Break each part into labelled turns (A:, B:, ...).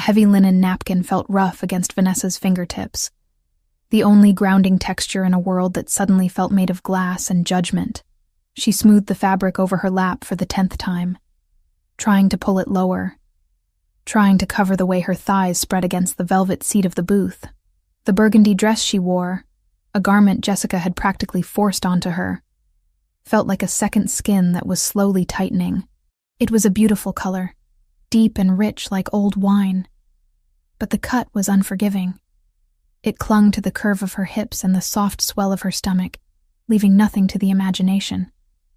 A: heavy linen napkin felt rough against Vanessa's fingertips, the only grounding texture in a world that suddenly felt made of glass and judgment. She smoothed the fabric over her lap for the 10th time, trying to pull it lower, trying to cover the way her thighs spread against the velvet seat of the booth. The burgundy dress she wore, a garment Jessica had practically forced onto her, felt like a second skin that was slowly tightening. It was a beautiful color, deep and rich like old wine, but the cut was unforgiving. It clung to the curve of her hips and the soft swell of her stomach, leaving nothing to the imagination.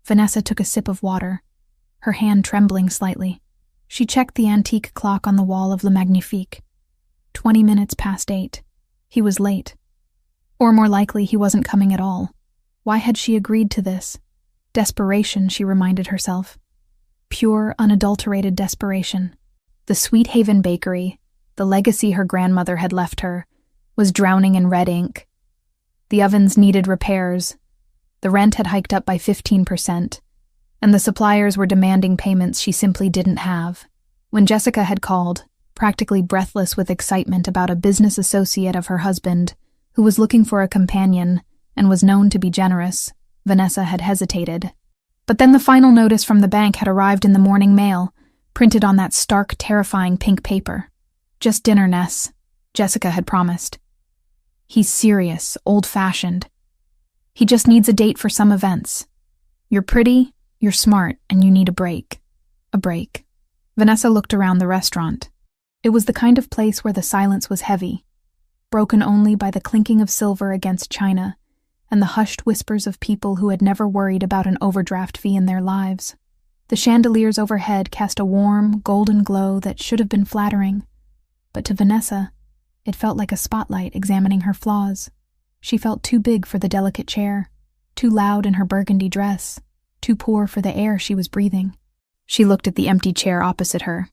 A: Vanessa took a sip of water, her hand trembling slightly. She checked the antique clock on the wall of Le Magnifique. 20 minutes past 8. He was late. Or more likely, he wasn't coming at all. Why had she agreed to this? Desperation, she reminded herself. Pure, unadulterated desperation. The Sweet Haven bakery, the legacy her grandmother had left her, was drowning in red ink. The ovens needed repairs. The rent had hiked up by 15%, and the suppliers were demanding payments she simply didn't have. When Jessica had called, practically breathless with excitement about a business associate of her husband, who was looking for a companion and was known to be generous, Vanessa had hesitated. But then the final notice from the bank had arrived in the morning mail, printed on that stark, terrifying pink paper. Just dinner, Ness, Jessica had promised. He's serious, old-fashioned. He just needs a date for some events. You're pretty, you're smart, and you need a break. A break. Vanessa looked around the restaurant. It was the kind of place where the silence was heavy, broken only by the clinking of silver against china and the hushed whispers of people who had never worried about an overdraft fee in their lives. The chandeliers overhead cast a warm, golden glow that should have been flattering, but to Vanessa, it felt like a spotlight examining her flaws. She felt too big for the delicate chair, too loud in her burgundy dress, too poor for the air she was breathing. She looked at the empty chair opposite her.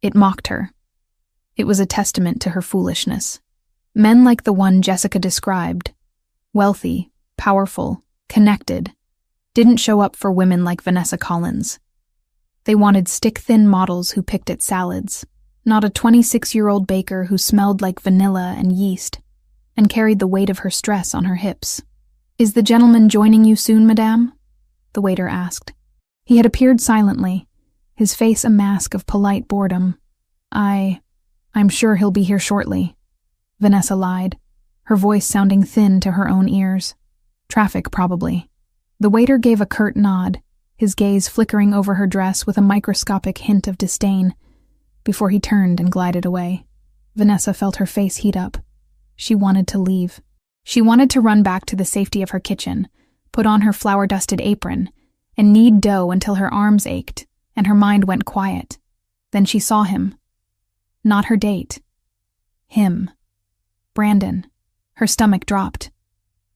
A: It mocked her. It was a testament to her foolishness. Men like the one Jessica described, wealthy, powerful, connected, didn't show up for women like Vanessa Collins. They wanted stick-thin models who picked at salads, not a 26-year-old baker who smelled like vanilla and yeast and carried the weight of her stress on her hips. "Is the gentleman joining you soon, madame?" the waiter asked. He had appeared silently, his face a mask of polite boredom. I'm sure he'll be here shortly," Vanessa lied, her voice sounding thin to her own ears. "Traffic, probably." The waiter gave a curt nod, his gaze flickering over her dress with a microscopic hint of disdain, before he turned and glided away. Vanessa felt her face heat up. She wanted to leave. She wanted to run back to the safety of her kitchen, put on her flour-dusted apron, and knead dough until her arms ached and her mind went quiet. Then she saw him. Not her date. Him. Brandon. Her stomach dropped.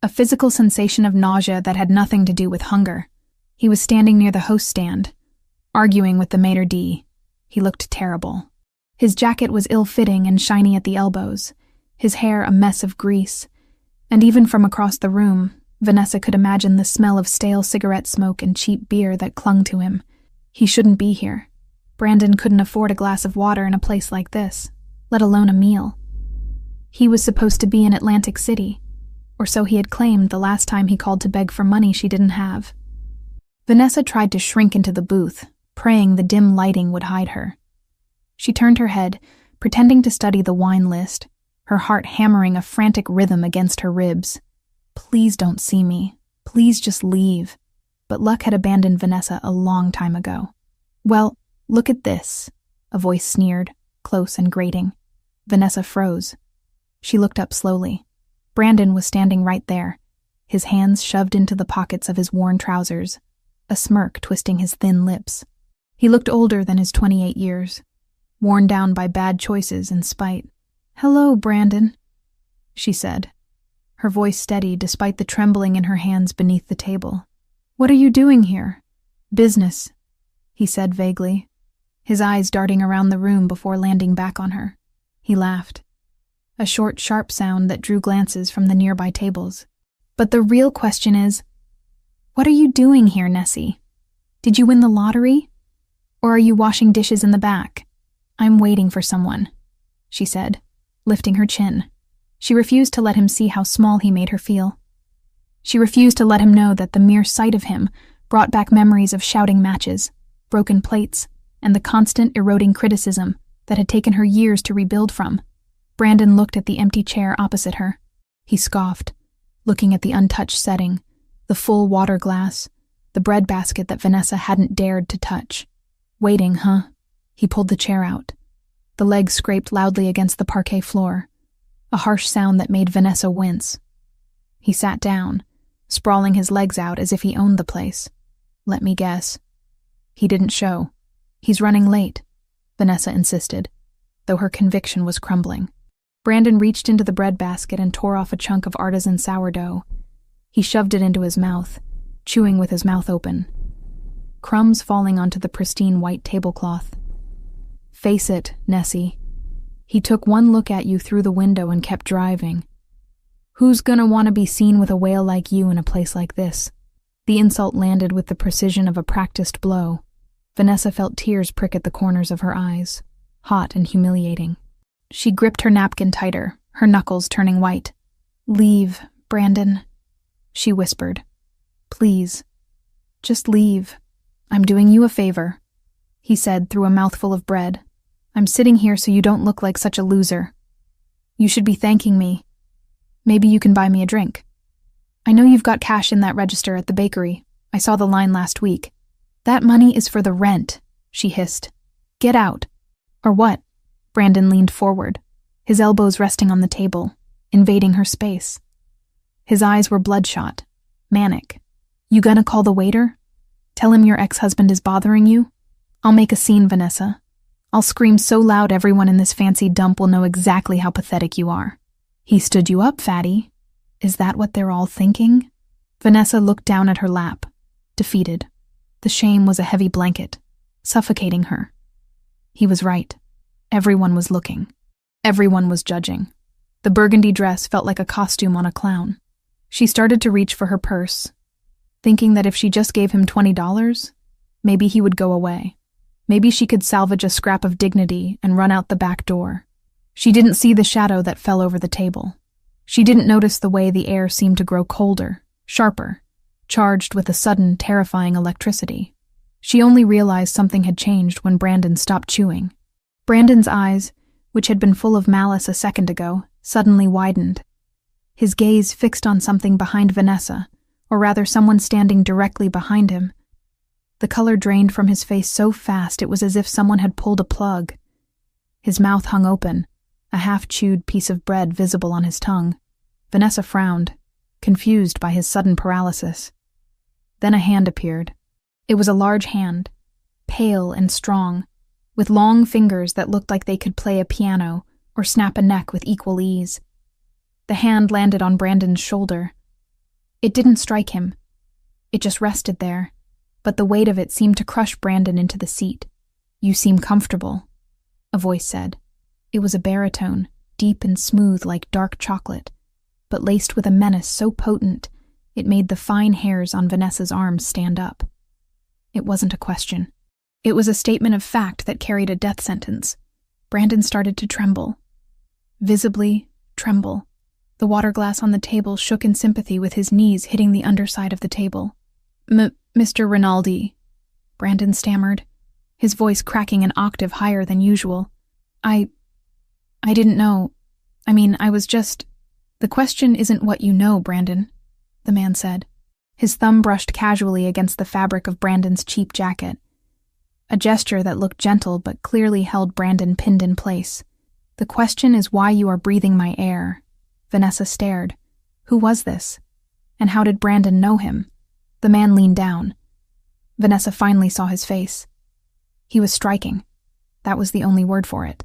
A: A physical sensation of nausea that had nothing to do with hunger. He was standing near the host stand, arguing with the maitre d'. He looked terrible. His jacket was ill-fitting and shiny at the elbows, his hair a mess of grease, and even from across the room, Vanessa could imagine the smell of stale cigarette smoke and cheap beer that clung to him. He shouldn't be here. Brandon couldn't afford a glass of water in a place like this, let alone a meal. He was supposed to be in Atlantic City, or so he had claimed the last time he called to beg for money she didn't have. Vanessa tried to shrink into the booth, praying the dim lighting would hide her. She turned her head, pretending to study the wine list, her heart hammering a frantic rhythm against her ribs. Please don't see me. Please just leave. But luck had abandoned Vanessa a long time ago. "Well, look at this," a voice sneered, close and grating. Vanessa froze. She looked up slowly. Brandon was standing right there, his hands shoved into the pockets of his worn trousers, a smirk twisting his thin lips. He looked older than his 28 years, worn down by bad choices and spite. "Hello, Brandon," she said, her voice steady despite the trembling in her hands beneath the table. "What are you doing here?" "Business," he said vaguely, his eyes darting around the room before landing back on her. He laughed, a short, sharp sound that drew glances from the nearby tables. "But the real question is, what are you doing here, Nessie? Did you win the lottery? Or are you washing dishes in the back? I'm waiting for someone." she said, lifting her chin. She refused to let him see how small he made her feel. She refused to let him know that the mere sight of him brought back memories of shouting matches, broken plates, and the constant eroding criticism that had taken her years to rebuild from. Brandon looked at the empty chair opposite her. He scoffed, looking at the untouched setting, the full water glass, the bread basket that Vanessa hadn't dared to touch. Waiting, huh? He pulled the chair out. The legs scraped loudly against the parquet floor, a harsh sound that made Vanessa wince. He sat down, sprawling his legs out as if he owned the place. Let me guess. He didn't show. He's running late, Vanessa insisted, though her conviction was crumbling. Brandon reached into the bread basket and tore off a chunk of artisan sourdough. He shoved it into his mouth, chewing with his mouth open. Crumbs falling onto the pristine white tablecloth. Face it, Nessie. He took one look at you through the window and kept driving. Who's gonna want to be seen with a whale like you in a place like this? The insult landed with the precision of a practiced blow. Vanessa felt tears prick at the corners of her eyes, hot and humiliating. She gripped her napkin tighter, her knuckles turning white. Leave, Brandon, she whispered. Please, just leave. I'm doing you a favor, he said through a mouthful of bread. I'm sitting here so you don't look like such a loser. You should be thanking me. Maybe you can buy me a drink. I know you've got cash in that register at the bakery. I saw the line last week. That money is for the rent, she hissed. Get out. Or what? Brandon leaned forward, his elbows resting on the table, invading her space. His eyes were bloodshot, manic. You gonna call the waiter? Tell him your ex-husband is bothering you? I'll make a scene, Vanessa. I'll scream so loud everyone in this fancy dump will know exactly how pathetic you are. He stood you up, fatty. Is that what they're all thinking? Vanessa looked down at her lap, defeated. The shame was a heavy blanket, suffocating her. He was right. Everyone was looking. Everyone was judging. The burgundy dress felt like a costume on a clown. She started to reach for her purse, thinking that if she just gave him $20, maybe he would go away. Maybe she could salvage a scrap of dignity and run out the back door. She didn't see the shadow that fell over the table. She didn't notice the way the air seemed to grow colder, sharper, charged with a sudden, terrifying electricity. She only realized something had changed when Brandon stopped chewing. Brandon's eyes, which had been full of malice a second ago, suddenly widened. His gaze fixed on something behind Vanessa, or rather someone standing directly behind him. The color drained from his face so fast it was as if someone had pulled a plug. His mouth hung open, a half-chewed piece of bread visible on his tongue. Vanessa frowned, confused by his sudden paralysis. Then a hand appeared. It was a large hand, pale and strong, with long fingers that looked like they could play a piano or snap a neck with equal ease. The hand landed on Brandon's shoulder. It didn't strike him. It just rested there, but the weight of it seemed to crush Brandon into the seat. You seem comfortable, a voice said. It was a baritone, deep and smooth like dark chocolate, but laced with a menace so potent it made the fine hairs on Vanessa's arms stand up. It wasn't a question. It was a statement of fact that carried a death sentence. Brandon started to tremble. Visibly tremble. The water glass on the table shook in sympathy with his knees hitting the underside of the table. Mr. Rinaldi, Brandon stammered, his voice cracking an octave higher than usual. I didn't know. I was just... The question isn't what you know, Brandon, the man said. His thumb brushed casually against the fabric of Brandon's cheap jacket. A gesture that looked gentle but clearly held Brandon pinned in place. The question is why you are breathing my air. Vanessa stared. Who was this? And how did Brandon know him? The man leaned down. Vanessa finally saw his face. He was striking. That was the only word for it.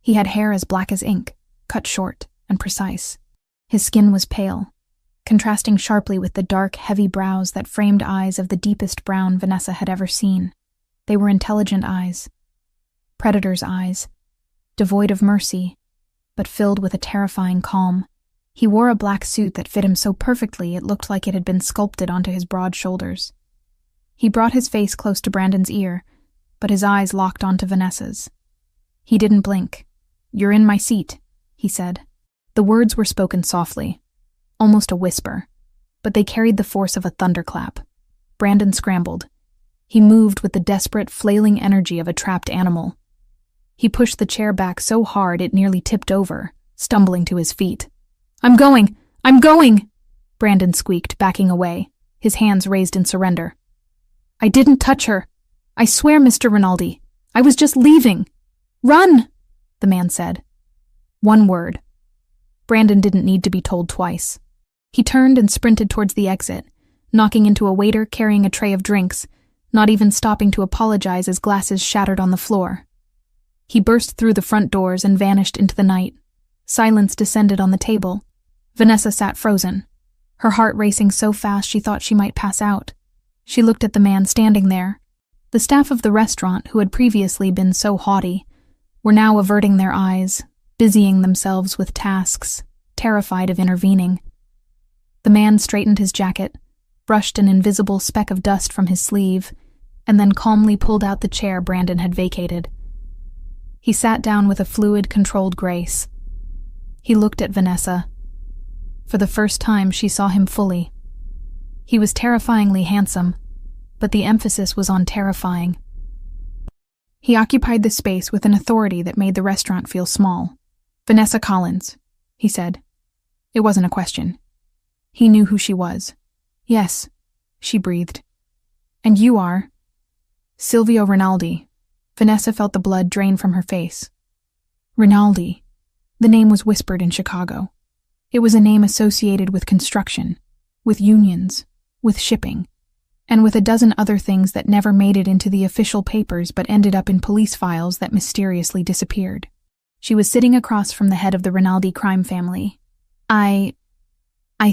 A: He had hair as black as ink, cut short and precise. His skin was pale, contrasting sharply with the dark, heavy brows that framed eyes of the deepest brown Vanessa had ever seen. They were intelligent eyes. Predator's eyes, devoid of mercy, but filled with a terrifying calm. He wore a black suit that fit him so perfectly it looked like it had been sculpted onto his broad shoulders. He brought his face close to Brandon's ear, but his eyes locked onto Vanessa's. He didn't blink. "You're in my seat," he said. The words were spoken softly, almost a whisper, but they carried the force of a thunderclap. Brandon scrambled. He moved with the desperate, flailing energy of a trapped animal. He pushed the chair back so hard it nearly tipped over, stumbling to his feet. "I'm going! I'm going!" Brandon squeaked, backing away, his hands raised in surrender. "I didn't touch her. I swear, Mr. Rinaldi. I was just leaving." "Run!" the man said. One word. Brandon didn't need to be told twice. He turned and sprinted towards the exit, knocking into a waiter carrying a tray of drinks, not even stopping to apologize as glasses shattered on the floor. He burst through the front doors and vanished into the night. Silence descended on the table. Vanessa sat frozen, her heart racing so fast she thought she might pass out. She looked at the man standing there. The staff of the restaurant, who had previously been so haughty, were now averting their eyes, busying themselves with tasks, terrified of intervening. The man straightened his jacket, brushed an invisible speck of dust from his sleeve, and then calmly pulled out the chair Brandon had vacated. He sat down with a fluid, controlled grace. He looked at Vanessa. For the first time, she saw him fully. He was terrifyingly handsome, but the emphasis was on terrifying. He occupied the space with an authority that made the restaurant feel small. "Vanessa Collins," he said. It wasn't a question. He knew who she was. "Yes," she breathed. "And you are?" "Silvio Rinaldi." Vanessa felt the blood drain from her face. Rinaldi. The name was whispered in Chicago. It was a name associated with construction, with unions, with shipping, and with a dozen other things that never made it into the official papers but ended up in police files that mysteriously disappeared. She was sitting across from the head of the Rinaldi crime family. I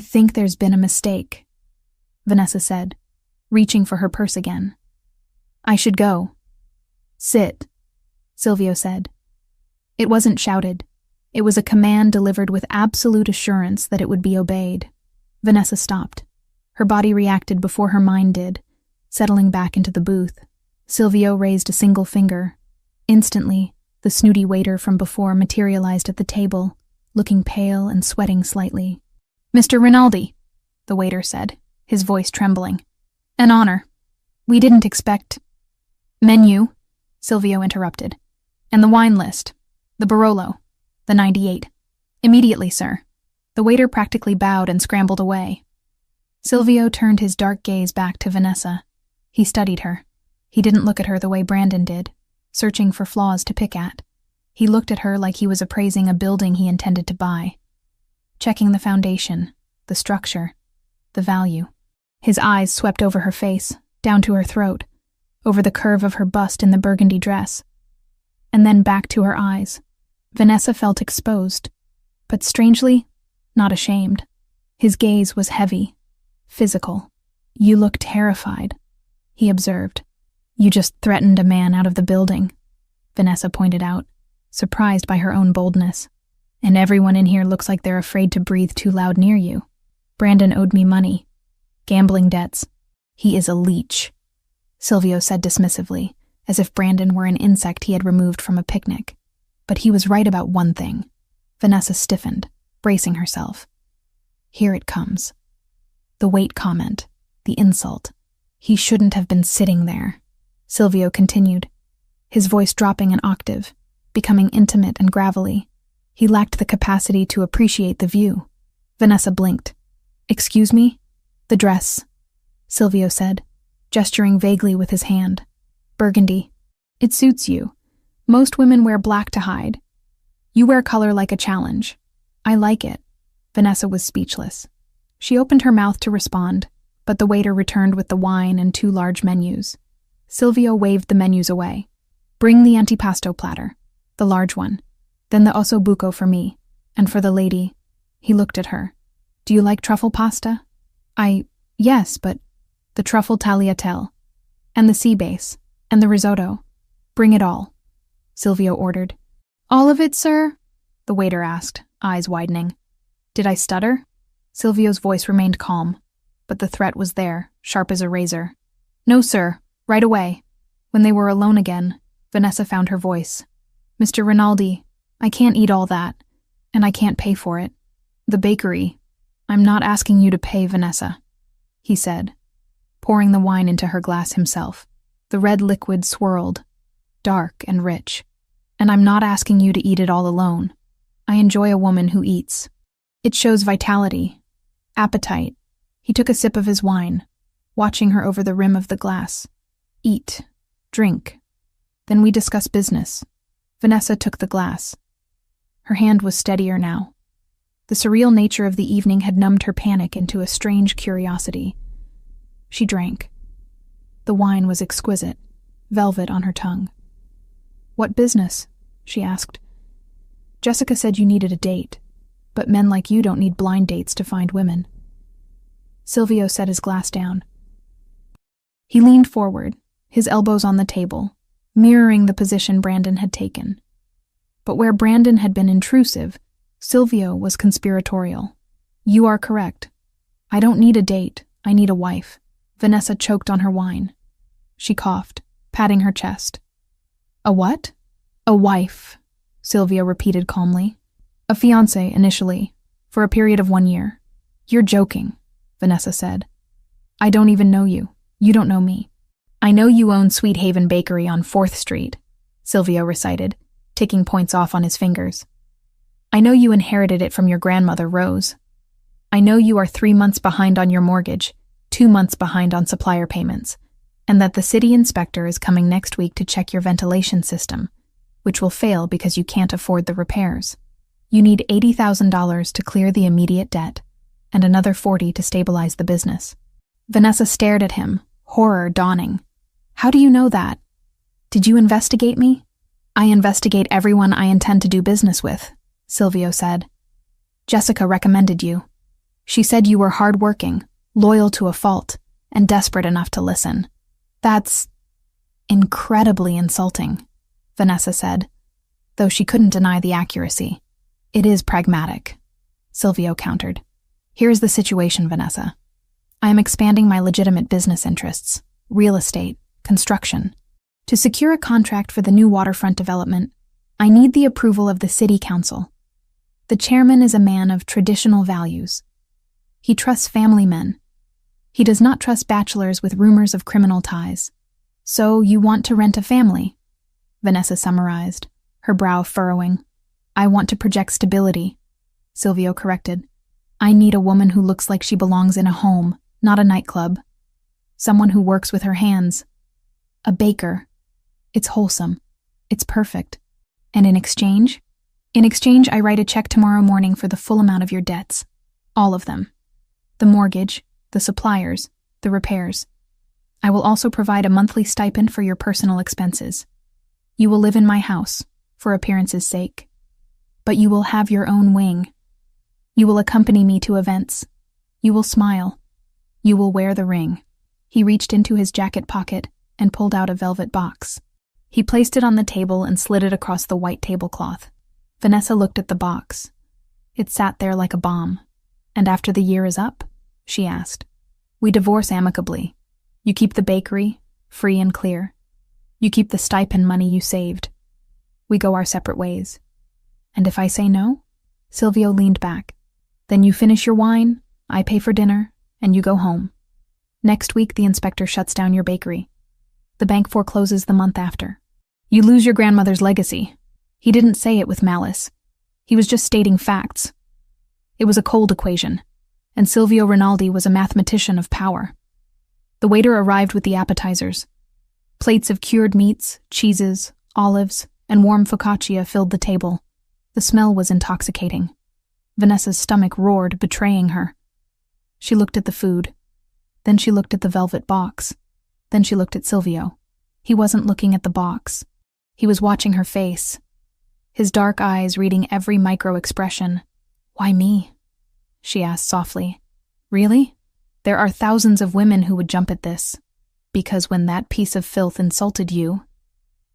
A: think there's been a mistake," Vanessa said, reaching for her purse again. "I should go." "Sit," Silvio said. It wasn't shouted. It was a command delivered with absolute assurance that it would be obeyed. Vanessa stopped. Her body reacted before her mind did, settling back into the booth. Silvio raised a single finger. Instantly, the snooty waiter from before materialized at the table, looking pale and sweating slightly. "Mr. Rinaldi," the waiter said, his voice trembling. "An honor. We didn't expect—" "Menu," Silvio interrupted. "And the wine list. The Barolo. The 98. "Immediately, sir." The waiter practically bowed and scrambled away. Silvio turned his dark gaze back to Vanessa. He studied her. He didn't look at her the way Brandon did, searching for flaws to pick at. He looked at her like he was appraising a building he intended to buy, checking the foundation, the structure, the value. His eyes swept over her face, down to her throat, over the curve of her bust in the burgundy dress, and then back to her eyes. Vanessa felt exposed, but strangely, not ashamed. His gaze was heavy, physical. "You look terrified," he observed. "You just threatened a man out of the building," Vanessa pointed out, surprised by her own boldness. "And everyone in here looks like they're afraid to breathe too loud near you. Brandon owed me money. Gambling debts. He is a leech," Silvio said dismissively, as if Brandon were an insect he had removed from a picnic. But he was right about one thing. Vanessa stiffened, bracing herself. Here it comes. The weight comment, the insult. "He shouldn't have been sitting there," Silvio continued, his voice dropping an octave, becoming intimate and gravelly. He lacked the capacity to appreciate the view. Vanessa blinked. "Excuse me?" "The dress," Silvio said, gesturing vaguely with his hand. "Burgundy. It suits you. Most women wear black to hide. You wear color like a challenge. I like it." Vanessa was speechless. She opened her mouth to respond, but the waiter returned with the wine and 2 large menus. Silvio waved the menus away. "Bring the antipasto platter, the large one. Then the ossobuco for me, and for the lady." He looked at her. "Do you like truffle pasta?" Yes, but—" "The truffle tagliatelle, and the sea base, and the risotto. Bring it all," Silvio ordered. "All of it, sir?" the waiter asked, eyes widening. Did I stutter? Silvio's voice remained calm, but the threat was there, sharp as a razor. "No, sir. Right away." When they were alone again, Vanessa found her voice. "Mr. Rinaldi, I can't eat all that, and I can't pay for it. The bakery. I'm not asking you to pay, Vanessa, he said, pouring the wine into her glass himself. The red liquid swirled, dark and rich. And I'm not asking you to eat it all alone. I enjoy a woman who eats. It shows vitality, appetite. He took a sip of his wine, watching her over the rim of the glass. Eat, drink. Then we discuss business. Vanessa took the glass. Her hand was steadier now. The surreal nature of the evening had numbed her panic into a strange curiosity. She drank. The wine was exquisite, velvet on her tongue. What business? She asked. Jessica said you needed a date, but men like you don't need blind dates to find women. Silvio set his glass down. He leaned forward, his elbows on the table, mirroring the position Brandon had taken. But where Brandon had been intrusive, Silvio was conspiratorial. You are correct. I don't need a date, I need a wife. Vanessa choked on her wine. She coughed, patting her chest. A what? A wife, Silvio repeated calmly. A fiancé, initially, for a period of 1 year. You're joking, Vanessa said. I don't even know you. You don't know me. I know you own Sweet Haven Bakery on 4th Street, Silvio recited, ticking points off on his fingers. I know you inherited it from your grandmother, Rose. I know you are 3 months behind on your mortgage, 2 months behind on supplier payments, and that the city inspector is coming next week to check your ventilation system, which will fail because you can't afford the repairs. You need $80,000 to clear the immediate debt, and another $40,000 to stabilize the business. Vanessa stared at him, horror dawning. How do you know that? Did you investigate me? I investigate everyone I intend to do business with, Silvio said. Jessica recommended you. She said you were hardworking, loyal to a fault, and desperate enough to listen. That's incredibly insulting, Vanessa said, though she couldn't deny the accuracy. It is pragmatic, Silvio countered. Here's the situation, Vanessa. I am expanding my legitimate business interests, real estate, construction. To secure a contract for the new waterfront development, I need the approval of the city council. The chairman is a man of traditional values. He trusts family men. He does not trust bachelors with rumors of criminal ties. So you want to rent a family, Vanessa summarized, her brow furrowing. I want to project stability, Silvio corrected. I need a woman who looks like she belongs in a home, not a nightclub. Someone who works with her hands. A baker. It's wholesome. It's perfect. And in exchange? In exchange, I write a check tomorrow morning for the full amount of your debts. All of them. The mortgage, the suppliers, the repairs. I will also provide a monthly stipend for your personal expenses. You will live in my house, for appearance's sake. But you will have your own wing. You will accompany me to events. You will smile. You will wear the ring. He reached into his jacket pocket and pulled out a velvet box. He placed it on the table and slid it across the white tablecloth. Vanessa looked at the box. It sat there like a bomb. And after the year is up? She asked. We divorce amicably. You keep the bakery, free and clear. You keep the stipend money you saved. We go our separate ways. And if I say no? Silvio leaned back. Then you finish your wine, I pay for dinner, and you go home. Next week, the inspector shuts down your bakery. The bank forecloses the month after. You lose your grandmother's legacy. He didn't say it with malice. He was just stating facts. It was a cold equation, and Silvio Rinaldi was a mathematician of power. The waiter arrived with the appetizers. Plates of cured meats, cheeses, olives, and warm focaccia filled the table. The smell was intoxicating. Vanessa's stomach roared, betraying her. She looked at the food. Then she looked at the velvet box. Then she looked at Silvio. He wasn't looking at the box. He was watching her face, his dark eyes reading every micro-expression. Why me? She asked softly. Really? There are thousands of women who would jump at this. Because when that piece of filth insulted you,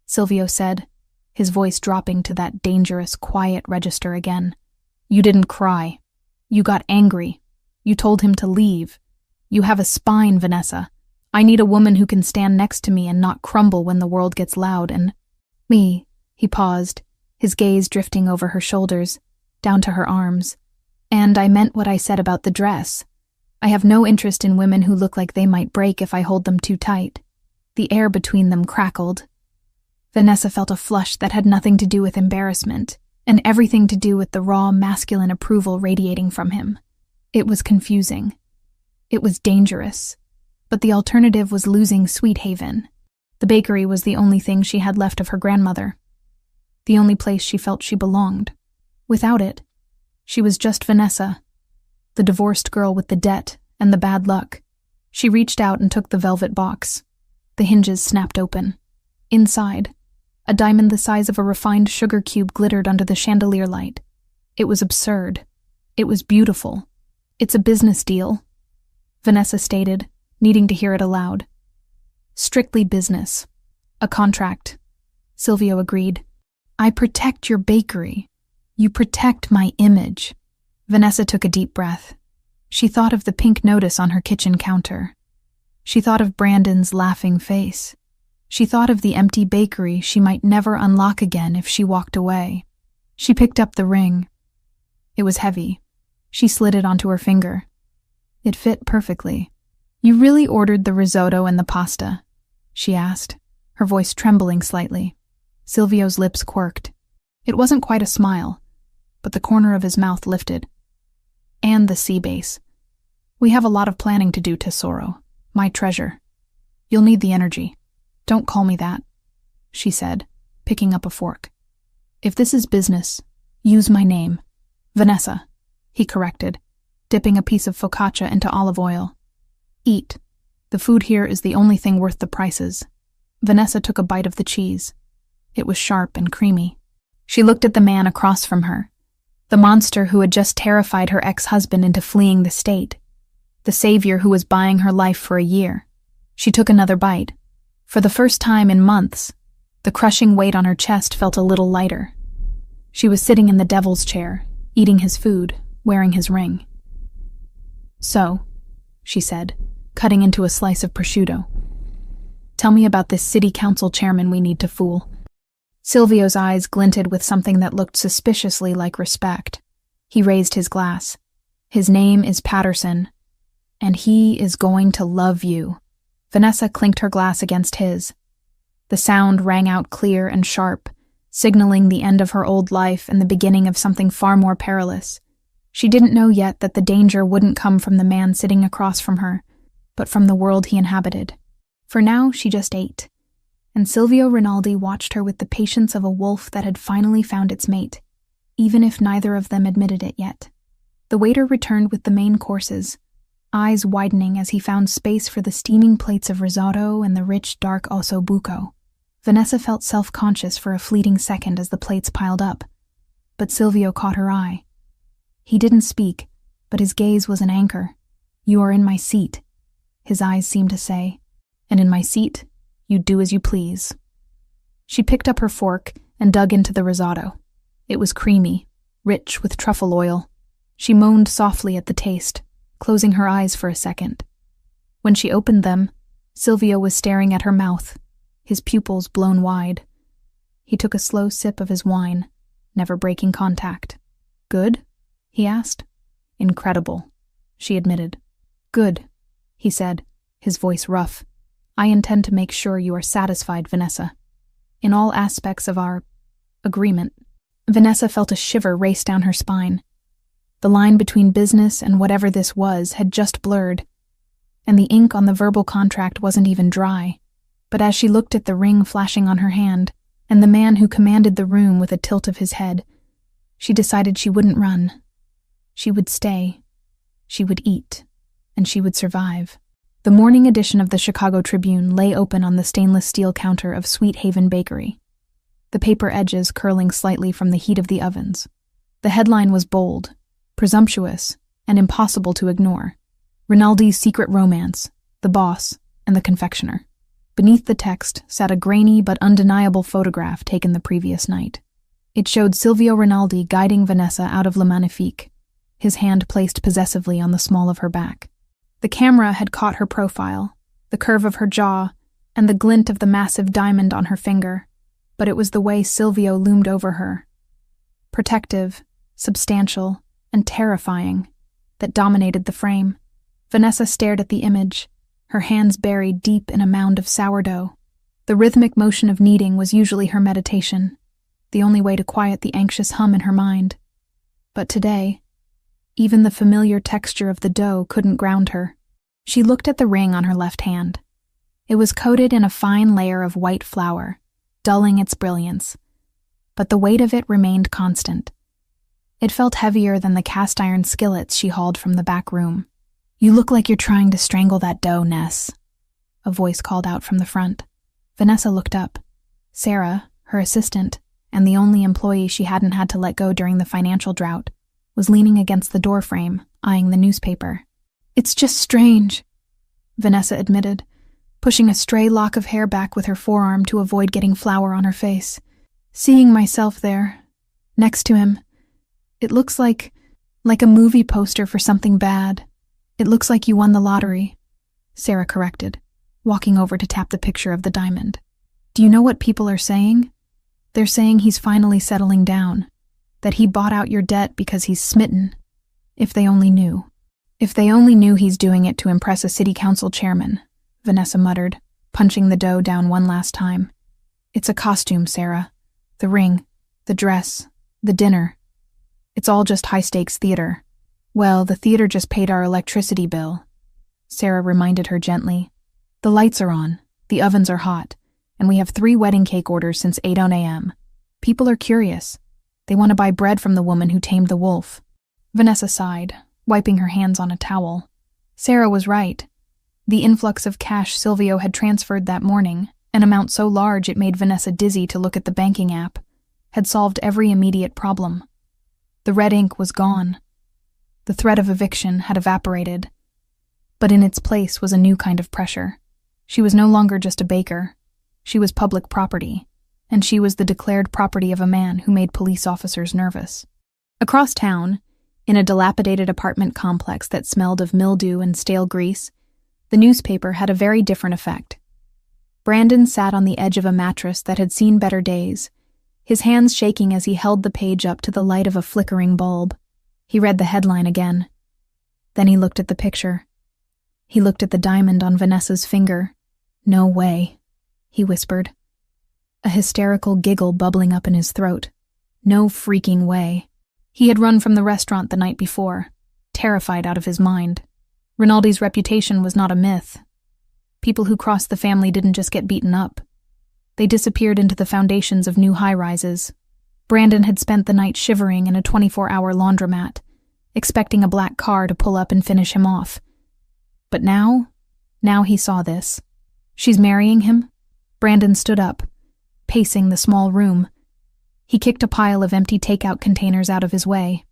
A: Silvio said, his voice dropping to that dangerous, quiet register again. You didn't cry. You got angry. You told him to leave. You have a spine, Vanessa. I need a woman who can stand next to me and not crumble when the world gets loud and... Me, he paused, his gaze drifting over her shoulders, down to her arms. And I meant what I said about the dress. I have no interest in women who look like they might break if I hold them too tight. The air between them crackled. Vanessa felt a flush that had nothing to do with embarrassment, and everything to do with the raw masculine approval radiating from him. It was confusing. It was dangerous. But the alternative was losing Sweet Haven. The bakery was the only thing she had left of her grandmother. The only place she felt she belonged. Without it, she was just Vanessa, the divorced girl with the debt and the bad luck. She reached out and took the velvet box. The hinges snapped open. Inside, a diamond the size of a refined sugar cube glittered under the chandelier light. It was absurd. It was beautiful. "It's a business deal," Vanessa stated, needing to hear it aloud. "Strictly business. A contract," Silvio agreed. "I protect your bakery. You protect my image." Vanessa took a deep breath. She thought of the pink notice on her kitchen counter. She thought of Brandon's laughing face. She thought of the empty bakery she might never unlock again if she walked away. She picked up the ring. It was heavy. She slid it onto her finger. It fit perfectly. "You really ordered the risotto and the pasta?" she asked, her voice trembling slightly. Silvio's lips quirked. It wasn't quite a smile, but the corner of his mouth lifted. "And the sea base. We have a lot of planning to do, Tesoro. My treasure. You'll need the energy." "Don't call me that," she said, picking up a fork. "If this is business, use my name. Vanessa," he corrected, dipping a piece of focaccia into olive oil. "Eat. The food here is the only thing worth the prices." Vanessa took a bite of the cheese. It was sharp and creamy. She looked at the man across from her, the monster who had just terrified her ex-husband into fleeing the state, the savior who was buying her life for a year. She took another bite. For the first time in months, the crushing weight on her chest felt a little lighter. She was sitting in the devil's chair, eating his food, wearing his ring. "So," she said, cutting into a slice of prosciutto, "tell me about this city council chairman we need to fool." Silvio's eyes glinted with something that looked suspiciously like respect. He raised his glass. "His name is Patterson, and he is going to love you." Vanessa clinked her glass against his. The sound rang out clear and sharp, signaling the end of her old life and the beginning of something far more perilous. She didn't know yet that the danger wouldn't come from the man sitting across from her, but from the world he inhabited. For now, she just ate. And Silvio Rinaldi watched her with the patience of a wolf that had finally found its mate, even if neither of them admitted it yet. The waiter returned with the main courses, eyes widening as he found space for the steaming plates of risotto and the rich, dark osso buco. Vanessa felt self-conscious for a fleeting second as the plates piled up, but Silvio caught her eye. He didn't speak, but his gaze was an anchor. "You are in my seat," his eyes seemed to say, "and in my seat, you do as you please." She picked up her fork and dug into the risotto. It was creamy, rich with truffle oil. She moaned softly at the taste, closing her eyes for a second. When she opened them, Silvio was staring at her mouth, his pupils blown wide. He took a slow sip of his wine, never breaking contact. "Good?" he asked. "Incredible," she admitted. "Good," he said, his voice rough. "I intend to make sure you are satisfied, Vanessa. In all aspects of our agreement." Vanessa felt a shiver race down her spine. The line between business and whatever this was had just blurred, and the ink on the verbal contract wasn't even dry. But as she looked at the ring flashing on her hand, and the man who commanded the room with a tilt of his head, she decided she wouldn't run. She would stay. She would eat. And she would survive. The morning edition of the Chicago Tribune lay open on the stainless steel counter of Sweet Haven Bakery, the paper edges curling slightly from the heat of the ovens. The headline was bold, presumptuous, and impossible to ignore. Rinaldi's secret romance, the boss, and the confectioner. Beneath the text sat a grainy but undeniable photograph taken the previous night. It showed Silvio Rinaldi guiding Vanessa out of Le Magnifique, his hand placed possessively on the small of her back. The camera had caught her profile, the curve of her jaw, and the glint of the massive diamond on her finger, but it was the way Silvio loomed over her, protective, substantial, and terrifying, that dominated the frame. Vanessa stared at the image, her hands buried deep in a mound of sourdough. The rhythmic motion of kneading was usually her meditation, the only way to quiet the anxious hum in her mind. But today, even the familiar texture of the dough couldn't ground her. She looked at the ring on her left hand. It was coated in a fine layer of white flour, dulling its brilliance, but the weight of it remained constant. It felt heavier than the cast-iron skillets she hauled from the back room. "You look like you're trying to strangle that dough, Ness," a voice called out from the front. Vanessa looked up. Sarah, her assistant, and the only employee she hadn't had to let go during the financial drought, was leaning against the doorframe, eyeing the newspaper. "It's just strange," Vanessa admitted, pushing a stray lock of hair back with her forearm to avoid getting flour on her face. "Seeing myself there, next to him, it looks like a movie poster for something bad. It looks like you won the lottery," Sarah corrected, walking over to tap the picture of the diamond. "Do you know what people are saying? They're saying he's finally settling down, that he bought out your debt because he's smitten. If they only knew. If they only knew he's doing it to impress a city council chairman," Vanessa muttered, punching the dough down one last time. "It's a costume, Sarah. The ring, the dress, the dinner. It's all just high-stakes theater." "Well, the theater just paid our electricity bill," Sarah reminded her gently. "The lights are on, the ovens are hot, and we have 3 wedding cake orders since 8 a.m. People are curious. They want to buy bread from the woman who tamed the wolf." Vanessa sighed, wiping her hands on a towel. Sarah was right. The influx of cash Silvio had transferred that morning, an amount so large it made Vanessa dizzy to look at the banking app, had solved every immediate problem. The red ink was gone. The threat of eviction had evaporated. But in its place was a new kind of pressure. She was no longer just a baker. She was public property, and she was the declared property of a man who made police officers nervous. Across town, in a dilapidated apartment complex that smelled of mildew and stale grease, the newspaper had a very different effect. Brandon sat on the edge of a mattress that had seen better days, his hands shaking as he held the page up to the light of a flickering bulb. He read the headline again. Then he looked at the picture. He looked at the diamond on Vanessa's finger. "No way," he whispered, a hysterical giggle bubbling up in his throat. No freaking way. He had run from the restaurant the night before, terrified out of his mind. Rinaldi's reputation was not a myth. People who crossed the family didn't just get beaten up. They disappeared into the foundations of new high-rises. Brandon had spent the night shivering in a 24-hour laundromat, expecting a black car to pull up and finish him off. But now he saw this. She's marrying him? Brandon stood up, pacing the small room. He kicked a pile of empty takeout containers out of his way.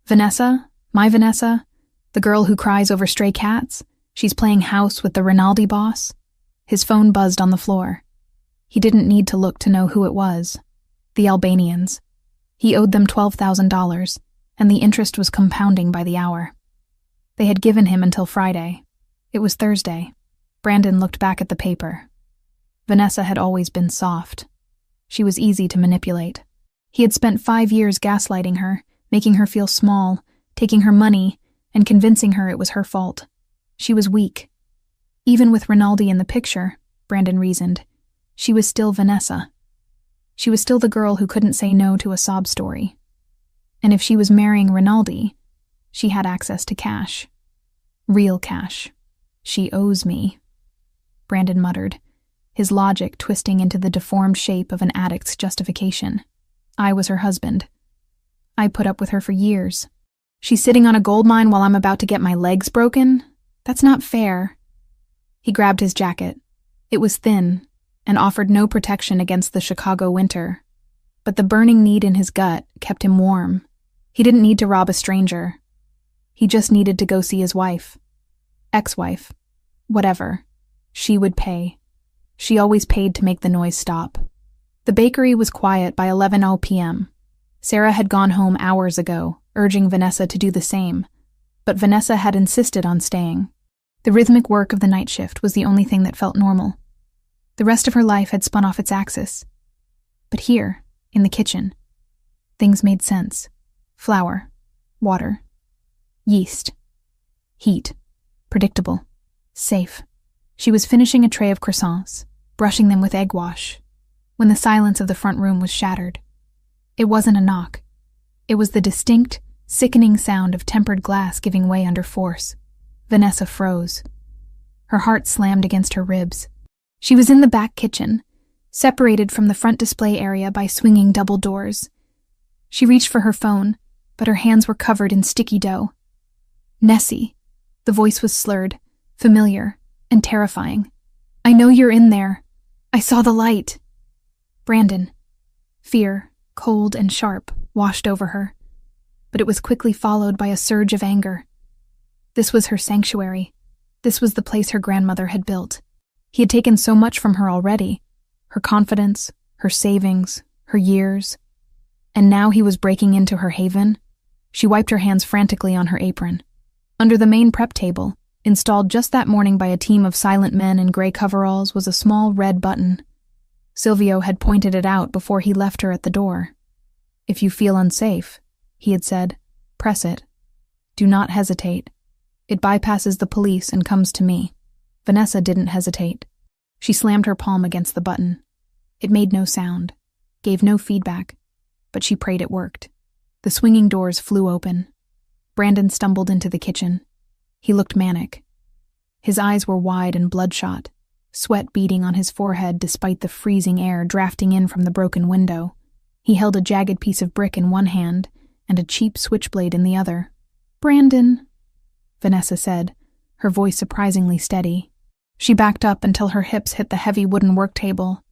A: "Vanessa? My Vanessa? The girl who cries over stray cats? She's playing house with the Rinaldi boss?" His phone buzzed on the floor. He didn't need to look to know who it was. The Albanians. He owed them $12,000, and the interest was compounding by the hour. They had given him until Friday. It was Thursday. Brandon looked back at the paper. Vanessa had always been soft. She was easy to manipulate. He had spent 5 years gaslighting her, making her feel small, taking her money, and convincing her it was her fault. She was weak. Even with Rinaldi in the picture, Brandon reasoned, she was still Vanessa. She was still the girl who couldn't say no to a sob story. And if she was marrying Rinaldi, she had access to cash. Real cash. "She owes me," Brandon muttered, his logic twisting into the deformed shape of an addict's justification. "I was her husband. I put up with her for years. She's sitting on a gold mine while I'm about to get my legs broken? That's not fair." He grabbed his jacket. It was thin and offered no protection against the Chicago winter, but the burning need in his gut kept him warm. He didn't need to rob a stranger. He just needed to go see his wife. Ex-wife. Whatever. She would pay. She always paid to make the noise stop. The bakery was quiet by 11 p.m. Sarah had gone home hours ago, urging Vanessa to do the same, but Vanessa had insisted on staying. The rhythmic work of the night shift was the only thing that felt normal. The rest of her life had spun off its axis. But here, in the kitchen, Things made sense. Flour. Water. Yeast. Heat. Predictable. Safe. She was finishing a tray of croissants, brushing them with egg wash, when the silence of the front room was shattered. It wasn't a knock. It was the distinct, sickening sound of tempered glass giving way under force. Vanessa froze. Her heart slammed against her ribs. She was in the back kitchen, separated from the front display area by swinging double doors. She reached for her phone, but her hands were covered in sticky dough. Nessie. The voice was slurred, familiar, and terrifying. I know you're in there. I saw the light. Brandon. Fear, cold and sharp, washed over her, but it was quickly followed by a surge of anger. This was her sanctuary. This was the place her grandmother had built. He had taken so much from her already, her confidence, her savings, her years, and now he was breaking into her haven. She wiped her hands frantically on her apron. Under the main prep table, installed just that morning by a team of silent men in gray coveralls, was a small red button. Silvio had pointed it out before he left her at the door. If you feel unsafe, he had said, press it. Do not hesitate. It bypasses the police and comes to me. Vanessa didn't hesitate. She slammed her palm against the button. It made no sound, gave no feedback, but she prayed it worked. The swinging doors flew open. Brandon stumbled into the kitchen. He looked manic. His eyes were wide and bloodshot, sweat beading on his forehead despite the freezing air drafting in from the broken window. He held a jagged piece of brick in one hand and a cheap switchblade in the other. Brandon, Vanessa said, her voice surprisingly steady. She backed up until her hips hit the heavy wooden work table.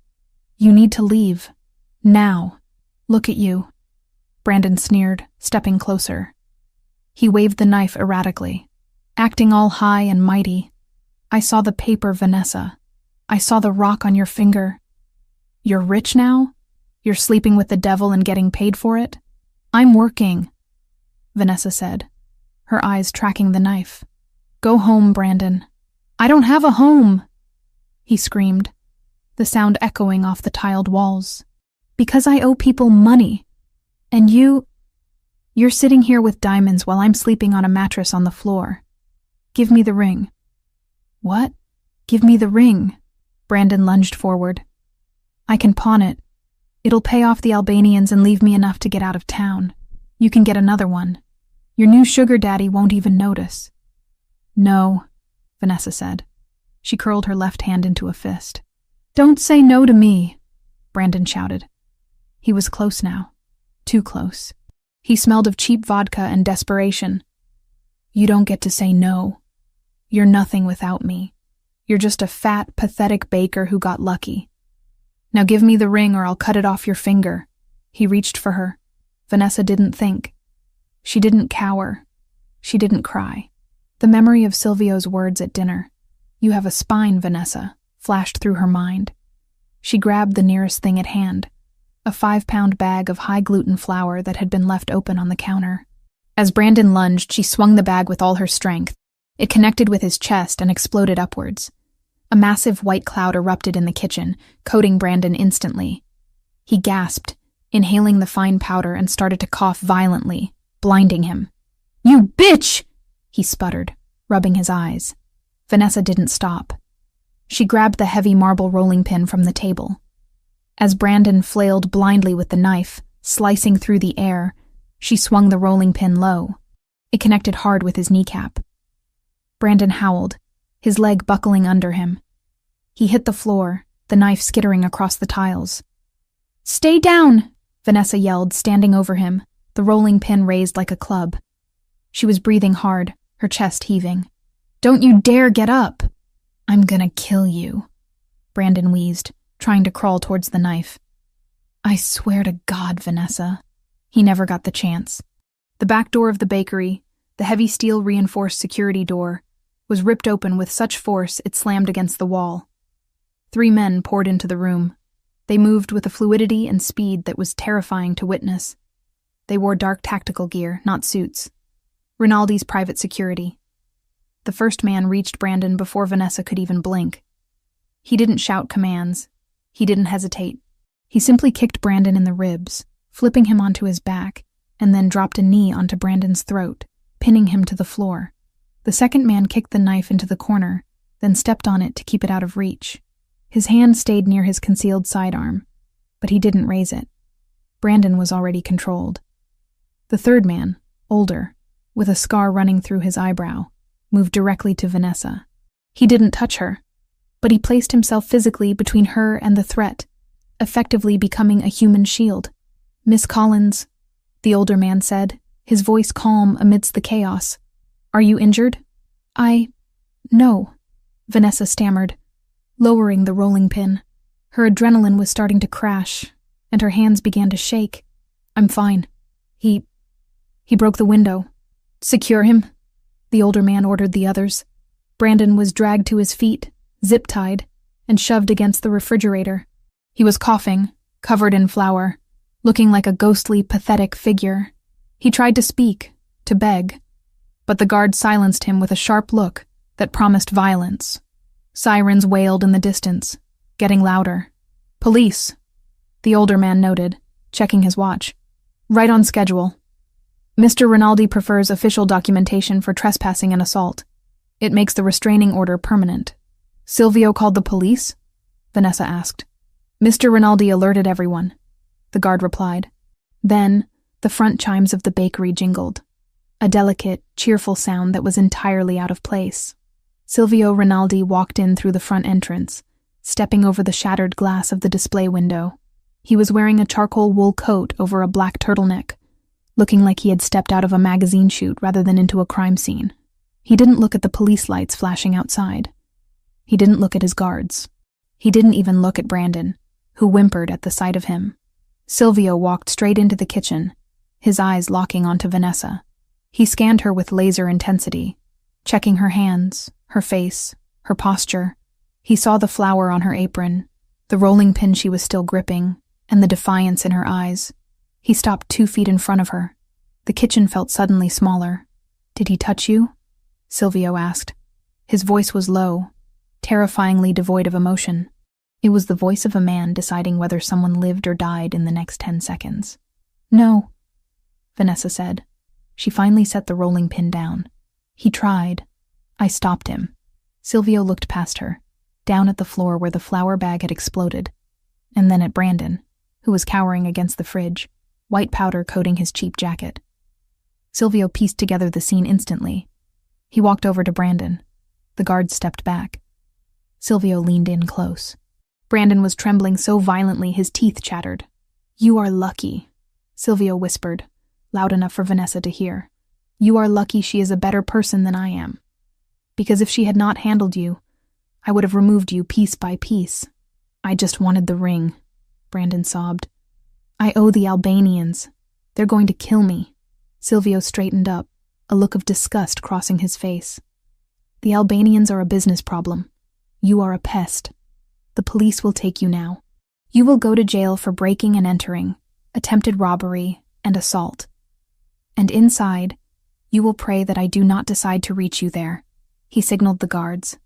A: You need to leave. Now. Look at you. Brandon sneered, stepping closer. He waved the knife erratically, acting all high and mighty. I saw the paper, Vanessa. I saw the rock on your finger. You're rich now? You're sleeping with the devil and getting paid for it? I'm working, Vanessa said, her eyes tracking the knife. Go home, Brandon. I don't have a home, he screamed, the sound echoing off the tiled walls. Because I owe people money. And you're sitting here with diamonds while I'm sleeping on a mattress on the floor. Give me the ring. What? Give me the ring. Brandon lunged forward. I can pawn it. It'll pay off the Albanians and leave me enough to get out of town. You can get another one. Your new sugar daddy won't even notice. No, Vanessa said. She curled her left hand into a fist. Don't say no to me, Brandon shouted. He was close now. Too close. He smelled of cheap vodka and desperation. You don't get to say no. You're nothing without me. You're just a fat, pathetic baker who got lucky. Now give me the ring or I'll cut it off your finger. He reached for her. Vanessa didn't think. She didn't cower. She didn't cry. The memory of Silvio's words at dinner, "You have a spine, Vanessa," flashed through her mind. She grabbed the nearest thing at hand, a 5-pound bag of high-gluten flour that had been left open on the counter. As Brandon lunged, she swung the bag with all her strength. It connected with his chest and exploded upwards. A massive white cloud erupted in the kitchen, coating Brandon instantly. He gasped, inhaling the fine powder, and started to cough violently, blinding him. "You bitch!" he sputtered, rubbing his eyes. Vanessa didn't stop. She grabbed the heavy marble rolling pin from the table. As Brandon flailed blindly with the knife, slicing through the air, she swung the rolling pin low. It connected hard with his kneecap. Brandon howled, his leg buckling under him. He hit the floor, the knife skittering across the tiles. "Stay down!" Vanessa yelled, standing over him, the rolling pin raised like a club. She was breathing hard, her chest heaving. "Don't you dare get up!" "I'm gonna kill you," Brandon wheezed, trying to crawl towards the knife. "I swear to God, Vanessa." He never got the chance. The back door of the bakery, the heavy steel-reinforced security door, was ripped open with such force it slammed against the wall. 3 men poured into the room. They moved with a fluidity and speed that was terrifying to witness. They wore dark tactical gear, not suits. Rinaldi's private security. The first man reached Brandon before Vanessa could even blink. He didn't shout commands. He didn't hesitate. He simply kicked Brandon in the ribs, flipping him onto his back, and then dropped a knee onto Brandon's throat, pinning him to the floor. The second man kicked the knife into the corner, then stepped on it to keep it out of reach. His hand stayed near his concealed sidearm, but he didn't raise it. Brandon was already controlled. The third man, older, with a scar running through his eyebrow, moved directly to Vanessa. He didn't touch her, but he placed himself physically between her and the threat, effectively becoming a human shield. "Miss Collins," the older man said, his voice calm amidst the chaos. "Are you injured?" No," Vanessa stammered, lowering the rolling pin. Her adrenaline was starting to crash, and her hands began to shake. "I'm fine. He broke the window." "Secure him," the older man ordered the others. Brandon was dragged to his feet, zip-tied, and shoved against the refrigerator. He was coughing, covered in flour, looking like a ghostly, pathetic figure. He tried to speak, to beg, but the guard silenced him with a sharp look that promised violence. Sirens wailed in the distance, getting louder. "Police," the older man noted, checking his watch. "Right on schedule. Mr. Rinaldi prefers official documentation for trespassing and assault. It makes the restraining order permanent." "Silvio called the police?" Vanessa asked. "Mr. Rinaldi alerted everyone," the guard replied. Then, the front chimes of the bakery jingled, a delicate, cheerful sound that was entirely out of place. Silvio Rinaldi walked in through the front entrance, stepping over the shattered glass of the display window. He was wearing a charcoal wool coat over a black turtleneck, looking like he had stepped out of a magazine shoot rather than into a crime scene. He didn't look at the police lights flashing outside. He didn't look at his guards. He didn't even look at Brandon, who whimpered at the sight of him. Silvio walked straight into the kitchen, his eyes locking onto Vanessa. He scanned her with laser intensity, checking her hands, her face, her posture. He saw the flour on her apron, the rolling pin she was still gripping, and the defiance in her eyes. He stopped 2 feet in front of her. The kitchen felt suddenly smaller. "Did he touch you?" Silvio asked. His voice was low, terrifyingly devoid of emotion. It was the voice of a man deciding whether someone lived or died in the next 10 seconds. "No," Vanessa said. She finally set the rolling pin down. "He tried. I stopped him." Silvio looked past her, down at the floor where the flour bag had exploded, and then at Brandon, who was cowering against the fridge, white powder coating his cheap jacket. Silvio pieced together the scene instantly. He walked over to Brandon. The guard stepped back. Silvio leaned in close. Brandon was trembling so violently his teeth chattered. "You are lucky," Silvio whispered, loud enough for Vanessa to hear. "You are lucky she is a better person than I am. Because if she had not handled you, I would have removed you piece by piece. I just wanted the ring," Brandon sobbed. "I owe the Albanians. They're going to kill me." Silvio straightened up, a look of disgust crossing his face. "The Albanians are a business problem. You are a pest. The police will take you now. You will go to jail for breaking and entering, attempted robbery, and assault. And inside, you will pray that I do not decide to reach you there." He signaled the guards.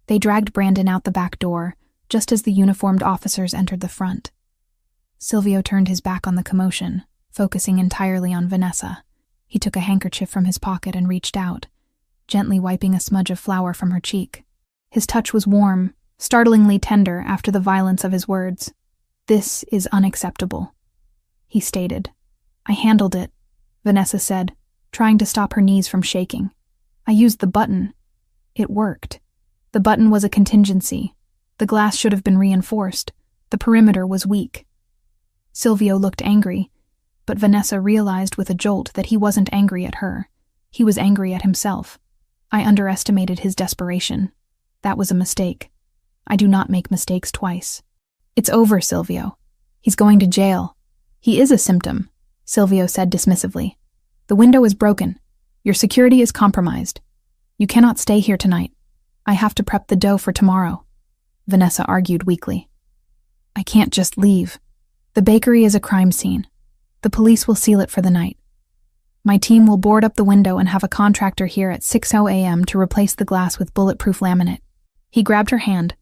A: They dragged Brandon out the back door, just as the uniformed officers entered the front. Silvio turned his back on the commotion, focusing entirely on Vanessa. He took a handkerchief from his pocket and reached out, gently wiping a smudge of flour from her cheek. His touch was warm, startlingly tender after the violence of his words. "This is unacceptable," he stated. "I handled it," Vanessa said, trying to stop her knees from shaking. "I used the button. It worked. The button was a contingency. The glass should have been reinforced. The perimeter was weak." Silvio looked angry, but Vanessa realized with a jolt that he wasn't angry at her. He was angry at himself. "I underestimated his desperation. That was a mistake. I do not make mistakes twice." "It's over, Silvio. He's going to jail." "He is a symptom," Silvio said dismissively. "The window is broken. Your security is compromised. You cannot stay here tonight. I have to prep the dough for tomorrow," Vanessa argued weakly. "I can't just leave. The bakery is a crime scene. The police will seal it for the night. My team will board up the window and have a contractor here at 6:00 a.m. to replace the glass with bulletproof laminate." He grabbed her hand,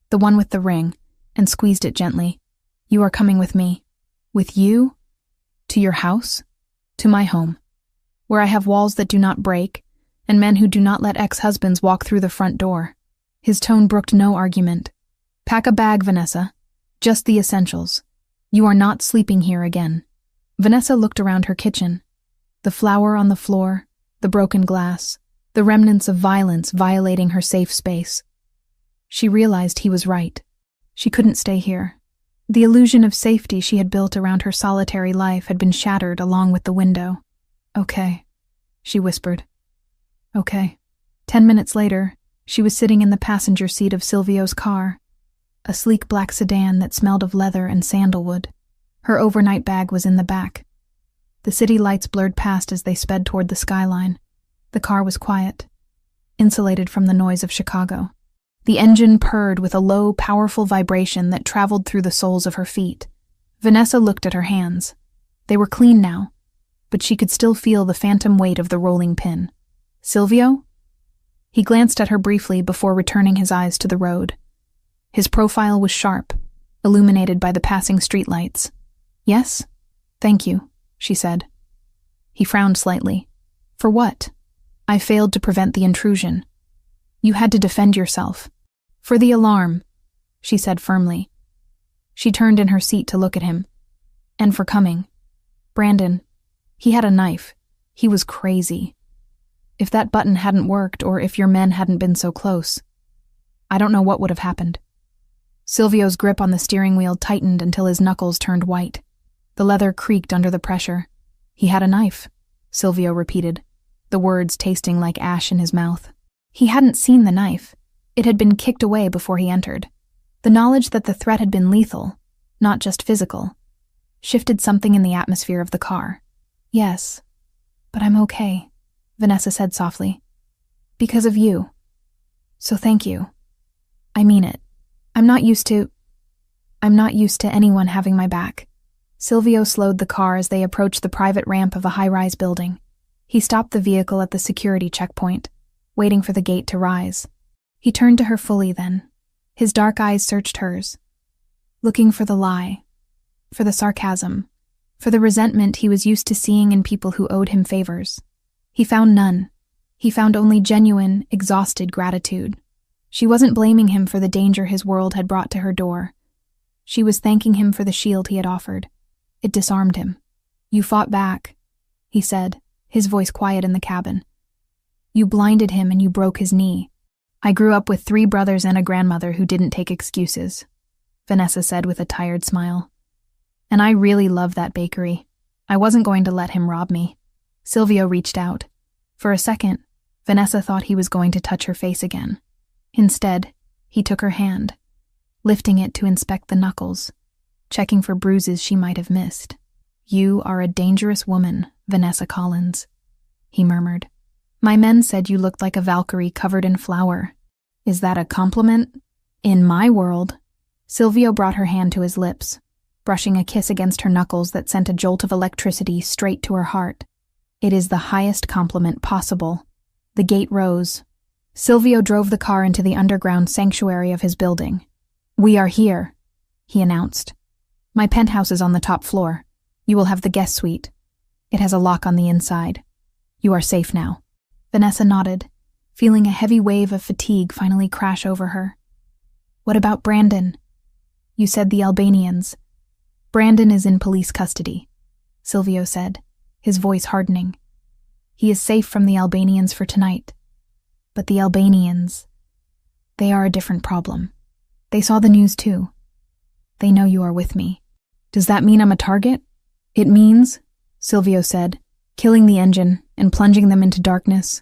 A: the one with the ring, and squeezed it gently. "You are coming with me." "With you?" To your house? To my home, where I have walls that do not break, and men who do not let ex-husbands walk through the front door. His tone brooked no argument. Pack a bag, Vanessa. Just the essentials. You are not sleeping here again. Vanessa looked around her kitchen. The flour on the floor, the broken glass, the remnants of violence violating her safe space. She realized he was right. She couldn't stay here. The illusion of safety she had built around her solitary life had been shattered along with the window. Okay, she whispered. Okay. 10 minutes later, she was sitting in the passenger seat of Silvio's car, a sleek black sedan that smelled of leather and sandalwood. Her overnight bag was in the back. The city lights blurred past as they sped toward the skyline. The car was quiet, insulated from the noise of Chicago. The engine purred with a low, powerful vibration that traveled through the soles of her feet. Vanessa looked at her hands. They were clean now, but she could still feel the phantom weight of the rolling pin. Silvio? He glanced at her briefly before returning his eyes to the road. His profile was sharp, illuminated by the passing streetlights. Yes? Thank you, she said. He frowned slightly. For what? I failed to prevent the intrusion. You had to defend yourself. For the alarm, she said firmly. She turned in her seat to look at him. And for coming. Brandon, he had a knife. He was crazy. If that button hadn't worked, or if your men hadn't been so close, I don't know what would have happened. Silvio's grip on the steering wheel tightened until his knuckles turned white. The leather creaked under the pressure. He had a knife, Silvio repeated, the words tasting like ash in his mouth. He hadn't seen the knife. It had been kicked away before he entered. The knowledge that the threat had been lethal, not just physical, shifted something in the atmosphere of the car. Yes, but I'm okay, Vanessa said softly. Because of you. So thank you. I mean it. I'm not used to anyone having my back. Silvio slowed the car as they approached the private ramp of a high-rise building. He stopped the vehicle at the security checkpoint, waiting for the gate to rise. He turned to her fully then. His dark eyes searched hers, looking for the lie, for the sarcasm, for the resentment he was used to seeing in people who owed him favors. He found none. He found only genuine, exhausted gratitude. She wasn't blaming him for the danger his world had brought to her door. She was thanking him for the shield he had offered. It disarmed him. You fought back, he said, his voice quiet in the cabin. You blinded him and you broke his knee. I grew up with 3 brothers and a grandmother who didn't take excuses, Vanessa said with a tired smile. And I really love that bakery. I wasn't going to let him rob me. Silvio reached out. For a second, Vanessa thought he was going to touch her face again. Instead, he took her hand, lifting it to inspect the knuckles, checking for bruises she might have missed. You are a dangerous woman, Vanessa Collins, he murmured. My men said you looked like a Valkyrie covered in flour. Is that a compliment? In my world. Silvio brought her hand to his lips, brushing a kiss against her knuckles that sent a jolt of electricity straight to her heart. It is the highest compliment possible. The gate rose. Silvio drove the car into the underground sanctuary of his building. We are here, he announced. My penthouse is on the top floor. You will have the guest suite. It has a lock on the inside. You are safe now. Vanessa nodded, feeling a heavy wave of fatigue finally crash over her. What about Brandon? You said the Albanians. Brandon is in police custody, Silvio said, his voice hardening. He is safe from the Albanians for tonight. But the Albanians, they are a different problem. They saw the news too. They know you are with me. Does that mean I'm a target? It means, Silvio said, killing the engine and plunging them into darkness,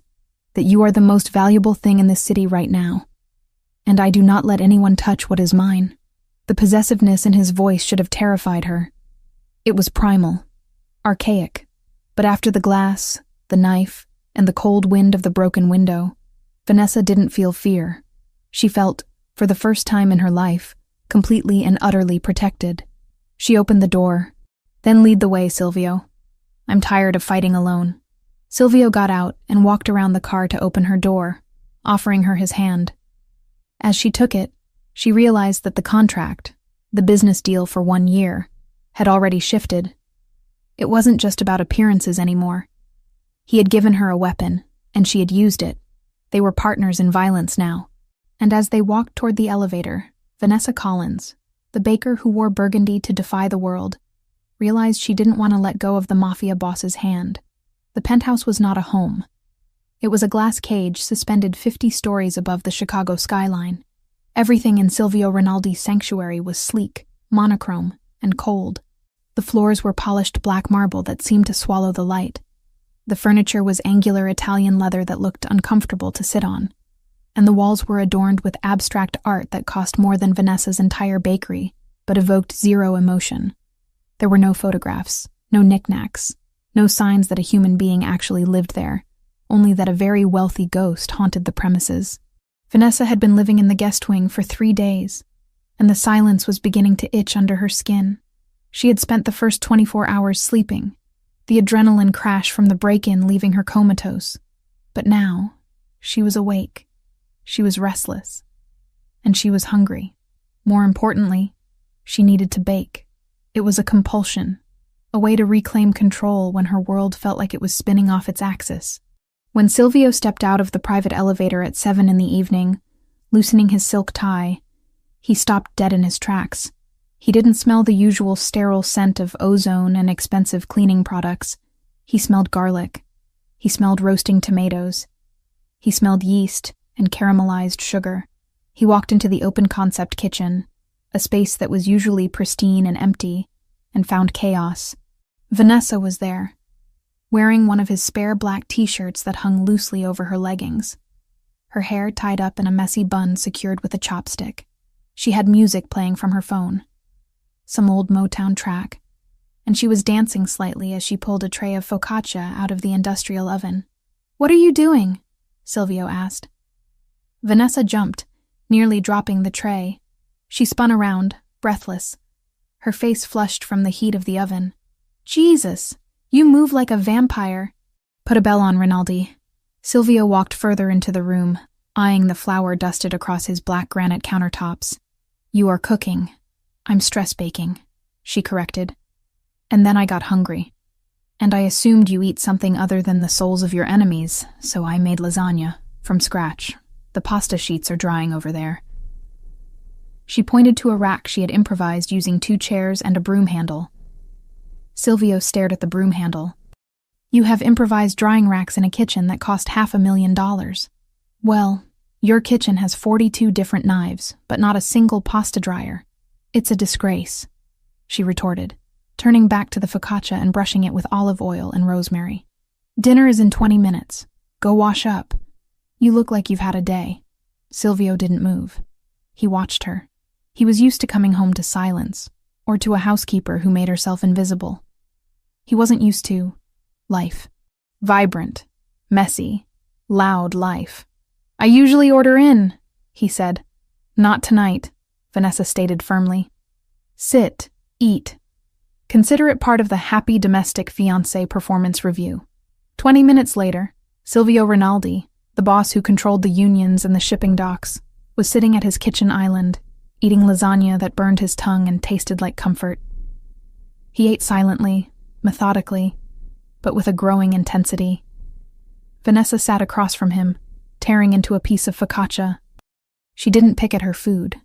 A: that you are the most valuable thing in this city right now. And I do not let anyone touch what is mine. The possessiveness in his voice should have terrified her. It was primal, archaic, but after the glass, the knife, and the cold wind of the broken window, Vanessa didn't feel fear. She felt, for the first time in her life, completely and utterly protected. She opened the door. Then lead the way, Silvio. I'm tired of fighting alone. Silvio got out and walked around the car to open her door, offering her his hand. As she took it, she realized that the contract, the business deal for 1 year, had already shifted. It wasn't just about appearances anymore. He had given her a weapon, and she had used it. They were partners in violence now. And as they walked toward the elevator, Vanessa Collins, the baker who wore burgundy to defy the world, realized she didn't want to let go of the Mafia boss's hand. The penthouse was not a home. It was a glass cage suspended 50 stories above the Chicago skyline. Everything in Silvio Rinaldi's sanctuary was sleek, monochrome, and cold. The floors were polished black marble that seemed to swallow the light. The furniture was angular Italian leather that looked uncomfortable to sit on. And the walls were adorned with abstract art that cost more than Vanessa's entire bakery, but evoked zero emotion. There were no photographs, no knickknacks, no signs that a human being actually lived there, only that a very wealthy ghost haunted the premises. Vanessa had been living in the guest wing for 3 days, and the silence was beginning to itch under her skin. She had spent the first 24 hours sleeping, the adrenaline crash from the break-in leaving her comatose. But now, she was awake. She was restless. And she was hungry. More importantly, she needed to bake. It was a compulsion, a way to reclaim control when her world felt like it was spinning off its axis. When Silvio stepped out of the private elevator at 7 in the evening, loosening his silk tie, he stopped dead in his tracks. He didn't smell the usual sterile scent of ozone and expensive cleaning products. He smelled garlic. He smelled roasting tomatoes. He smelled yeast and caramelized sugar. He walked into the open-concept kitchen, a space that was usually pristine and empty, and found chaos. Vanessa was there, wearing one of his spare black t-shirts that hung loosely over her leggings, her hair tied up in a messy bun secured with a chopstick. She had music playing from her phone, some old Motown track, and she was dancing slightly as she pulled a tray of focaccia out of the industrial oven. "What are you doing?" Silvio asked. Vanessa jumped, nearly dropping the tray. She spun around, breathless, her face flushed from the heat of the oven. "Jesus, you move like a vampire." "Put a bell on, Rinaldi." Silvio walked further into the room, eyeing the flour dusted across his black granite countertops. "You are cooking." "I'm stress baking," she corrected. "And then I got hungry. And I assumed you eat something other than the souls of your enemies, so I made lasagna, from scratch. The pasta sheets are drying over there." She pointed to a rack she had improvised using 2 chairs and a broom handle. Silvio stared at the broom handle. "You have improvised drying racks in a kitchen that cost $500,000. Well, your kitchen has 42 different knives, but not a single pasta dryer. It's a disgrace," she retorted, turning back to the focaccia and brushing it with olive oil and rosemary. "Dinner is in 20 minutes. Go wash up. You look like you've had a day." Silvio didn't move. He watched her. He was used to coming home to silence, or to a housekeeper who made herself invisible. He wasn't used to life. Vibrant, messy, loud life. "I usually order in," he said. "Not tonight," Vanessa stated firmly. "Sit, eat. Consider it part of the Happy Domestic Fiancé performance review." 20 minutes later, Silvio Rinaldi, the boss who controlled the unions and the shipping docks, was sitting at his kitchen island, eating lasagna that burned his tongue and tasted like comfort. He ate silently, methodically, but with a growing intensity. Vanessa sat across from him, tearing into a piece of focaccia. She didn't pick at her food.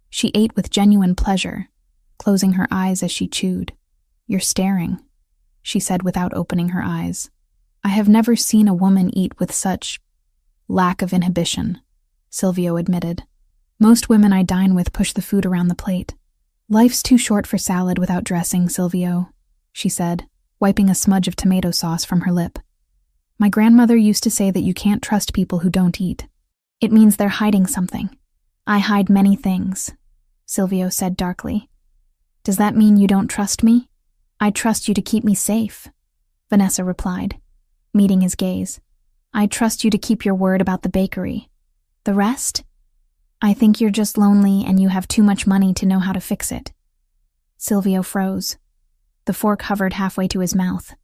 A: She ate with genuine pleasure, closing her eyes as she chewed. "You're staring," she said without opening her eyes. "I have never seen a woman eat with such lack of inhibition," Silvio admitted. "Most women I dine with push the food around the plate." "Life's too short for salad without dressing, Silvio," she said, wiping a smudge of tomato sauce from her lip. "My grandmother used to say that you can't trust people who don't eat. It means they're hiding something." "I hide many things," Silvio said darkly. "Does that mean you don't trust me?" "I trust you to keep me safe," Vanessa replied, meeting his gaze. "I trust you to keep your word about the bakery. The rest? I think you're just lonely and you have too much money to know how to fix it." Silvio froze. The fork hovered halfway to his mouth.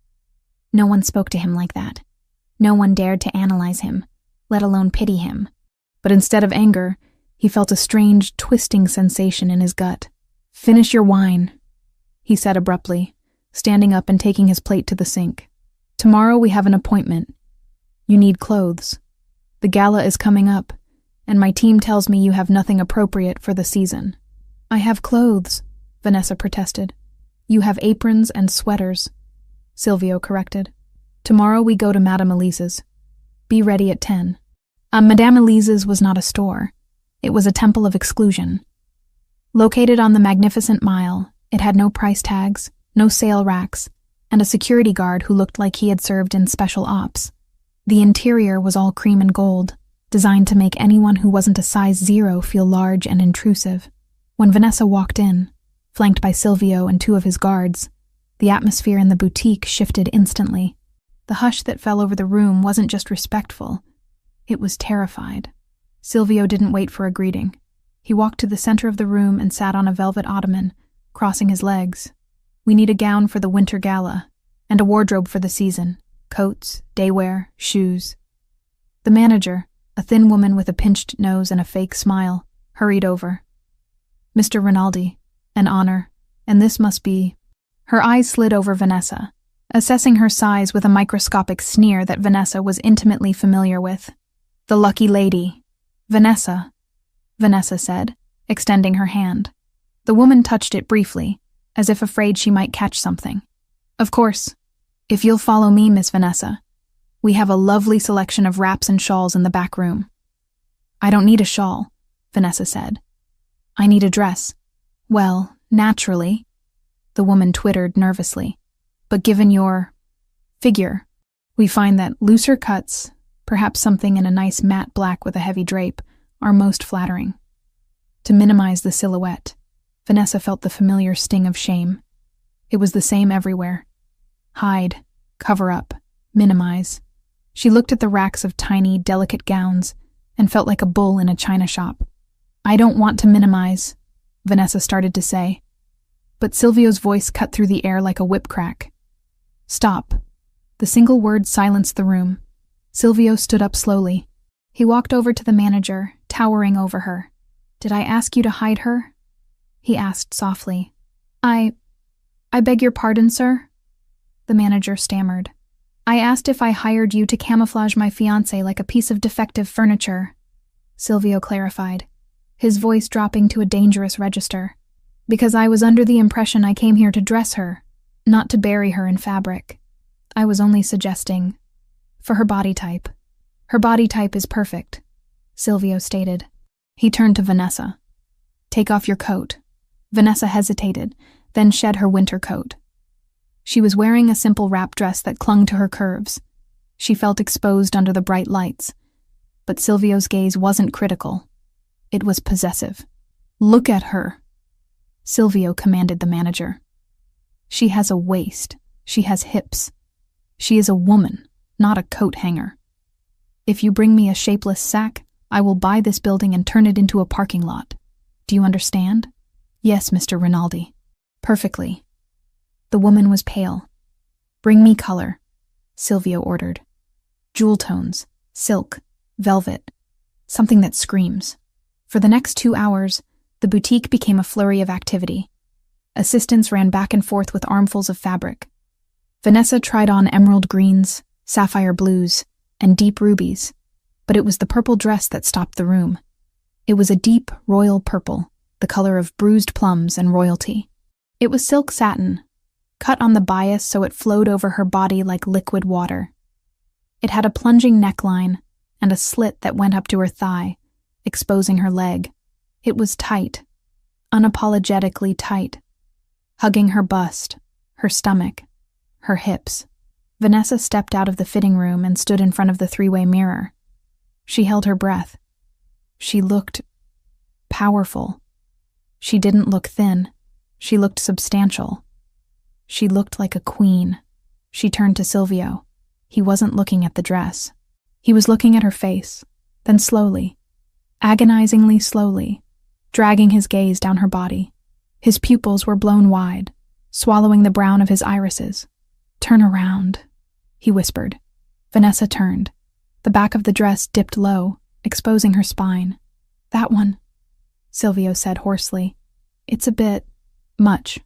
A: No one spoke to him like that. No one dared to analyze him, let alone pity him. But instead of anger, he felt a strange, twisting sensation in his gut. "Finish your wine," he said abruptly, standing up and taking his plate to the sink. "Tomorrow we have an appointment. You need clothes. The gala is coming up, and my team tells me you have nothing appropriate for the season." "I have clothes," Vanessa protested. "You have aprons and sweaters," Silvio corrected. "Tomorrow we go to Madame Elise's. Be ready at 10. Madame Elise's was not a store. It was a temple of exclusion. Located on the Magnificent Mile, it had no price tags, no sale racks, and a security guard who looked like he had served in special ops. The interior was all cream and gold, designed to make anyone who wasn't a size 0 feel large and intrusive. When Vanessa walked in, flanked by Silvio and 2 of his guards, the atmosphere in the boutique shifted instantly. The hush that fell over the room wasn't just respectful, it was terrified. Silvio didn't wait for a greeting. He walked to the center of the room and sat on a velvet ottoman, crossing his legs. "We need a gown for the winter gala, and a wardrobe for the season. Coats, daywear, shoes." The manager, a thin woman with a pinched nose and a fake smile, hurried over. "Mr. Rinaldi, an honor, and this must be—" Her eyes slid over Vanessa, assessing her size with a microscopic sneer that Vanessa was intimately familiar with. "The lucky lady. Vanessa," Vanessa said, extending her hand. The woman touched it briefly, as if afraid she might catch something. "Of course. If you'll follow me, Miss Vanessa. We have a lovely selection of wraps and shawls in the back room." "I don't need a shawl," Vanessa said. "I need a dress." "Well, naturally," the woman twittered nervously. "But given your figure, we find that looser cuts, perhaps something in a nice matte black with a heavy drape, are most flattering." To minimize the silhouette, Vanessa felt the familiar sting of shame. It was the same everywhere. Hide, cover up, minimize. She looked at the racks of tiny, delicate gowns and felt like a bull in a china shop. "I don't want to minimize," Vanessa started to say. But Silvio's voice cut through the air like a whip crack. "Stop." The single word silenced the room. Silvio stood up slowly. He walked over to the manager, towering over her. "Did I ask you to hide her?" he asked softly. I beg your pardon, sir?" the manager stammered. "I asked if I hired you to camouflage my fiancé like a piece of defective furniture," Silvio clarified, his voice dropping to a dangerous register. "Because I was under the impression I came here to dress her, not to bury her in fabric. I was only suggesting. For her body type. Her body type is perfect," Silvio stated. He turned to Vanessa. "Take off your coat." Vanessa hesitated, then shed her winter coat. She was wearing a simple wrap dress that clung to her curves. She felt exposed under the bright lights. But Silvio's gaze wasn't critical. It was possessive. "Look at her," Silvio commanded the manager. "She has a waist. She has hips. She is a woman, not a coat hanger. If you bring me a shapeless sack, I will buy this building and turn it into a parking lot. Do you understand?" "Yes, Mr. Rinaldi. Perfectly." The woman was pale. "Bring me color," Silvio ordered. "Jewel tones, silk, velvet, something that screams." For the next 2 hours, the boutique became a flurry of activity. Assistants ran back and forth with armfuls of fabric. Vanessa tried on emerald greens, sapphire blues, and deep rubies, but it was the purple dress that stopped the room. It was a deep, royal purple, the color of bruised plums and royalty. It was silk satin, cut on the bias so it flowed over her body like liquid water. It had a plunging neckline and a slit that went up to her thigh, exposing her leg. It was tight, unapologetically tight, hugging her bust, her stomach, her hips. Vanessa stepped out of the fitting room and stood in front of the 3-way mirror. She held her breath. She looked powerful. She didn't look thin. She looked substantial. She looked like a queen. She turned to Silvio. He wasn't looking at the dress. He was looking at her face, then slowly, agonizingly slowly, dragging his gaze down her body. His pupils were blown wide, swallowing the brown of his irises. "Turn around," he whispered. Vanessa turned. The back of the dress dipped low, exposing her spine. "That one," Silvio said hoarsely. "It's a bit much,"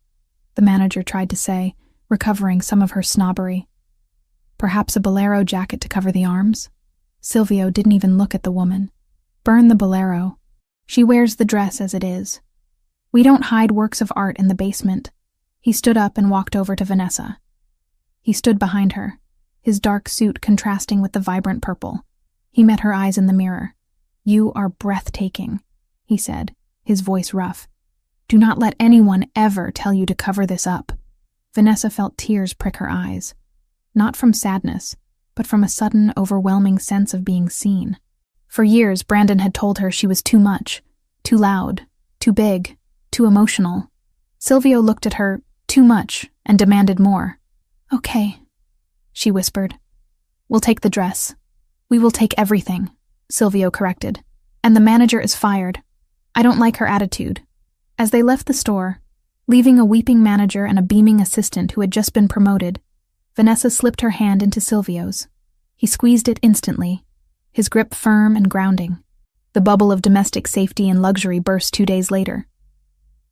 A: the manager tried to say, recovering some of her snobbery. Perhaps a bolero jacket to cover the arms? Silvio didn't even look at the woman. Burn the bolero. She wears the dress as it is. We don't hide works of art in the basement. He stood up and walked over to Vanessa. He stood behind her, his dark suit contrasting with the vibrant purple. He met her eyes in the mirror. "You are breathtaking," he said, his voice rough. "Do not let anyone ever tell you to cover this up." Vanessa felt tears prick her eyes, not from sadness, but from a sudden, overwhelming sense of being seen. For years, Brandon had told her she was too much, too loud, too big, too emotional. Silvio looked at her too much and demanded more. "Okay," she whispered. "We'll take the dress. We will take everything," Silvio corrected. "And the manager is fired. I don't like her attitude." As they left the store, leaving a weeping manager and a beaming assistant who had just been promoted, Vanessa slipped her hand into Silvio's. He squeezed it instantly, his grip firm and grounding. The bubble of domestic safety and luxury burst 2 days later.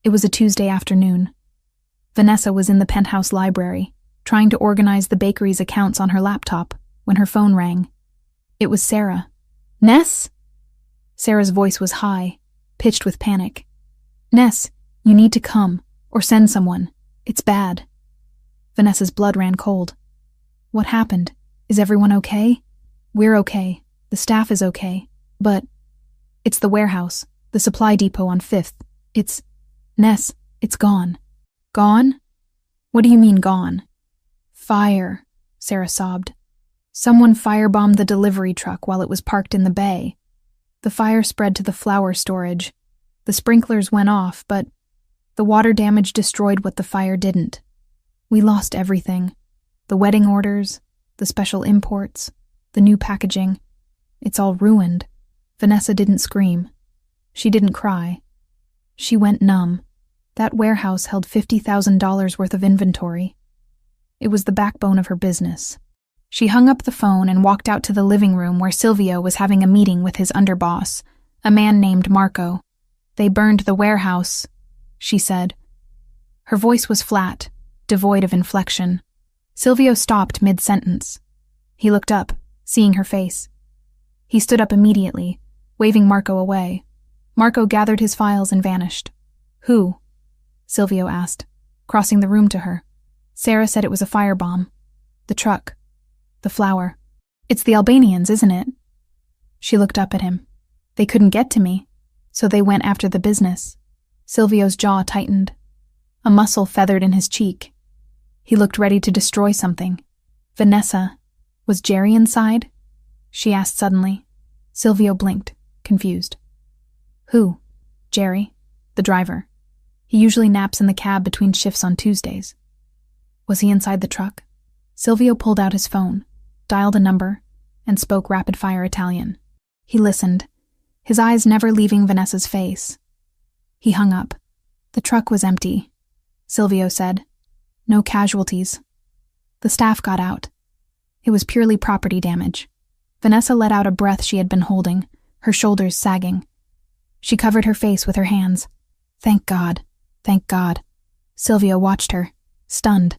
A: It was a Tuesday afternoon. Vanessa was in the penthouse library, trying to organize the bakery's accounts on her laptop, when her phone rang. It was Sarah. "Ness?" Sarah's voice was high, pitched with panic. "Ness, you need to come, or send someone. It's bad." Vanessa's blood ran cold. "What happened? Is everyone okay?" "We're okay. The staff is okay. But it's the warehouse, the supply depot on 5th. Ness, it's gone." "Gone? What do you mean gone?" "Fire," Sarah sobbed. "Someone firebombed the delivery truck while it was parked in the bay. The fire spread to the flour storage. The sprinklers went off, but the water damage destroyed what the fire didn't. We lost everything. The wedding orders, the special imports, the new packaging. It's all ruined." Vanessa didn't scream. She didn't cry. She went numb. That warehouse held $50,000 worth of inventory. It was the backbone of her business. She hung up the phone and walked out to the living room where Silvio was having a meeting with his underboss, a man named Marco. "They burned the warehouse," she said. Her voice was flat, devoid of inflection. Silvio stopped mid-sentence. He looked up, seeing her face. He stood up immediately, waving Marco away. Marco gathered his files and vanished. "Who?" Silvio asked, crossing the room to her. Sarah said it was a firebomb. "The truck. The flour. It's the Albanians, isn't it?" She looked up at him. "They couldn't get to me, so they went after the business." Silvio's jaw tightened. A muscle feathered in his cheek. He looked ready to destroy something. "Vanessa, was Jerry inside?" she asked suddenly. Silvio blinked, confused. "Who?" "Jerry, the driver. He usually naps in the cab between shifts on Tuesdays." "Was he inside the truck?" Silvio pulled out his phone, dialed a number, and spoke rapid-fire Italian. He listened, his eyes never leaving Vanessa's face. He hung up. "The truck was empty," Silvio said. "No casualties. The staff got out. It was purely property damage." Vanessa let out a breath she had been holding, her shoulders sagging. She covered her face with her hands. "Thank God. Thank God." Silvio watched her, stunned.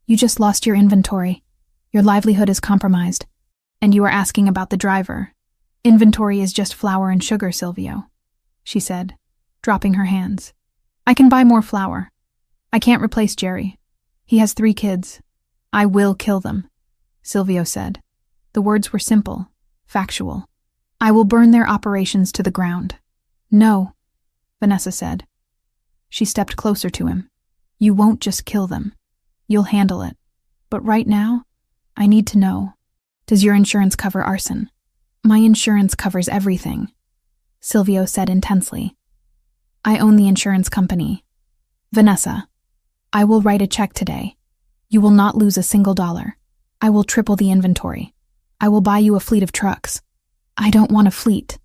A: "You just lost your inventory. Your livelihood is compromised. And you are asking about the driver. Inventory is just flour and sugar, Silvio," she said, dropping her hands. "I can buy more flour. I can't replace Jerry. He has 3 kids. I will kill them," Silvio said. The words were simple, factual. "I will burn their operations to the ground." "No," Vanessa said. She stepped closer to him. "You won't just kill them. You'll handle it. But right now, I need to know. Does your insurance cover arson?" "My insurance covers everything," Silvio said intensely. "I own the insurance company. Vanessa, I will write a check today. You will not lose a single dollar. I will triple the inventory. I will buy you a fleet of trucks." "I don't want a fleet,"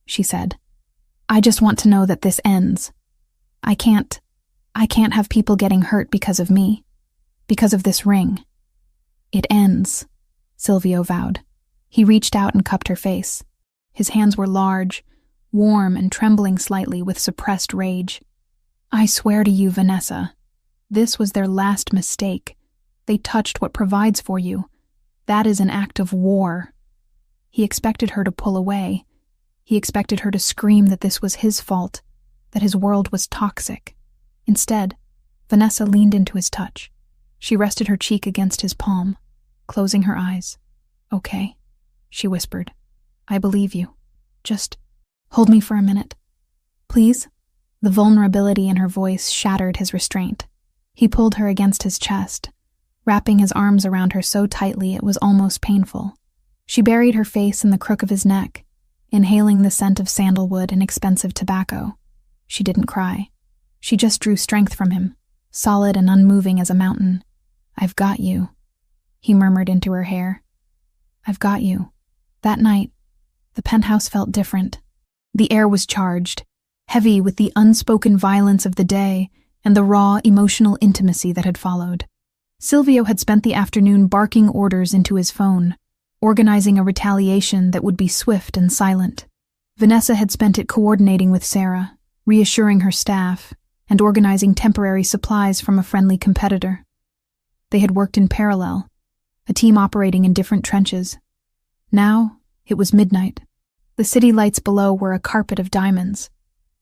A: she said. "I just want to know that this ends. I can't have people getting hurt because of me, because of this ring." "It ends," Silvio vowed. He reached out and cupped her face. His hands were large, warm and trembling slightly with suppressed rage. "I swear to you, Vanessa, this was their last mistake, They touched what provides for you. That is an act of war. He expected her to pull away. He expected her to scream that this was his fault, that his world was toxic. Instead, Vanessa leaned into his touch. She rested her cheek against his palm, closing her eyes. "Okay," she whispered. "I believe you. Just hold me for a minute. Please?" The vulnerability in her voice shattered his restraint. He pulled her against his chest, wrapping his arms around her so tightly it was almost painful. She buried her face in the crook of his neck, inhaling the scent of sandalwood and expensive tobacco. She didn't cry. She just drew strength from him, solid and unmoving as a mountain. "I've got you," he murmured into her hair. "I've got you." That night, the penthouse felt different. The air was charged, heavy with the unspoken violence of the day and the raw emotional intimacy that had followed. Silvio had spent the afternoon barking orders into his phone, organizing a retaliation that would be swift and silent. Vanessa had spent it coordinating with Sarah, reassuring her staff, and organizing temporary supplies from a friendly competitor. They had worked in parallel, a team operating in different trenches. Now, it was midnight. The city lights below were a carpet of diamonds.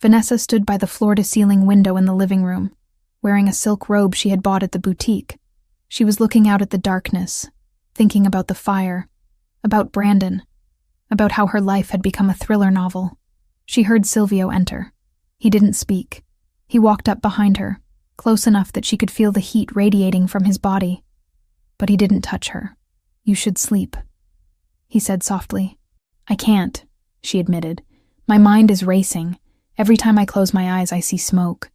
A: Vanessa stood by the floor-to-ceiling window in the living room, wearing a silk robe she had bought at the boutique. She was looking out at the darkness, thinking about the fire, about Brandon, about how her life had become a thriller novel. She heard Silvio enter. He didn't speak. He walked up behind her, close enough that she could feel the heat radiating from his body. But he didn't touch her. "You should sleep," he said softly. "I can't," she admitted. "My mind is racing. Every time I close my eyes, I see smoke."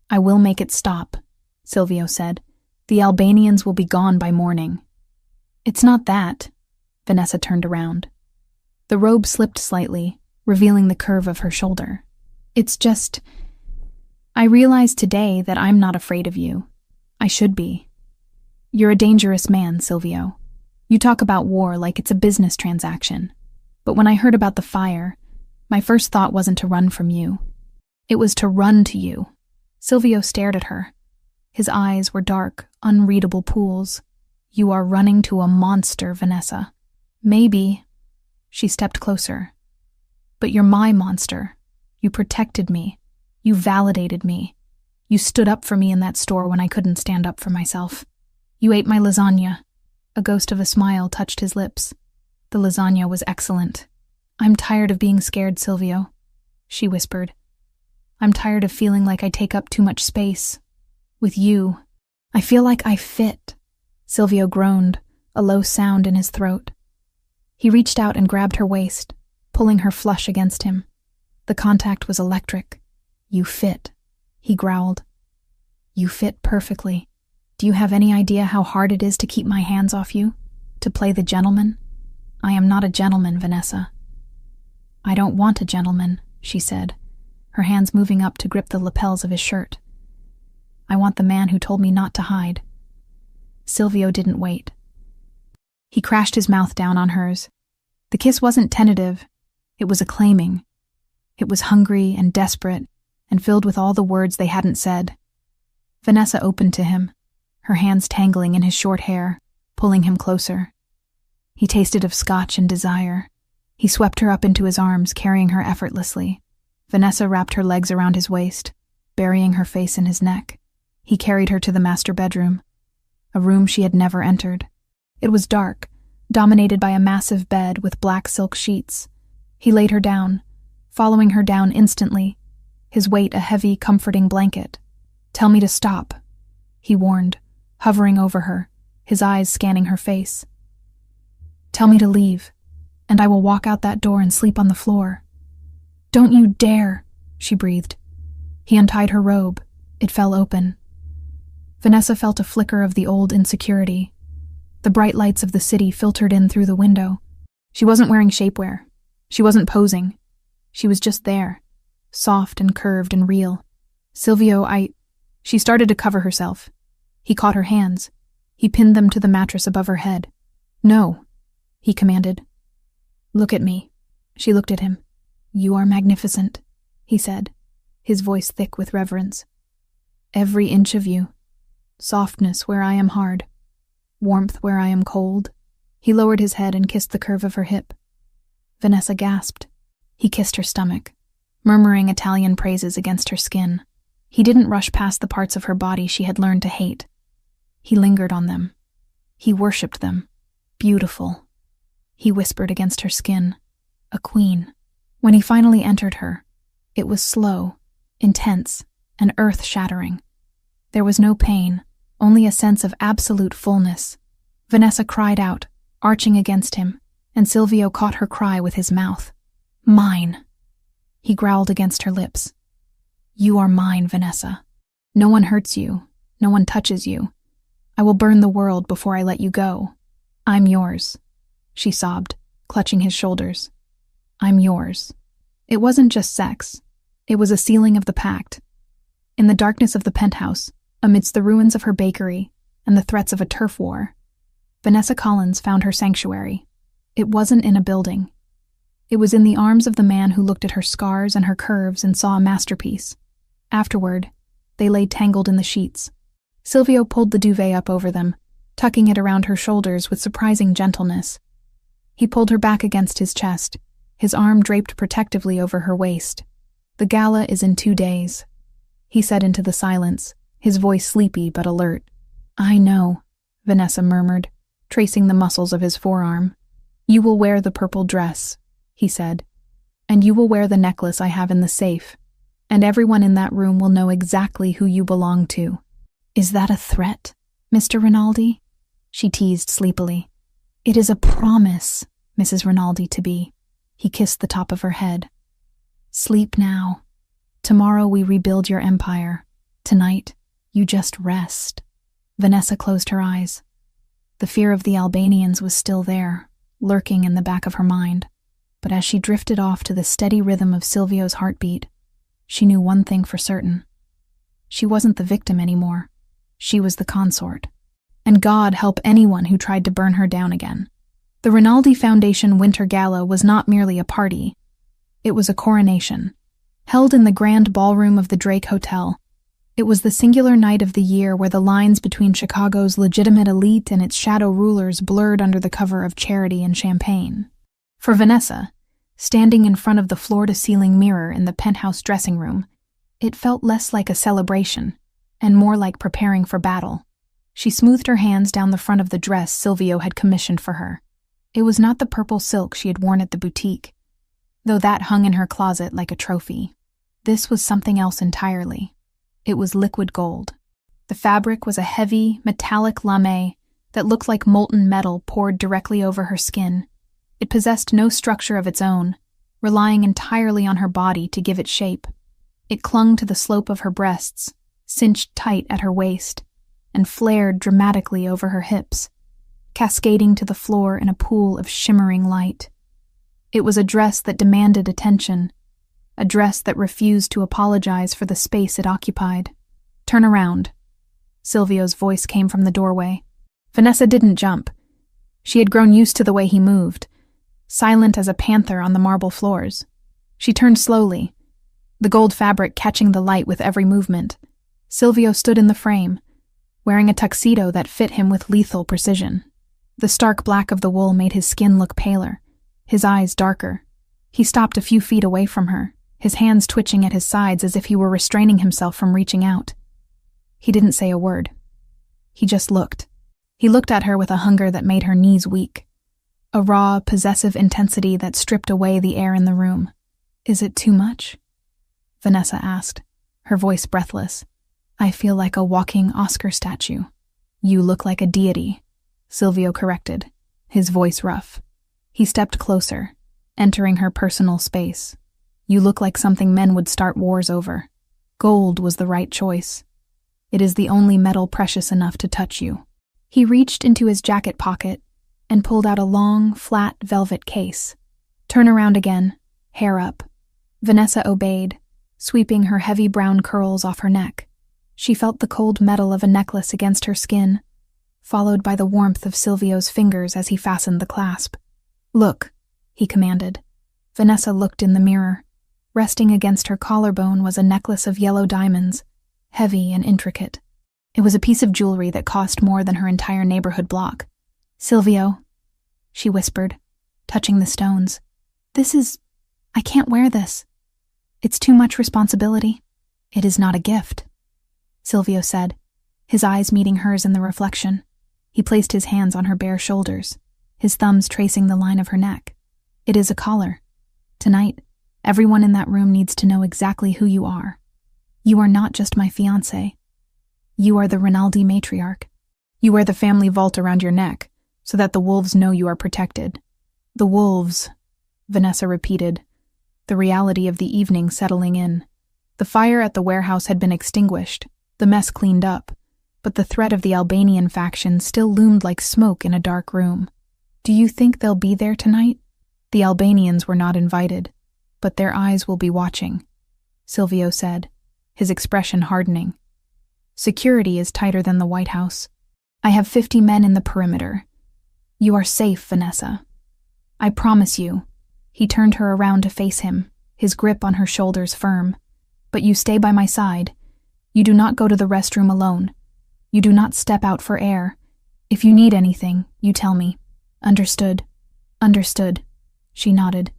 A: "I will make it stop," Silvio said. "The Albanians will be gone by morning." "It's not that." Vanessa turned around. The robe slipped slightly, revealing the curve of her shoulder. "It's just, I realize today that I'm not afraid of you. I should be. You're a dangerous man, Silvio. You talk about war like it's a business transaction. But when I heard about the fire, my first thought wasn't to run from you. It was to run to you." Silvio stared at her. His eyes were dark, unreadable pools. "You are running to a monster, Vanessa." "Maybe." She stepped closer. "But you're my monster. You protected me. You validated me. You stood up for me in that store when I couldn't stand up for myself. You ate my lasagna." A ghost of a smile touched his lips. The lasagna was excellent. "I'm tired of being scared, Silvio," she whispered. "I'm tired of feeling like I take up too much space. With you, I feel like I fit." Silvio groaned, a low sound in his throat. He reached out and grabbed her waist, pulling her flush against him. The contact was electric. "You fit," he growled. "You fit perfectly. Do you have any idea how hard it is to keep my hands off you? To play the gentleman? I am not a gentleman, Vanessa." "I don't want a gentleman," she said, her hands moving up to grip the lapels of his shirt. "I want the man who told me not to hide." Silvio didn't wait. He crashed his mouth down on hers. The kiss wasn't tentative. It was acclaiming. It was hungry and desperate, and filled with all the words they hadn't said. Vanessa opened to him, her hands tangling in his short hair, pulling him closer. He tasted of scotch and desire. He swept her up into his arms, carrying her effortlessly. Vanessa wrapped her legs around his waist, burying her face in his neck. He carried her to the master bedroom, a room she had never entered. It was dark, dominated by a massive bed with black silk sheets. He laid her down, following her down instantly, his weight a heavy, comforting blanket. "Tell me to stop," he warned, hovering over her, his eyes scanning her face. "Tell me to leave, and I will walk out that door and sleep on the floor." "Don't you dare," she breathed. He untied her robe. It fell open. Vanessa felt a flicker of the old insecurity. The bright lights of the city filtered in through the window. She wasn't wearing shapewear. She wasn't posing. She was just there, soft and curved and real. "Silvio, She started to cover herself. He caught her hands. He pinned them to the mattress above her head. "No," he commanded. "Look at me." She looked at him. "You are magnificent," he said, his voice thick with reverence. "Every inch of you. Softness where I am hard. Warmth where I am cold. He lowered his head and kissed the curve of her hip. Vanessa gasped. He kissed her stomach, murmuring Italian praises against her skin. He didn't rush past the parts of her body she had learned to hate. He lingered on them. He worshipped them. Beautiful. He whispered against her skin. A queen. When he finally entered her, it was slow, intense, and earth-shattering. There was no pain, only a sense of absolute fullness. Vanessa cried out, arching against him, and Silvio caught her cry with his mouth. Mine. He growled against her lips. You are mine, Vanessa. No one hurts you. No one touches you. I will burn the world before I let you go. I'm yours. She sobbed, clutching his shoulders. I'm yours. It wasn't just sex. It was a sealing of the pact. In the darkness of the penthouse, amidst the ruins of her bakery and the threats of a turf war, Vanessa Collins found her sanctuary. It wasn't in a building. It was in the arms of the man who looked at her scars and her curves and saw a masterpiece. Afterward, they lay tangled in the sheets. Silvio pulled the duvet up over them, tucking it around her shoulders with surprising gentleness. He pulled her back against his chest, his arm draped protectively over her waist. The gala is in 2 days, he said into the silence, his voice sleepy but alert. I know, Vanessa murmured, tracing the muscles of his forearm. You will wear the purple dress, he said, and you will wear the necklace I have in the safe, and everyone in that room will know exactly who you belong to. Is that a threat, Mr. Rinaldi? She teased sleepily. It is a promise, Mrs. Rinaldi to be. He kissed the top of her head. Sleep now. Tomorrow we rebuild your empire. Tonight, you just rest. Vanessa closed her eyes. The fear of the Albanians was still there, lurking in the back of her mind. But as she drifted off to the steady rhythm of Silvio's heartbeat, she knew one thing for certain. She wasn't the victim anymore. She was the consort. And God help anyone who tried to burn her down again. The Rinaldi Foundation Winter Gala was not merely a party. It was a coronation, held in the grand ballroom of the Drake Hotel. It was the singular night of the year where the lines between Chicago's legitimate elite and its shadow rulers blurred under the cover of charity and champagne. For Vanessa, standing in front of the floor-to-ceiling mirror in the penthouse dressing room, it felt less like a celebration and more like preparing for battle. She smoothed her hands down the front of the dress Silvio had commissioned for her. It was not the purple silk she had worn at the boutique, though that hung in her closet like a trophy. This was something else entirely. It was liquid gold. The fabric was a heavy, metallic lame that looked like molten metal poured directly over her skin. It possessed no structure of its own, relying entirely on her body to give it shape. It clung to the slope of her breasts, cinched tight at her waist, and flared dramatically over her hips, cascading to the floor in a pool of shimmering light. It was a dress that demanded attention, a dress that refused to apologize for the space it occupied. Turn around. Silvio's voice came from the doorway. Vanessa didn't jump. She had grown used to the way he moved, silent as a panther on the marble floors. She turned slowly, the gold fabric catching the light with every movement. Silvio stood in the frame, wearing a tuxedo that fit him with lethal precision. The stark black of the wool made his skin look paler, his eyes darker. He stopped a few feet away from her, his hands twitching at his sides as if he were restraining himself from reaching out. He didn't say a word. He just looked. He looked at her with a hunger that made her knees weak, a raw, possessive intensity that stripped away the air in the room. Is it too much? Vanessa asked, her voice breathless. I feel like a walking Oscar statue. You look like a deity, Silvio corrected, his voice rough. He stepped closer, entering her personal space. You look like something men would start wars over. Gold was the right choice. It is the only metal precious enough to touch you. He reached into his jacket pocket and pulled out a long, flat velvet case. Turn around again, hair up. Vanessa obeyed, sweeping her heavy brown curls off her neck. She felt the cold metal of a necklace against her skin, followed by the warmth of Silvio's fingers as he fastened the clasp. Look, he commanded. Vanessa looked in the mirror. Resting against her collarbone was a necklace of yellow diamonds, heavy and intricate. It was a piece of jewelry that cost more than her entire neighborhood block. "Silvio," she whispered, touching the stones. I can't wear this. It's too much responsibility." "It is not a gift," Silvio said, his eyes meeting hers in the reflection. He placed his hands on her bare shoulders, his thumbs tracing the line of her neck. "It is a collar. Tonight, everyone in that room needs to know exactly who you are. You are not just my fiancé. You are the Rinaldi matriarch. You wear the family vault around your neck, so that the wolves know you are protected." "The wolves," Vanessa repeated, the reality of the evening settling in. The fire at the warehouse had been extinguished, the mess cleaned up, but the threat of the Albanian faction still loomed like smoke in a dark room. "Do you think they'll be there tonight?" "The Albanians were not invited, but their eyes will be watching," Silvio said, his expression hardening. "Security is tighter than the White House. I have 50 men in the perimeter. You are safe, Vanessa. I promise you." He turned her around to face him, his grip on her shoulders firm. "But you stay by my side. You do not go to the restroom alone. You do not step out for air. If you need anything, you tell me." "Understood." "Understood." She nodded.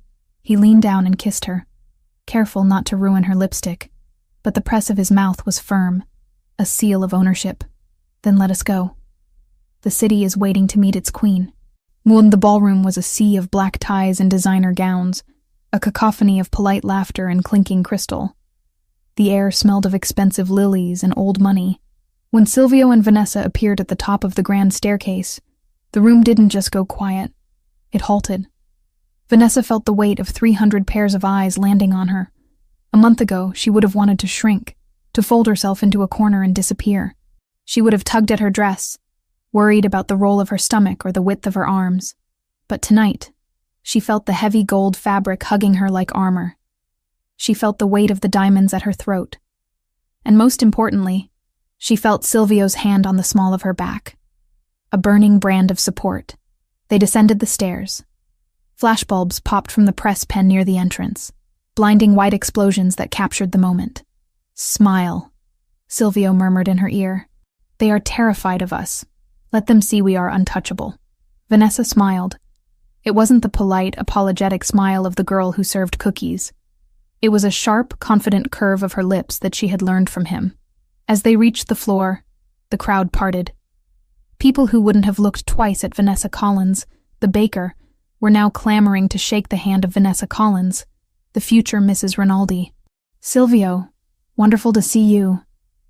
A: He leaned down and kissed her, careful not to ruin her lipstick, but the press of his mouth was firm, a seal of ownership. "Then let us go. The city is waiting to meet its queen." The ballroom was a sea of black ties and designer gowns, a cacophony of polite laughter and clinking crystal. The air smelled of expensive lilies and old money. When Silvio and Vanessa appeared at the top of the grand staircase, the room didn't just go quiet. It halted. Vanessa felt the weight of 300 pairs of eyes landing on her. A month ago, she would have wanted to shrink, to fold herself into a corner and disappear. She would have tugged at her dress, worried about the roll of her stomach or the width of her arms. But tonight, she felt the heavy gold fabric hugging her like armor. She felt the weight of the diamonds at her throat. And most importantly, she felt Silvio's hand on the small of her back. A burning brand of support. They descended the stairs. Flashbulbs popped from the press pen near the entrance, blinding white explosions that captured the moment. "Smile," Silvio murmured in her ear. "They are terrified of us. Let them see we are untouchable." Vanessa smiled. It wasn't the polite, apologetic smile of the girl who served cookies. It was a sharp, confident curve of her lips that she had learned from him. As they reached the floor, the crowd parted. People who wouldn't have looked twice at Vanessa Collins, the baker, were now clamoring to shake the hand of Vanessa Collins, the future Mrs. Rinaldi. "Silvio, wonderful to see you."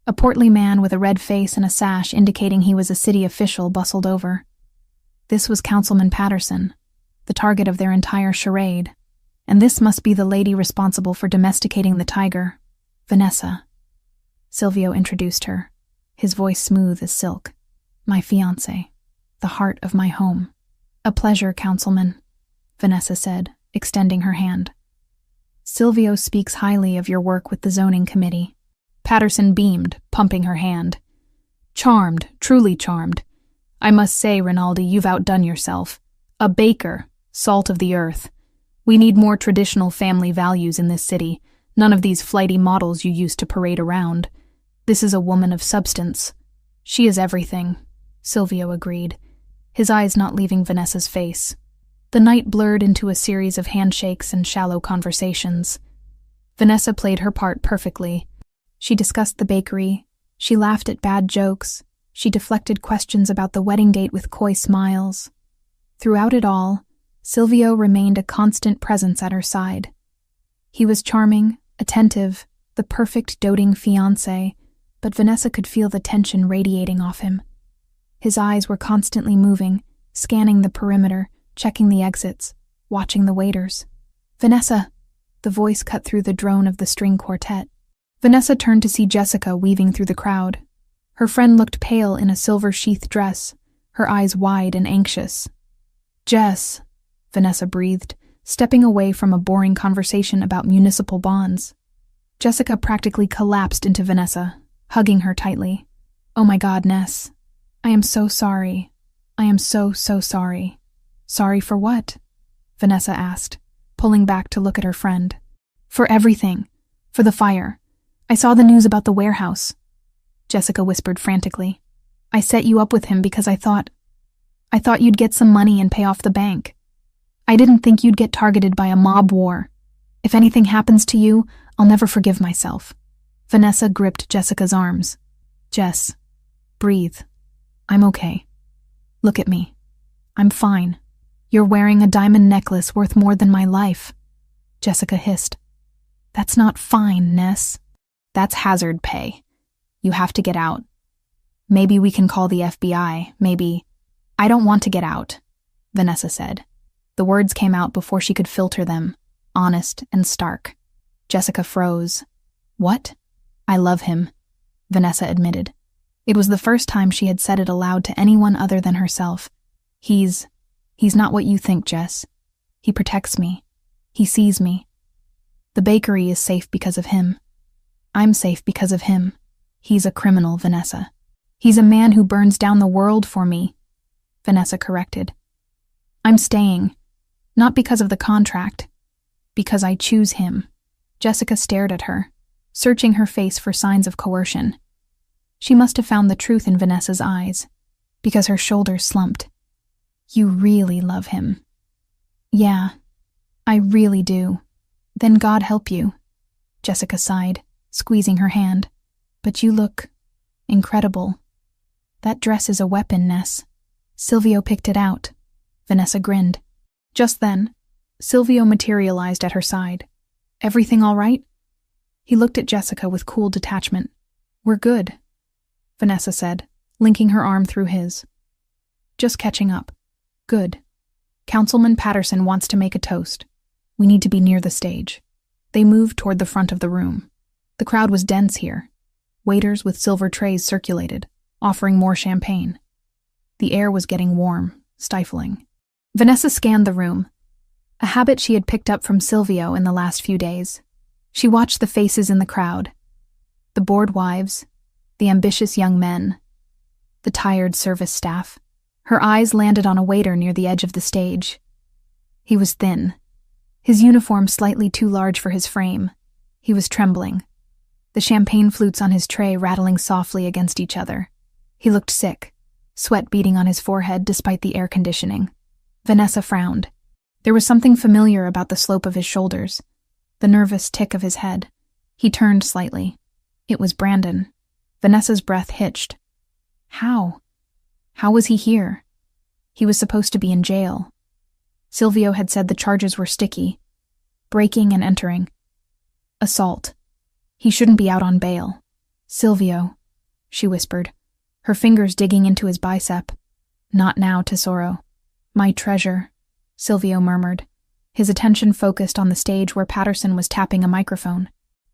A: A portly man with a red face and a sash indicating he was a city official bustled over. This was Councilman Patterson, the target of their entire charade, and this must be the lady responsible for domesticating the tiger, Vanessa. Silvio introduced her, his voice smooth as silk. "My fiancé, the heart of my home." "A pleasure, Councilman," Vanessa said, extending her hand. "Silvio speaks highly of your work with the zoning committee." Patterson beamed, pumping her hand. "Charmed, truly charmed. I must say, Rinaldi, you've outdone yourself. A baker, salt of the earth. We need more traditional family values in this city, none of these flighty models you used to parade around. This is a woman of substance." "She is everything," Silvio agreed, his eyes not leaving Vanessa's face. The night blurred into a series of handshakes and shallow conversations. Vanessa played her part perfectly. She discussed the bakery, she laughed at bad jokes, she deflected questions about the wedding date with coy smiles. Throughout it all, Silvio remained a constant presence at her side. He was charming, attentive, the perfect doting fiancé, but Vanessa could feel the tension radiating off him. His eyes were constantly moving, scanning the perimeter, checking the exits, watching the waiters. "Vanessa!" The voice cut through the drone of the string quartet. Vanessa turned to see Jessica weaving through the crowd. Her friend looked pale in a silver-sheathed dress, her eyes wide and anxious. "Jess," Vanessa breathed, stepping away from a boring conversation about municipal bonds. Jessica practically collapsed into Vanessa, hugging her tightly. "Oh my God, Ness. I am so sorry. I am so sorry." "Sorry for what?" Vanessa asked, pulling back to look at her friend. "For everything. For the fire. I saw the news about the warehouse." Jessica whispered frantically. I set you up with him because I thought you'd get some money and pay off the bank. I didn't think you'd get targeted by a mob war. If anything happens to you, I'll never forgive myself. Vanessa gripped Jessica's arms. Jess, breathe. I'm okay. Look at me. I'm fine. You're wearing a diamond necklace worth more than my life. Jessica hissed. That's not fine, Ness. That's hazard pay. You have to get out. Maybe we can call the FBI, maybe. I don't want to get out, Vanessa said. The words came out before she could filter them, honest and stark. Jessica froze. What? I love him, Vanessa admitted. It was the first time she had said it aloud to anyone other than herself. He's not what you think, Jess. He protects me. He sees me. The bakery is safe because of him. I'm safe because of him. He's a criminal, Vanessa. He's a man who burns down the world for me, Vanessa corrected. I'm staying, not because of the contract, because I choose him. Jessica stared at her, searching her face for signs of coercion. She must have found the truth in Vanessa's eyes, because her shoulders slumped. You really love him. Yeah, I really do. Then God help you, Jessica sighed, squeezing her hand. But you look incredible. That dress is a weapon, Ness. Silvio picked it out. Vanessa grinned. Just then, Silvio materialized at her side. Everything all right? He looked at Jessica with cool detachment. We're good, Vanessa said, linking her arm through his. Just catching up. Good. Councilman Patterson wants to make a toast. We need to be near the stage. They moved toward the front of the room. The crowd was dense here. Waiters with silver trays circulated, offering more champagne. The air was getting warm, stifling. Vanessa scanned the room, a habit she had picked up from Silvio in the last few days. She watched the faces in the crowd. The bored wives, the ambitious young men, the tired service staff. Her eyes landed on a waiter near the edge of the stage. He was thin, his uniform slightly too large for his frame. He was trembling, the champagne flutes on his tray rattling softly against each other. He looked sick, sweat beading on his forehead despite the air conditioning. Vanessa frowned. There was something familiar about the slope of his shoulders, the nervous tick of his head. He turned slightly. It was Brandon. Vanessa's breath hitched. How? How was he here? He was supposed to be in jail. Silvio had said the charges were sticky. Breaking and entering. Assault. He shouldn't be out on bail. Silvio, she whispered, her fingers digging into his bicep. Not now, Tesoro. My treasure, Silvio murmured, his attention focused on the stage where Patterson was tapping a microphone.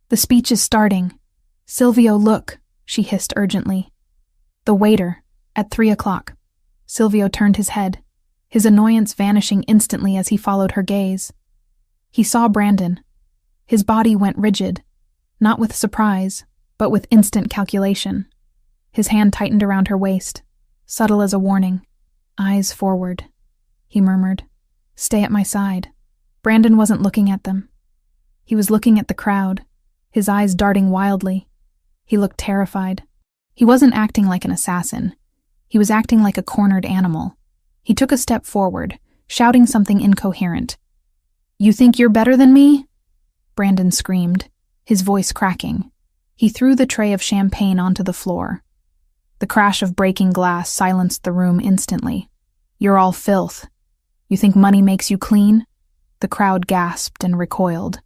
A: The speech is starting. Silvio, look, she hissed urgently. The waiter, at 3:00. Silvio turned his head, his annoyance vanishing instantly as he followed her gaze. He saw Brandon. His body went rigid, not with surprise, but with instant calculation. His hand tightened around her waist, subtle as a warning. Eyes forward, he murmured. Stay at my side. Brandon wasn't looking at them. He was looking at the crowd, his eyes darting wildly. He looked terrified. He wasn't acting like an assassin. He was acting like a cornered animal. He took a step forward, shouting something incoherent. You think you're better than me? Brandon screamed, his voice cracking. He threw the tray of champagne onto the floor. The crash of breaking glass silenced the room instantly. You're all filth. You think money makes you clean? The crowd gasped and recoiled.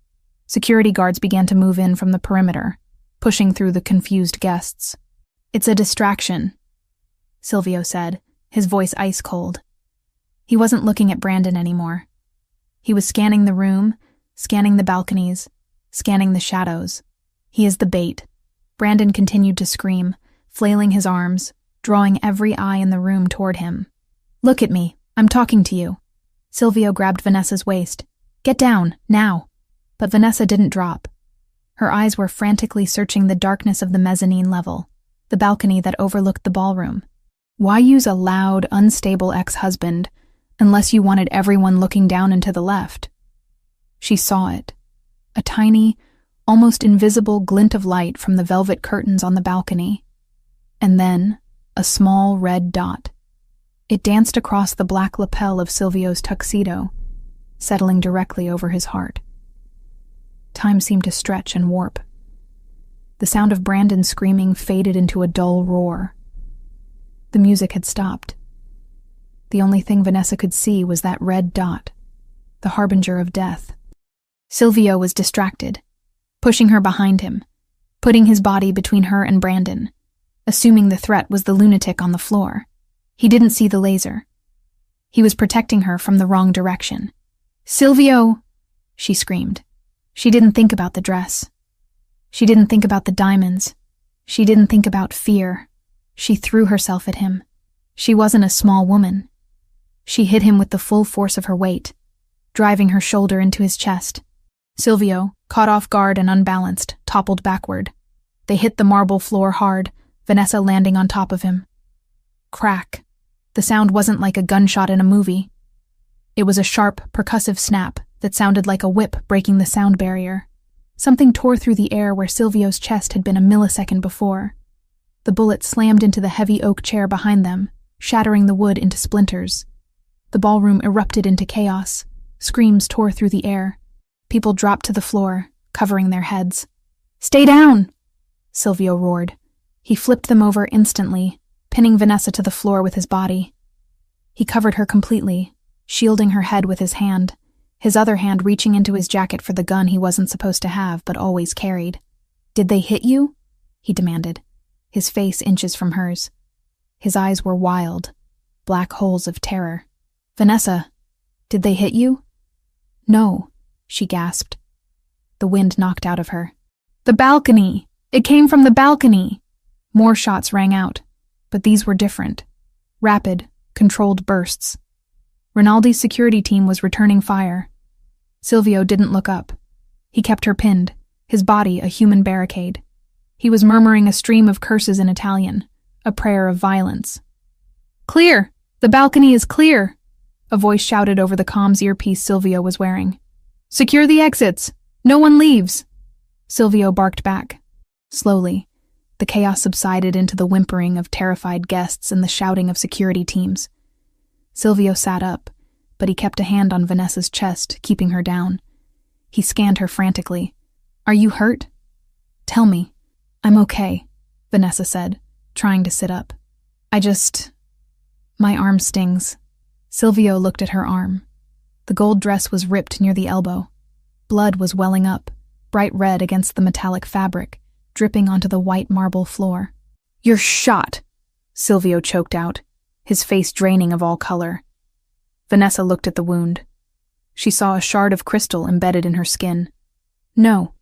A: Security guards began to move in from the perimeter, pushing through the confused guests. It's a distraction, Silvio said, his voice ice cold. He wasn't looking at Brandon anymore. He was scanning the room, scanning the balconies, scanning the shadows. He is the bait. Brandon continued to scream, flailing his arms, drawing every eye in the room toward him. Look at me. I'm talking to you. Silvio grabbed Vanessa's waist. Get down, now. But Vanessa didn't drop. Her eyes were frantically searching the darkness of the mezzanine level, the balcony that overlooked the ballroom. Why use a loud, unstable ex-husband unless you wanted everyone looking down and to the left? She saw it. A tiny, almost invisible glint of light from the velvet curtains on the balcony. And then, a small red dot. It danced across the black lapel of Silvio's tuxedo, settling directly over his heart. Time seemed to stretch and warp. The sound of Brandon screaming faded into a dull roar. The music had stopped. The only thing Vanessa could see was that red dot, the harbinger of death. Silvio was distracted, pushing her behind him, putting his body between her and Brandon, assuming the threat was the lunatic on the floor. He didn't see the laser. He was protecting her from the wrong direction. "Silvio!" she screamed. She didn't think about the dress. She didn't think about the diamonds. She didn't think about fear. She threw herself at him. She wasn't a small woman. She hit him with the full force of her weight, driving her shoulder into his chest. Silvio, caught off guard and unbalanced, toppled backward. They hit the marble floor hard, Vanessa landing on top of him. Crack. The sound wasn't like a gunshot in a movie. It was a sharp, percussive snap that sounded like a whip breaking the sound barrier. Something tore through the air where Silvio's chest had been a millisecond before. The bullet slammed into the heavy oak chair behind them, shattering the wood into splinters. The ballroom erupted into chaos. Screams tore through the air. People dropped to the floor, covering their heads. "Stay down!" Silvio roared. He flipped them over instantly, pinning Vanessa to the floor with his body. He covered her completely, shielding her head with his hand, his other hand reaching into his jacket for the gun he wasn't supposed to have but always carried. "Did they hit you?" he demanded, his face inches from hers. His eyes were wild, black holes of terror. "Vanessa, did they hit you?" "No," she gasped. The wind knocked out of her. "The balcony! It came from the balcony!" More shots rang out, but these were different. Rapid, controlled bursts. Rinaldi's security team was returning fire. Silvio didn't look up. He kept her pinned, his body a human barricade. He was murmuring a stream of curses in Italian, a prayer of violence. "Clear! The balcony is clear!" A voice shouted over the comms earpiece Silvio was wearing. "Secure the exits! No one leaves!" Silvio barked back. Slowly, the chaos subsided into the whimpering of terrified guests and the shouting of security teams. Silvio sat up, but he kept a hand on Vanessa's chest, keeping her down. He scanned her frantically. "Are you hurt?" "Tell me." "I'm okay," Vanessa said, trying to sit up. My arm stings." Silvio looked at her arm. The gold dress was ripped near the elbow. Blood was welling up, bright red against the metallic fabric, dripping onto the white marble floor. "You're shot," Silvio choked out, his face draining of all color. Vanessa looked at the wound. She saw a shard of crystal embedded in her skin. No,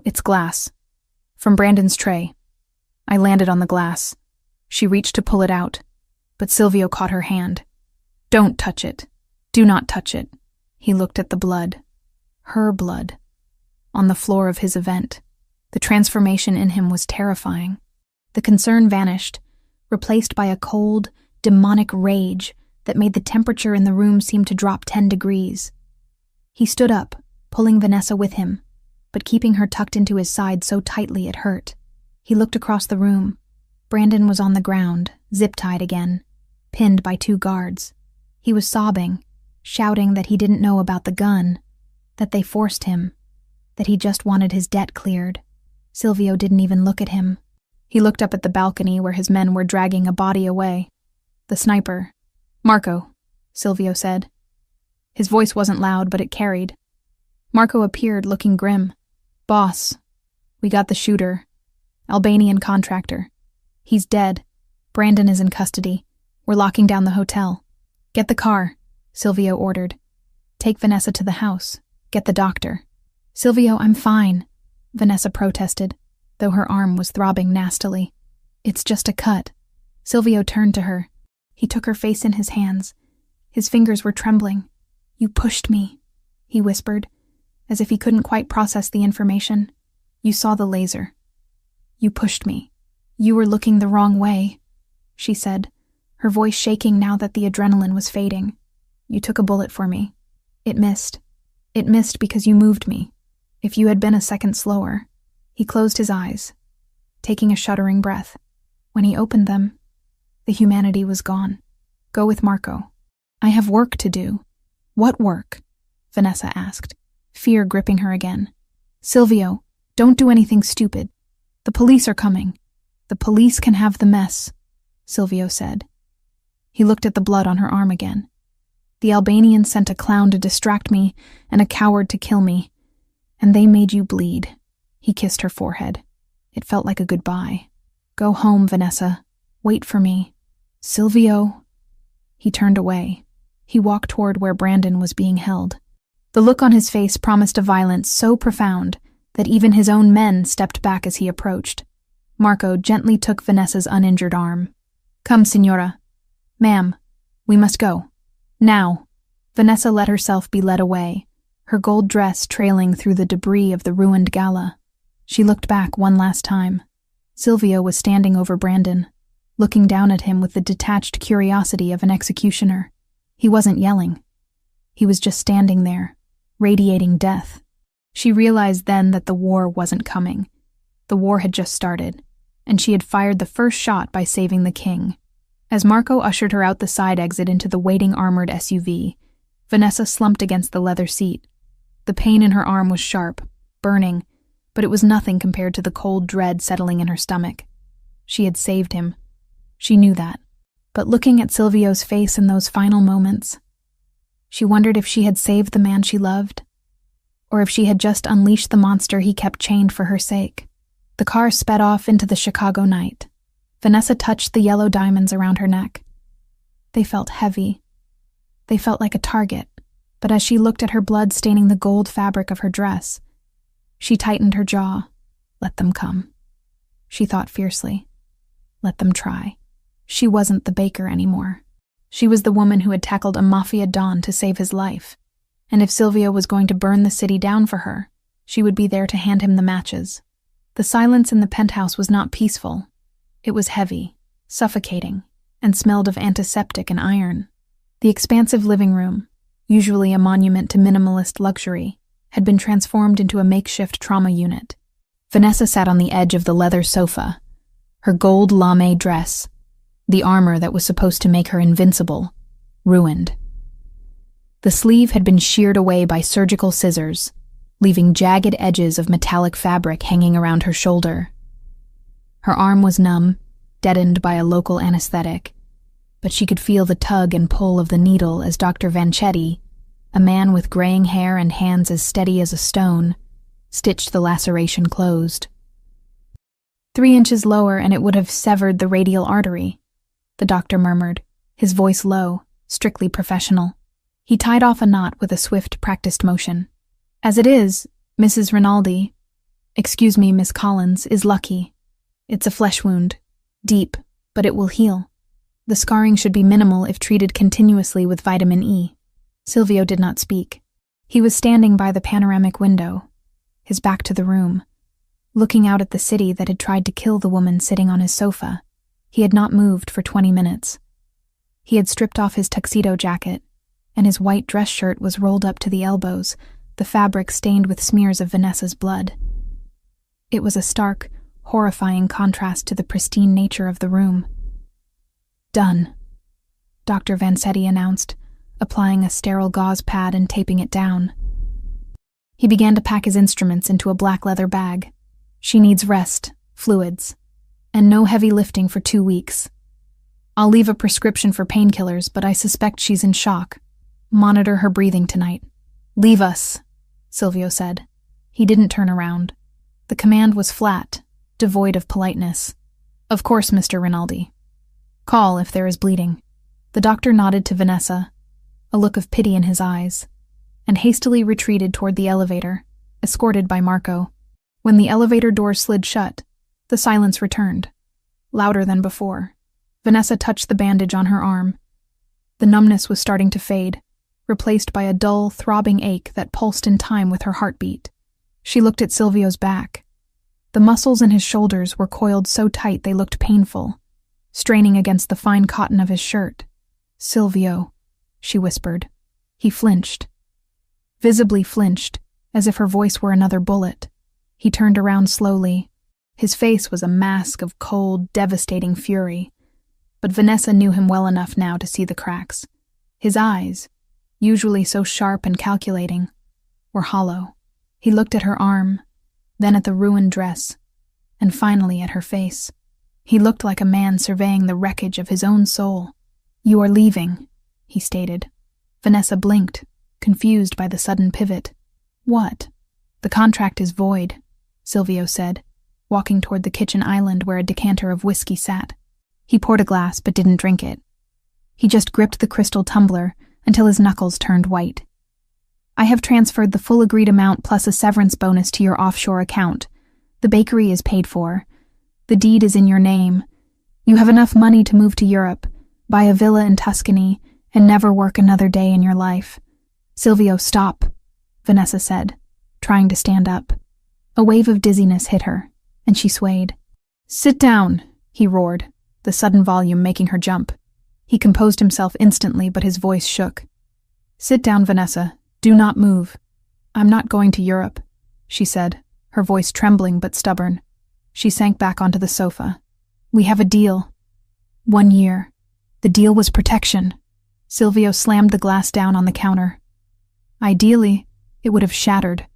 A: it's glass. From Brandon's tray. I landed on the glass. She reached to pull it out, but Silvio caught her hand. "Don't touch it. Do not touch it." He looked at the blood. Her blood. On the floor of his event. The transformation in him was terrifying. The concern vanished, replaced by a cold, demonic rage that made the temperature in the room seem to drop 10 degrees. He stood up, pulling Vanessa with him, but keeping her tucked into his side so tightly it hurt. He looked across the room. Brandon was on the ground, zip-tied again, pinned by 2 guards. He was sobbing, shouting that he didn't know about the gun, that they forced him, that he just wanted his debt cleared. Silvio didn't even look at him. He looked up at the balcony where his men were dragging a body away. The sniper. "Marco," Silvio said. His voice wasn't loud, but it carried. Marco appeared, looking grim. "Boss, we got the shooter. Albanian contractor. He's dead. Brandon is in custody. We're locking down the hotel. Get the car," Silvio ordered. "Take Vanessa to the house. Get the doctor." "Silvio, I'm fine," Vanessa protested, though her arm was throbbing nastily. "It's just a cut." Silvio turned to her. He took her face in his hands. His fingers were trembling. "You pushed me," he whispered, as if he couldn't quite process the information. "You saw the laser. You pushed me. You were looking the wrong way," she said, her voice shaking now that the adrenaline was fading. "You took a bullet for me. It missed. It missed because you moved me. If you had been a second slower." He closed his eyes, taking a shuddering breath. When he opened them, the humanity was gone. Go with Marco. I have work to do. What work? Vanessa asked, fear gripping her again. Silvio, don't do anything stupid. The police are coming. The police can have the mess, Silvio said. He looked at the blood on her arm again. The Albanians sent a clown to distract me and a coward to kill me. And they made you bleed. He kissed her forehead. It felt like a goodbye. Go home, Vanessa. Wait for me. Silvio. He turned away. He walked toward where Brandon was being held. The look on his face promised a violence so profound that even his own men stepped back as he approached. Marco gently took Vanessa's uninjured arm. Come, Signora. Ma'am, we must go. Now. Vanessa let herself be led away, her gold dress trailing through the debris of the ruined gala. She looked back one last time. Silvio was standing over Brandon, looking down at him with the detached curiosity of an executioner. He wasn't yelling. He was just standing there, radiating death. She realized then that the war wasn't coming. The war had just started, and she had fired the first shot by saving the king. As Marco ushered her out the side exit into the waiting armored SUV, Vanessa slumped against the leather seat. The pain in her arm was sharp, burning, but it was nothing compared to the cold dread settling in her stomach. She had saved him. She knew that. But looking at Silvio's face in those final moments, she wondered if she had saved the man she loved, or if she had just unleashed the monster he kept chained for her sake. The car sped off into the Chicago night. Vanessa touched the yellow diamonds around her neck. They felt heavy. They felt like a target, but as she looked at her blood staining the gold fabric of her dress, she tightened her jaw. Let them come. She thought fiercely. Let them try. She wasn't the baker anymore. She was the woman who had tackled a Mafia don to save his life. And if Silvio was going to burn the city down for her, she would be there to hand him the matches. The silence in the penthouse was not peaceful. It was heavy, suffocating, and smelled of antiseptic and iron. The expansive living room, usually a monument to minimalist luxury, had been transformed into a makeshift trauma unit. Vanessa sat on the edge of the leather sofa, her gold lame dress, the armor that was supposed to make her invincible, ruined. The sleeve had been sheared away by surgical scissors, leaving jagged edges of metallic fabric hanging around her shoulder. Her arm was numb, deadened by a local anesthetic, but she could feel the tug and pull of the needle as Dr. Vanchetti, a man with graying hair and hands as steady as a stone, stitched the laceration closed. 3 inches lower and it would have severed the radial artery, the doctor murmured, his voice low, strictly professional. He tied off a knot with a swift, practiced motion. As it is, Mrs. Rinaldi, excuse me, Miss Collins, is lucky. It's a flesh wound, deep, but it will heal. The scarring should be minimal if treated continuously with vitamin E. Silvio did not speak. He was standing by the panoramic window, his back to the room, looking out at the city that had tried to kill the woman sitting on his sofa. He had not moved for 20 minutes. He had stripped off his tuxedo jacket, and his white dress shirt was rolled up to the elbows, the fabric stained with smears of Vanessa's blood. It was a stark, horrifying contrast to the pristine nature of the room. Done, Dr. Vanchetti announced, applying a sterile gauze pad and taping it down. He began to pack his instruments into a black leather bag. She needs rest, fluids, and no heavy lifting for 2 weeks. I'll leave a prescription for painkillers, but I suspect she's in shock. Monitor her breathing tonight. Leave us, Silvio said. He didn't turn around. The command was flat, devoid of politeness. Of course, Mr. Rinaldi. Call if there is bleeding. The doctor nodded to Vanessa, a look of pity in his eyes, and hastily retreated toward the elevator, escorted by Marco. When the elevator door slid shut, the silence returned, louder than before. Vanessa touched the bandage on her arm. The numbness was starting to fade, replaced by a dull, throbbing ache that pulsed in time with her heartbeat. She looked at Silvio's back. The muscles in his shoulders were coiled so tight they looked painful, straining against the fine cotton of his shirt. Silvio, she whispered. He flinched. Visibly flinched, as if her voice were another bullet. He turned around slowly, His face was a mask of cold, devastating fury, but Vanessa knew him well enough now to see the cracks. His eyes, usually so sharp and calculating, were hollow. He looked at her arm, then at the ruined dress, and finally at her face. He looked like a man surveying the wreckage of his own soul. "You are leaving," he stated. Vanessa blinked, confused by the sudden pivot. "What?" "The contract is void," Silvio said, walking toward the kitchen island where a decanter of whiskey sat. He poured a glass but didn't drink it. He just gripped the crystal tumbler until his knuckles turned white. "I have transferred the full agreed amount plus a severance bonus to your offshore account. The bakery is paid for. The deed is in your name. You have enough money to move to Europe, buy a villa in Tuscany, and never work another day in your life." "Silvio, stop," Vanessa said, trying to stand up. A wave of dizziness hit her, and she swayed. "Sit down," he roared, the sudden volume making her jump. He composed himself instantly, but his voice shook. "Sit down, Vanessa. Do not move." "I'm not going to Europe," she said, her voice trembling but stubborn. She sank back onto the sofa. "We have a deal. 1 year. The deal was protection." Silvio slammed the glass down on the counter. Ideally, it would have shattered,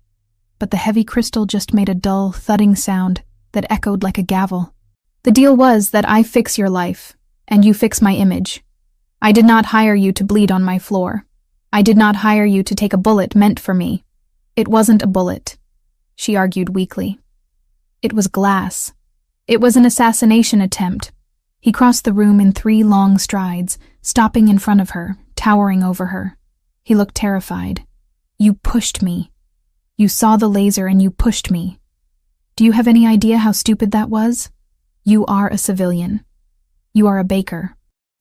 A: but the heavy crystal just made a dull, thudding sound that echoed like a gavel. "The deal was that I fix your life, and you fix my image. I did not hire you to bleed on my floor. I did not hire you to take a bullet meant for me. It wasn't a bullet," she argued weakly. "It was glass. It was an assassination attempt." He crossed the room in 3 long strides, stopping in front of her, towering over her. He looked terrified. "You pushed me. You saw the laser and you pushed me. Do you have any idea how stupid that was? You are a civilian. You are a baker.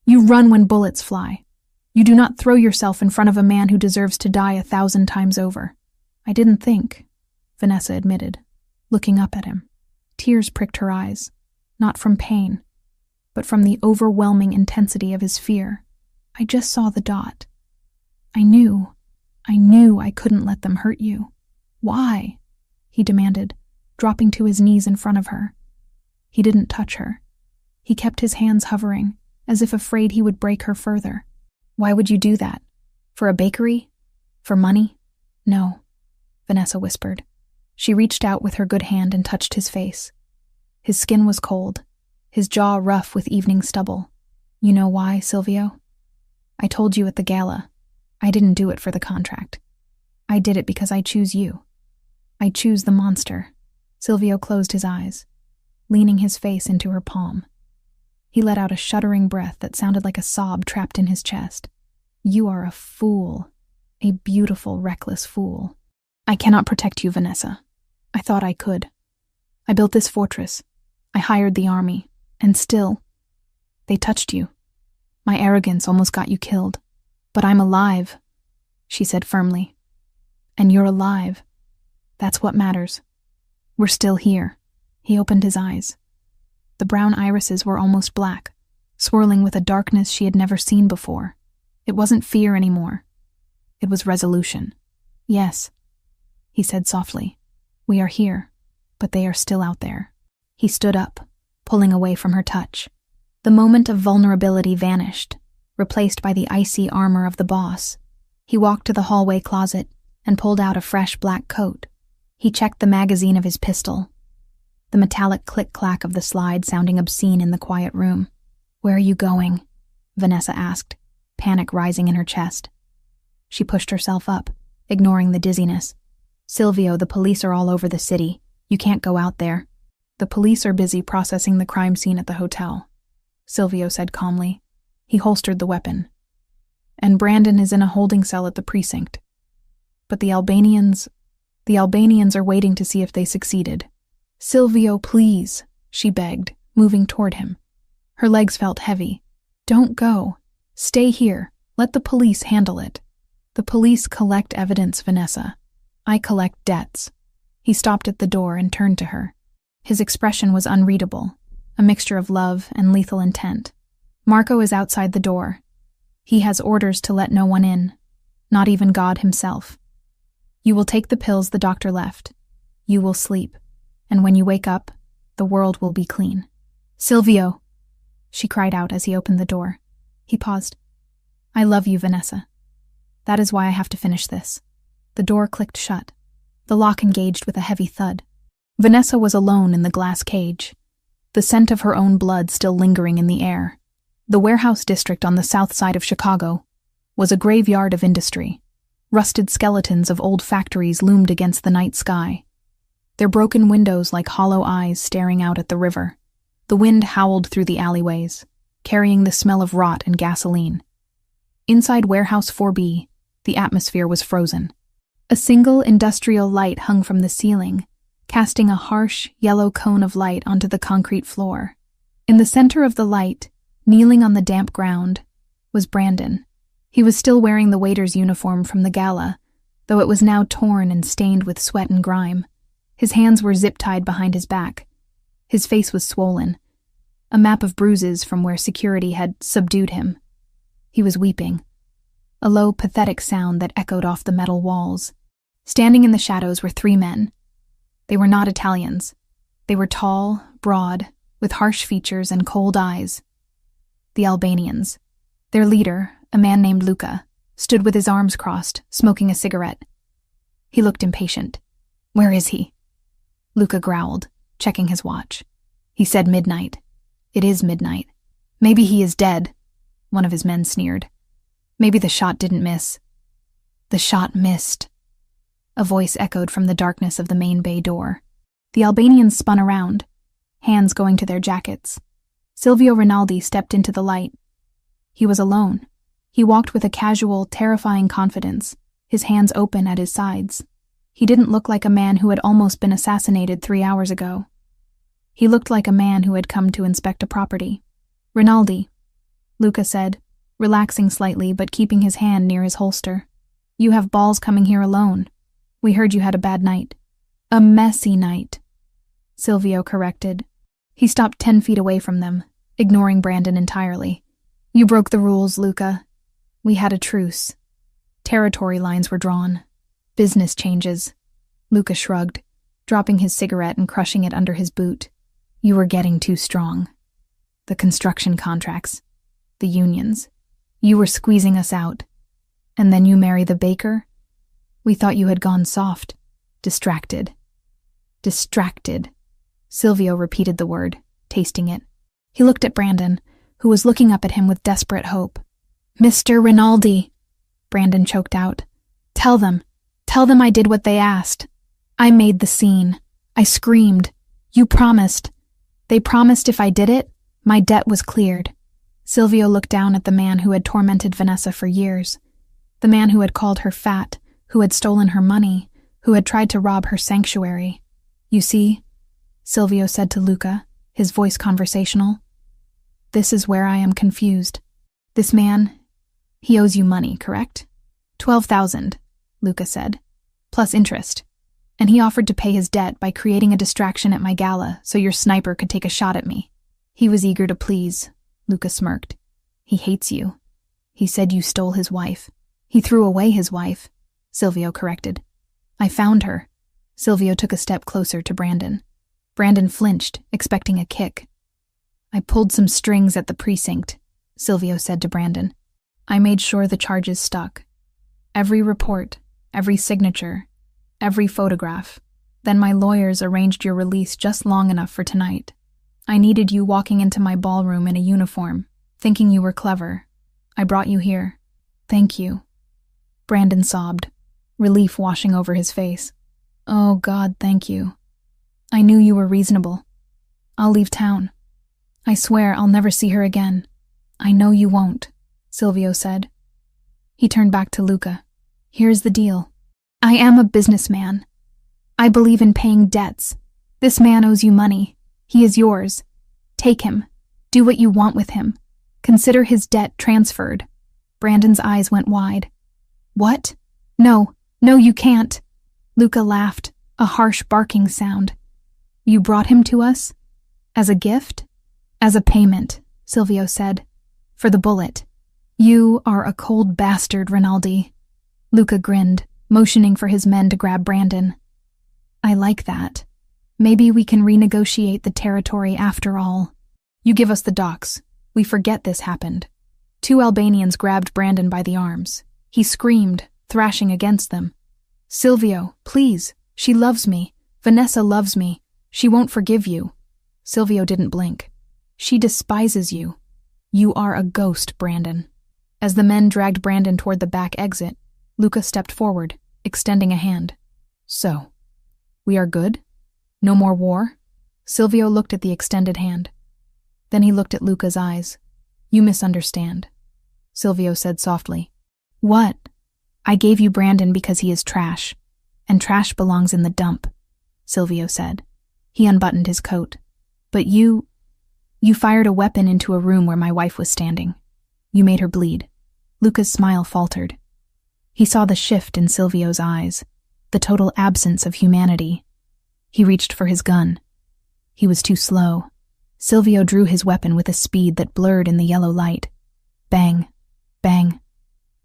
A: You run when bullets fly. You do not throw yourself in front of a man who deserves to die 1,000 times over." "I didn't think," Vanessa admitted, looking up at him. Tears pricked her eyes, not from pain, but from the overwhelming intensity of his fear. "I just saw the dot. I knew I couldn't let them hurt you." "Why?" he demanded, dropping to his knees in front of her. He didn't touch her. He kept his hands hovering, as if afraid he would break her further. "Why would you do that? For a bakery? For money?" "No," Vanessa whispered. She reached out with her good hand and touched his face. His skin was cold, his jaw rough with evening stubble. "You know why, Silvio? I told you at the gala. I didn't do it for the contract. I did it because I choose you. I choose the monster." Silvio closed his eyes, leaning his face into her palm. He let out a shuddering breath that sounded like a sob trapped in his chest. "You are a fool, a beautiful, reckless fool. I cannot protect you, Vanessa. I thought I could. I built this fortress. I hired the army. And still, they touched you. My arrogance almost got you killed. But I'm alive," she said firmly. "And you're alive. That's what matters. We're still here." He opened his eyes. The brown irises were almost black, swirling with a darkness she had never seen before. It wasn't fear anymore. It was resolution. "Yes," he said softly. "We are here, but they are still out there." He stood up, pulling away from her touch. The moment of vulnerability vanished, replaced by the icy armor of the boss. He walked to the hallway closet and pulled out a fresh black coat. He checked the magazine of his pistol, the metallic click-clack of the slide sounding obscene in the quiet room. "Where are you going?" Vanessa asked, panic rising in her chest. She pushed herself up, ignoring the dizziness. "Silvio, the police are all over the city. You can't go out there." "The police are busy processing the crime scene at the hotel," Silvio said calmly. He holstered the weapon. "And Brandon is in a holding cell at the precinct. But the Albanians are waiting to see if they succeeded." "Silvio, please," she begged, moving toward him. Her legs felt heavy. "Don't go. Stay here. Let the police handle it." "The police collect evidence, Vanessa. I collect debts." He stopped at the door and turned to her. His expression was unreadable, a mixture of love and lethal intent. "Marco is outside the door. He has orders to let no one in, not even God himself. You will take the pills the doctor left. You will sleep, and when you wake up, The world will be clean. Silvio, she cried out as he opened the door. He paused. I love you, Vanessa. That is why I have to finish this. The door clicked shut. The lock engaged with a heavy thud. Vanessa was alone in the glass cage, the scent of her own blood still lingering in the air. The warehouse district on the south side of Chicago was a graveyard of industry. Rusted skeletons of old factories loomed against the night sky, their broken windows like hollow eyes staring out at the river. The wind howled through the alleyways, carrying the smell of rot and gasoline. Inside Warehouse 4B, the atmosphere was frozen. A single industrial light hung from the ceiling, casting a harsh, yellow cone of light onto the concrete floor. In the center of the light, kneeling on the damp ground, was Brandon. He was still wearing the waiter's uniform from the gala, though it was now torn and stained with sweat and grime. His hands were zip-tied behind his back. His face was swollen, a map of bruises from where security had subdued him. He was weeping, a low, pathetic sound that echoed off the metal walls. Standing in the shadows were three men. They were not Italians. They were tall, broad, with harsh features and cold eyes. The Albanians. Their leader, a man named Luca, stood with his arms crossed, smoking a cigarette. He looked impatient. Where is he? Luca growled, checking his watch. He said midnight. It is midnight. Maybe he is dead, one of his men sneered. Maybe the shot didn't miss. The shot missed. A voice echoed from the darkness of the main bay door. The Albanians spun around, hands going to their jackets. Silvio Rinaldi stepped into the light. He was alone. He walked with a casual, terrifying confidence, his hands open at his sides. He didn't look like a man who had almost been assassinated 3 hours ago. He looked like a man who had come to inspect a property. Rinaldi, Luca said, relaxing slightly but keeping his hand near his holster. You have balls coming here alone. We heard you had a bad night. A messy night, Silvio corrected. He stopped 10 feet away from them, ignoring Brandon entirely. You broke the rules, Luca. We had a truce. Territory lines were drawn. Business changes. Luca shrugged, dropping his cigarette and crushing it under his boot. You were getting too strong. The construction contracts. The unions. You were squeezing us out. And then you marry the baker? We thought you had gone soft. Distracted. Distracted. Silvio repeated the word, tasting it. He looked at Brandon, who was looking up at him with desperate hope. Mr. Rinaldi, Brandon choked out. Tell them I did what they asked. I made the scene. I screamed. You promised. They promised if I did it, my debt was cleared. Silvio looked down at the man who had tormented Vanessa for years. The man who had called her fat, who had stolen her money, who had tried to rob her sanctuary. You see, Silvio said to Luca, his voice conversational. This is where I am confused. This man, he owes you money, correct? 12,000, Luca said, plus interest. And he offered to pay his debt by creating a distraction at my gala so your sniper could take a shot at me. He was eager to please, Luca smirked. He hates you. He said you stole his wife. He threw away his wife, Silvio corrected. I found her. Silvio took a step closer to Brandon. Brandon flinched, expecting a kick. I pulled some strings at the precinct, Silvio said to Brandon. I made sure the charges stuck. Every report, every signature, every photograph. Then my lawyers arranged your release just long enough for tonight. I needed you walking into my ballroom in a uniform, thinking you were clever. I brought you here. Thank you. Brandon sobbed, relief washing over his face. Oh God, thank you. I knew you were reasonable. I'll leave town. I swear I'll never see her again. I know you won't, Silvio said. He turned back to Luca. Here's the deal. I am a businessman. I believe in paying debts. This man owes you money. He is yours. Take him. Do what you want with him. Consider his debt transferred. Brandon's eyes went wide. What? No, you can't. Luca laughed, a harsh barking sound. You brought him to us? As a gift? As a payment, Silvio said. For the bullet. You are a cold bastard, Rinaldi. Luca grinned, motioning for his men to grab Brandon. I like that. Maybe we can renegotiate the territory after all. You give us the docks. We forget this happened. Two Albanians grabbed Brandon by the arms. He screamed, thrashing against them. Silvio, please. She loves me. Vanessa loves me. She won't forgive you. Silvio didn't blink. She despises you. You are a ghost, Brandon. As the men dragged Brandon toward the back exit, Luca stepped forward, extending a hand. So, we are good? No more war? Silvio looked at the extended hand. Then he looked at Luca's eyes. You misunderstand, Silvio said softly. What? I gave you Brandon because he is trash, and trash belongs in the dump, Silvio said. He unbuttoned his coat. But you fired a weapon into a room where my wife was standing. You made her bleed. Luca's smile faltered. He saw the shift in Silvio's eyes, the total absence of humanity. He reached for his gun. He was too slow. Silvio drew his weapon with a speed that blurred in the yellow light. Bang, bang.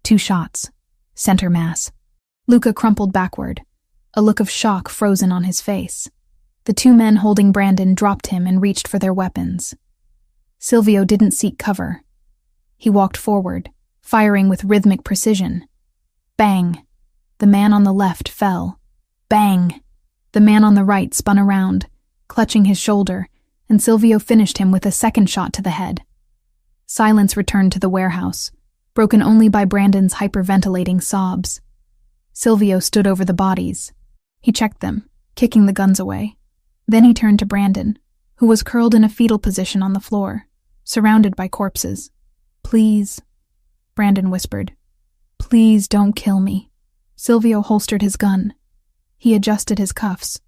A: 2 shots. Center mass. Luca crumpled backward, a look of shock frozen on his face. The 2 men holding Brandon dropped him and reached for their weapons. Silvio didn't seek cover. He walked forward, firing with rhythmic precision. Bang! The man on the left fell. Bang! The man on the right spun around, clutching his shoulder, and Silvio finished him with a second shot to the head. Silence returned to the warehouse, broken only by Brandon's hyperventilating sobs. Silvio stood over the bodies. He checked them, kicking the guns away. Then he turned to Brandon, who was curled in a fetal position on the floor, surrounded by corpses. Please, Brandon whispered. Please don't kill me. Silvio holstered his gun. He adjusted his cuffs.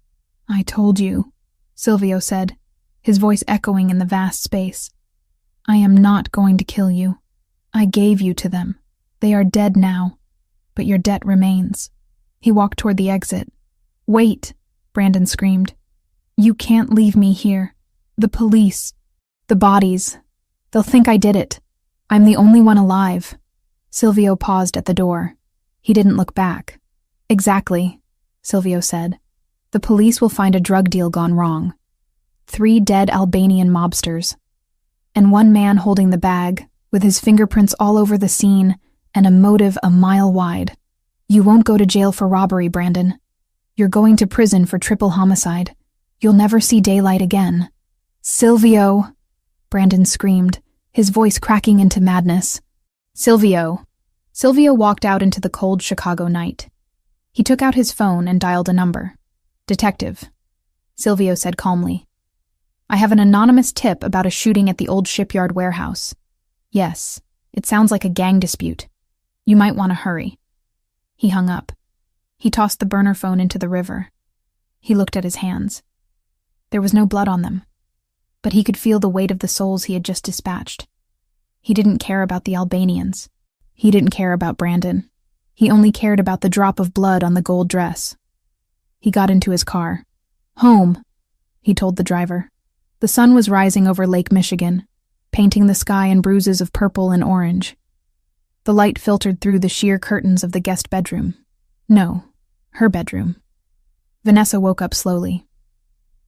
A: I told you, Silvio said, his voice echoing in the vast space. I am not going to kill you. I gave you to them. They are dead now, but your debt remains. He walked toward the exit. Wait, Brandon screamed. You can't leave me here. The police. The bodies. They'll think I did it. I'm the only one alive. Silvio paused at the door. He didn't look back. Exactly, Silvio said. The police will find a drug deal gone wrong. 3 dead Albanian mobsters. And 1 man holding the bag, with his fingerprints all over the scene and a motive a mile wide. You won't go to jail for robbery, Brandon. You're going to prison for triple homicide. You'll never see daylight again. Silvio! Brandon screamed, his voice cracking into madness. Silvio! Silvio walked out into the cold Chicago night. He took out his phone and dialed a number. Detective, Silvio said calmly. I have an anonymous tip about a shooting at the old shipyard warehouse. Yes, it sounds like a gang dispute. You might want to hurry. He hung up. He tossed the burner phone into the river. He looked at his hands. There was no blood on them, but he could feel the weight of the souls he had just dispatched. He didn't care about the Albanians. He didn't care about Brandon. He only cared about the drop of blood on the gold dress. He got into his car. Home, he told the driver. The sun was rising over Lake Michigan, painting the sky in bruises of purple and orange. The light filtered through the sheer curtains of the guest bedroom. No, her bedroom. Vanessa woke up slowly.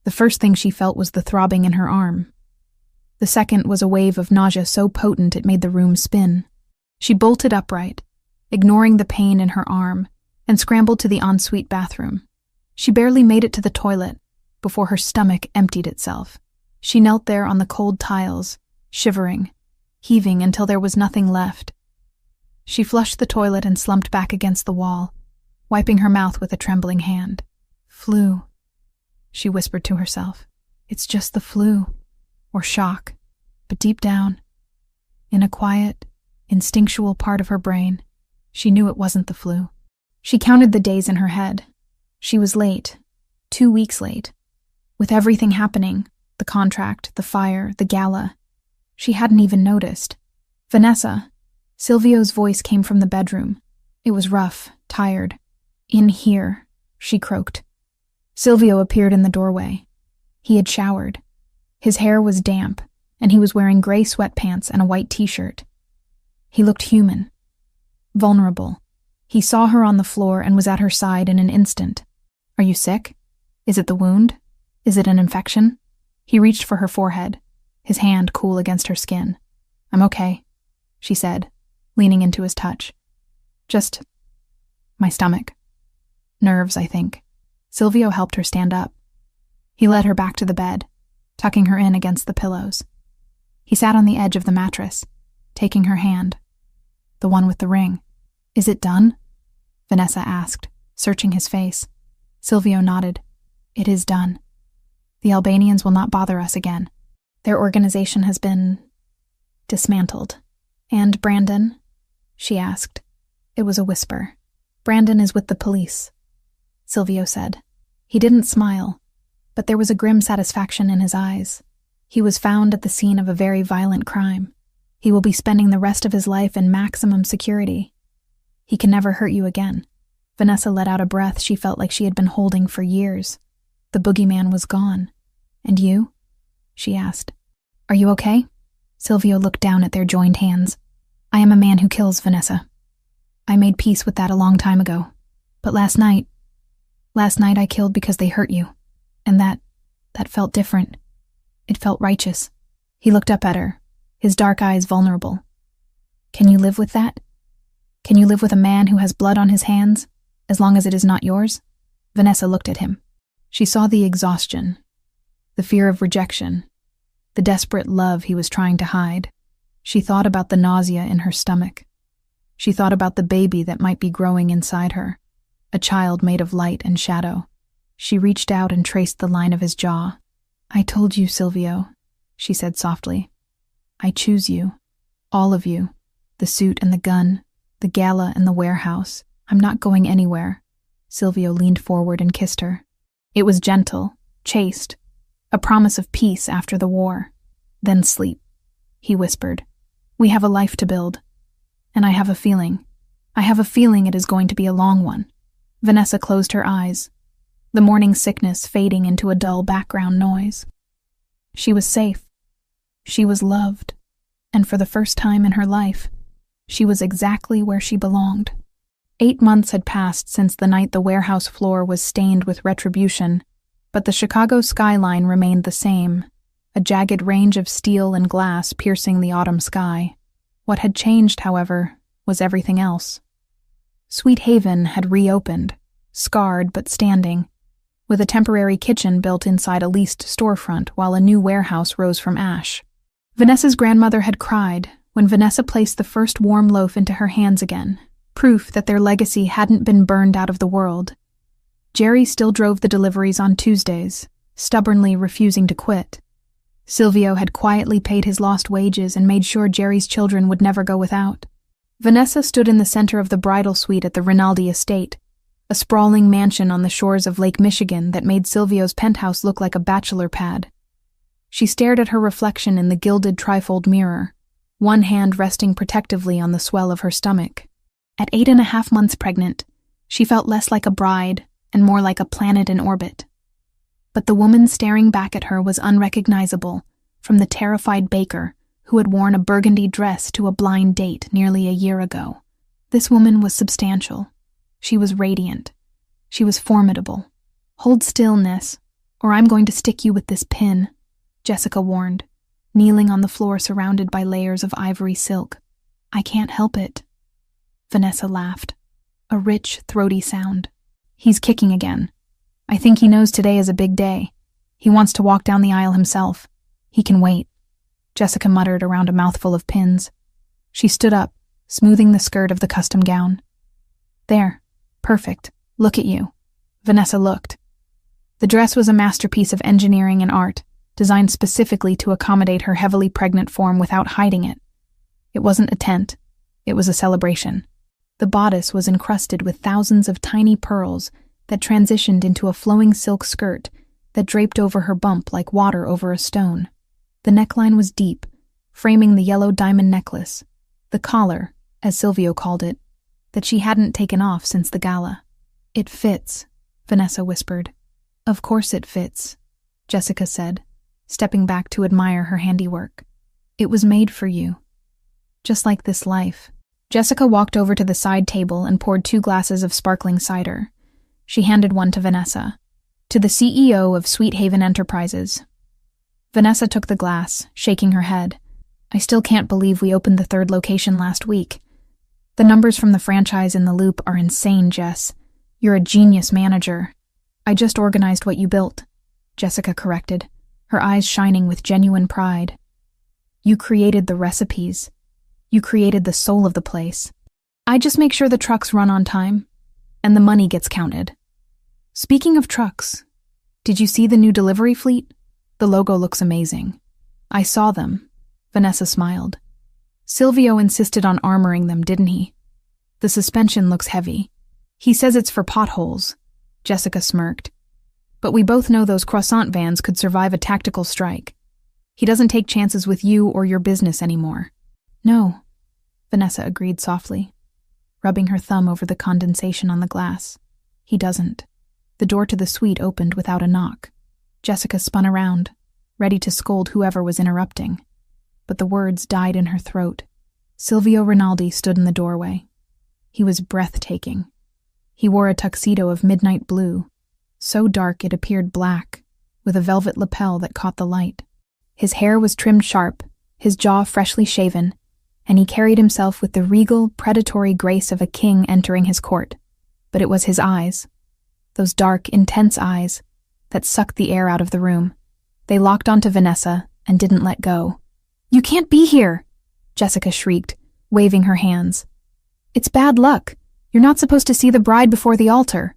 A: The first thing she felt was the throbbing in her arm. The second was a wave of nausea so potent it made the room spin. She bolted upright, ignoring the pain in her arm, and scrambled to the ensuite bathroom. She barely made it to the toilet before her stomach emptied itself. She knelt there on the cold tiles, shivering, heaving until there was nothing left. She flushed the toilet and slumped back against the wall, wiping her mouth with a trembling hand. Flu, she whispered to herself. It's just the flu, or shock, but deep down, in a quiet, instinctual part of her brain, she knew it wasn't the flu. She counted the days in her head. She was late, 2 weeks late. With everything happening, the contract, the fire, the gala, she hadn't even noticed. Vanessa, Silvio's voice came from the bedroom. It was rough, tired. In here, she croaked. Silvio appeared in the doorway. He had showered. His hair was damp, and he was wearing gray sweatpants and a white t-shirt. He looked human, vulnerable. He saw her on the floor and was at her side in an instant. Are you sick? Is it the wound? Is it an infection? He reached for her forehead, his hand cool against her skin. I'm okay, she said, leaning into his touch. Just my stomach. Nerves, I think. Silvio helped her stand up. He led her back to the bed, tucking her in against the pillows. He sat on the edge of the mattress, taking her hand. The one with the ring. Is it done? Vanessa asked, searching his face. Silvio nodded. It is done. The Albanians will not bother us again. Their organization has been dismantled. And Brandon? She asked. It was a whisper. Brandon is with the police, Silvio said. He didn't smile, but there was a grim satisfaction in his eyes. He was found at the scene of a very violent crime. He will be spending the rest of his life in maximum security. He can never hurt you again. Vanessa let out a breath she felt like she had been holding for years. The boogeyman was gone. And you? She asked. Are you okay? Silvio looked down at their joined hands. I am a man who kills, Vanessa. I made peace with that a long time ago. But last night I killed because they hurt you. And that felt different. It felt righteous. He looked up at her, his dark eyes vulnerable. Can you live with that? Can you live with a man who has blood on his hands, as long as it is not yours? Vanessa looked at him. She saw the exhaustion, the fear of rejection, the desperate love he was trying to hide. She thought about the nausea in her stomach. She thought about the baby that might be growing inside her, a child made of light and shadow. She reached out and traced the line of his jaw. I told you, Silvio, she said softly. I choose you, all of you, the suit and the gun, the gala and the warehouse. I'm not going anywhere. Silvio leaned forward and kissed her. It was gentle, chaste, a promise of peace after the war. Then sleep, he whispered. We have a life to build. And I have a feeling it is going to be a long one. Vanessa closed her eyes, the morning sickness fading into a dull background noise. She was safe. She was loved. And for the first time in her life, she was exactly where she belonged. 8 months had passed since the night the warehouse floor was stained with retribution, but the Chicago skyline remained the same, a jagged range of steel and glass piercing the autumn sky. What had changed, however, was everything else. Sweet Haven had reopened, scarred but standing, with a temporary kitchen built inside a leased storefront while a new warehouse rose from ash. Vanessa's grandmother had cried when Vanessa placed the first warm loaf into her hands again, proof that their legacy hadn't been burned out of the world. Jerry still drove the deliveries on Tuesdays, stubbornly refusing to quit. Silvio had quietly paid his lost wages and made sure Jerry's children would never go without. Vanessa stood in the center of the bridal suite at the Rinaldi estate, a sprawling mansion on the shores of Lake Michigan that made Silvio's penthouse look like a bachelor pad. She stared at her reflection in the gilded trifold mirror, one hand resting protectively on the swell of her stomach. At 8.5 months pregnant, she felt less like a bride and more like a planet in orbit. But the woman staring back at her was unrecognizable from the terrified baker who had worn a burgundy dress to a blind date nearly a year ago. This woman was substantial. She was radiant. She was formidable. Hold still, Ness, or I'm going to stick you with this pin, Jessica warned, kneeling on the floor surrounded by layers of ivory silk. I can't help it. Vanessa laughed, a rich, throaty sound. He's kicking again. I think he knows today is a big day. He wants to walk down the aisle himself. He can wait, Jessica muttered around a mouthful of pins. She stood up, smoothing the skirt of the custom gown. There, perfect. Look at you. Vanessa looked. The dress was a masterpiece of engineering and art, designed specifically to accommodate her heavily pregnant form without hiding it. It wasn't a tent. It was a celebration. The bodice was encrusted with thousands of tiny pearls that transitioned into a flowing silk skirt that draped over her bump like water over a stone. The neckline was deep, framing the yellow diamond necklace, the collar, as Silvio called it, that she hadn't taken off since the gala. It fits, Vanessa whispered. Of course it fits, Jessica said, stepping back to admire her handiwork. It was made for you. Just like this life. Jessica walked over to the side table and poured 2 glasses of sparkling cider. She handed one to Vanessa. To the CEO of Sweet Haven Enterprises. Vanessa took the glass, shaking her head. I still can't believe we opened the third location last week. The numbers from the franchise in the Loop are insane, Jess. You're a genius manager. I just organized what you built, Jessica corrected, her eyes shining with genuine pride. You created the recipes. You created the soul of the place. I just make sure the trucks run on time, and the money gets counted. Speaking of trucks, did you see the new delivery fleet? The logo looks amazing. I saw them. Vanessa smiled. Silvio insisted on armoring them, didn't he? The suspension looks heavy. He says it's for potholes. Jessica smirked. But we both know those croissant vans could survive a tactical strike. He doesn't take chances with you or your business anymore. No, Vanessa agreed softly, rubbing her thumb over the condensation on the glass. He doesn't. The door to the suite opened without a knock. Jessica spun around, ready to scold whoever was interrupting. But the words died in her throat. Silvio Rinaldi stood in the doorway. He was breathtaking. He wore a tuxedo of midnight blue, so dark it appeared black, with a velvet lapel that caught the light. His hair was trimmed sharp, his jaw freshly shaven, and he carried himself with the regal, predatory grace of a king entering his court. But it was his eyes, those dark, intense eyes, that sucked the air out of the room. They locked onto Vanessa and didn't let go. You can't be here, Jessica shrieked, waving her hands. It's bad luck. You're not supposed to see the bride before the altar.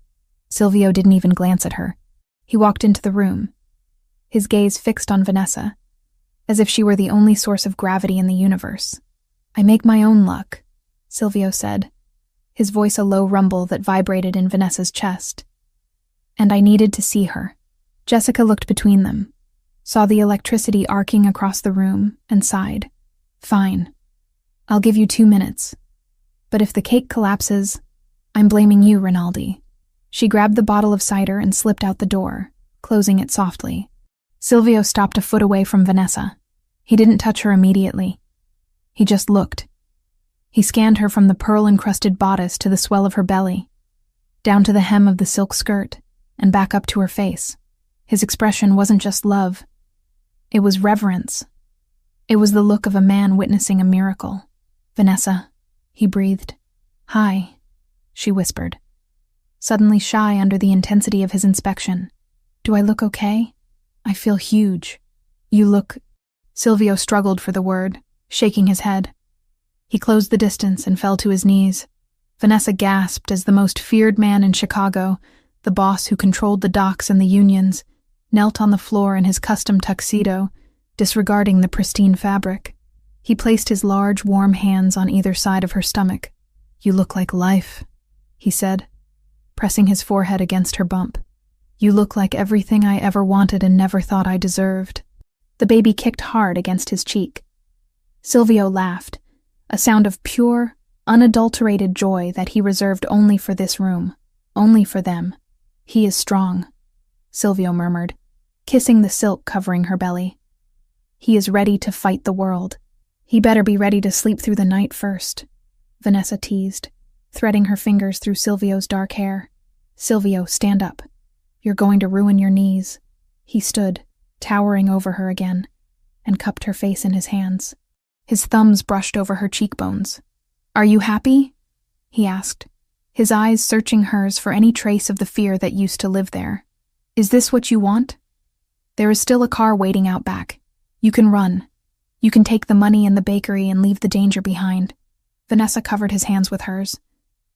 A: Silvio didn't even glance at her. He walked into the room, his gaze fixed on Vanessa, as if she were the only source of gravity in the universe. I make my own luck, Silvio said, his voice a low rumble that vibrated in Vanessa's chest. And I needed to see her. Jessica looked between them, saw the electricity arcing across the room, and sighed. Fine. I'll give you 2 minutes. But if the cake collapses, I'm blaming you, Rinaldi. She grabbed the bottle of cider and slipped out the door, closing it softly. Silvio stopped a foot away from Vanessa. He didn't touch her immediately. He just looked. He scanned her from the pearl-encrusted bodice to the swell of her belly, down to the hem of the silk skirt, and back up to her face. His expression wasn't just love. It was reverence. It was the look of a man witnessing a miracle. Vanessa, he breathed. Hi, she whispered, suddenly shy under the intensity of his inspection. Do I look okay? I feel huge. You look... Silvio struggled for the word, shaking his head. He closed the distance and fell to his knees. Vanessa gasped as the most feared man in Chicago, the boss who controlled the docks and the unions, knelt on the floor in his custom tuxedo, disregarding the pristine fabric. He placed his large, warm hands on either side of her stomach. You look like life, he said, pressing his forehead against her bump. You look like everything I ever wanted and never thought I deserved. The baby kicked hard against his cheek. Silvio laughed, a sound of pure, unadulterated joy that he reserved only for this room, only for them. He is strong, Silvio murmured, kissing the silk covering her belly. He is ready to fight the world. He better be ready to sleep through the night first, Vanessa teased, threading her fingers through Silvio's dark hair. Silvio, stand up. You're going to ruin your knees. He stood, towering over her again, and cupped her face in his hands. His thumbs brushed over her cheekbones. Are you happy? He asked, his eyes searching hers for any trace of the fear that used to live there. Is this what you want? There is still a car waiting out back. You can run. You can take the money in the bakery and leave the danger behind. Vanessa covered his hands with hers.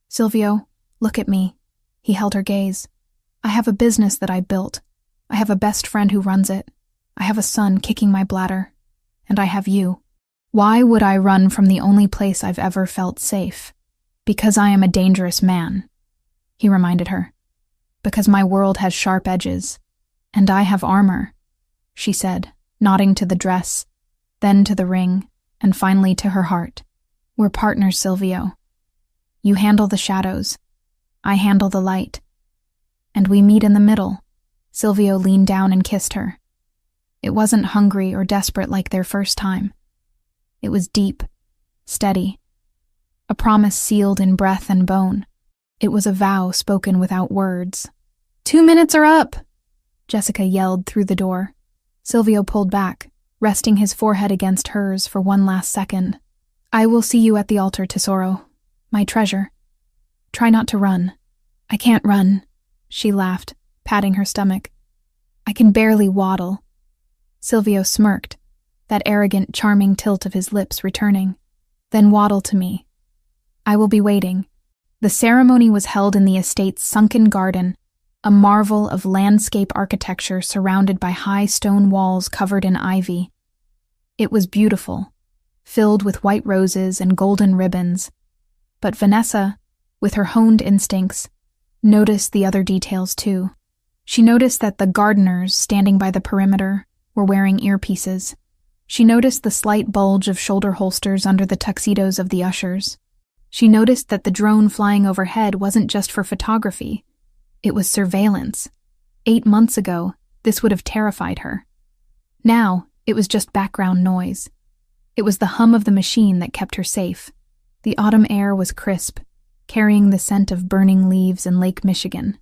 A: Silvio, look at me. He held her gaze. I have a business that I built. I have a best friend who runs it. I have a son kicking my bladder. And I have you. Why would I run from the only place I've ever felt safe? Because I am a dangerous man, he reminded her. Because my world has sharp edges. And I have armor, she said, nodding to the dress, then to the ring, and finally to her heart. We're partners, Silvio. You handle the shadows. I handle the light. And we meet in the middle. Silvio leaned down and kissed her. It wasn't hungry or desperate like their first time. It was deep, steady. A promise sealed in breath and bone. It was a vow spoken without words. 2 minutes are up, Jessica yelled through the door. Silvio pulled back, resting his forehead against hers for one last second. I will see you at the altar, Tesoro. My treasure. Try not to run. I can't run, she laughed, patting her stomach. I can barely waddle. Silvio smirked, that arrogant, charming tilt of his lips returning. Then waddle to me. I will be waiting. The ceremony was held in the estate's sunken garden, a marvel of landscape architecture surrounded by high stone walls covered in ivy. It was beautiful, filled with white roses and golden ribbons. But Vanessa, with her honed instincts, noticed the other details too. She noticed that the gardeners standing by the perimeter were wearing earpieces. She noticed the slight bulge of shoulder holsters under the tuxedos of the ushers. She noticed that the drone flying overhead wasn't just for photography. It was surveillance. 8 months ago, this would have terrified her. Now, it was just background noise. It was the hum of the machine that kept her safe. The autumn air was crisp, carrying the scent of burning leaves in Lake Michigan.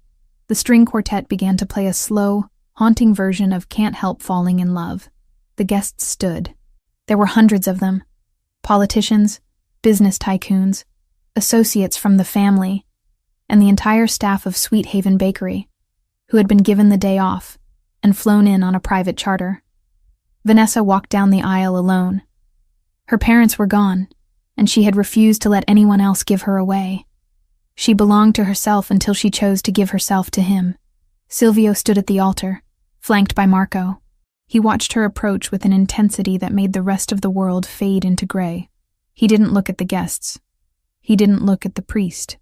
A: The string quartet began to play a slow, haunting version of Can't Help Falling in Love. The guests stood. There were hundreds of them. Politicians, business tycoons, associates from the family, and the entire staff of Sweet Haven Bakery, who had been given the day off and flown in on a private charter. Vanessa walked down the aisle alone. Her parents were gone, and she had refused to let anyone else give her away. She belonged to herself until she chose to give herself to him. Silvio stood at the altar, flanked by Marco. He watched her approach with an intensity that made the rest of the world fade into gray. He didn't look at the guests. He didn't look at the priest.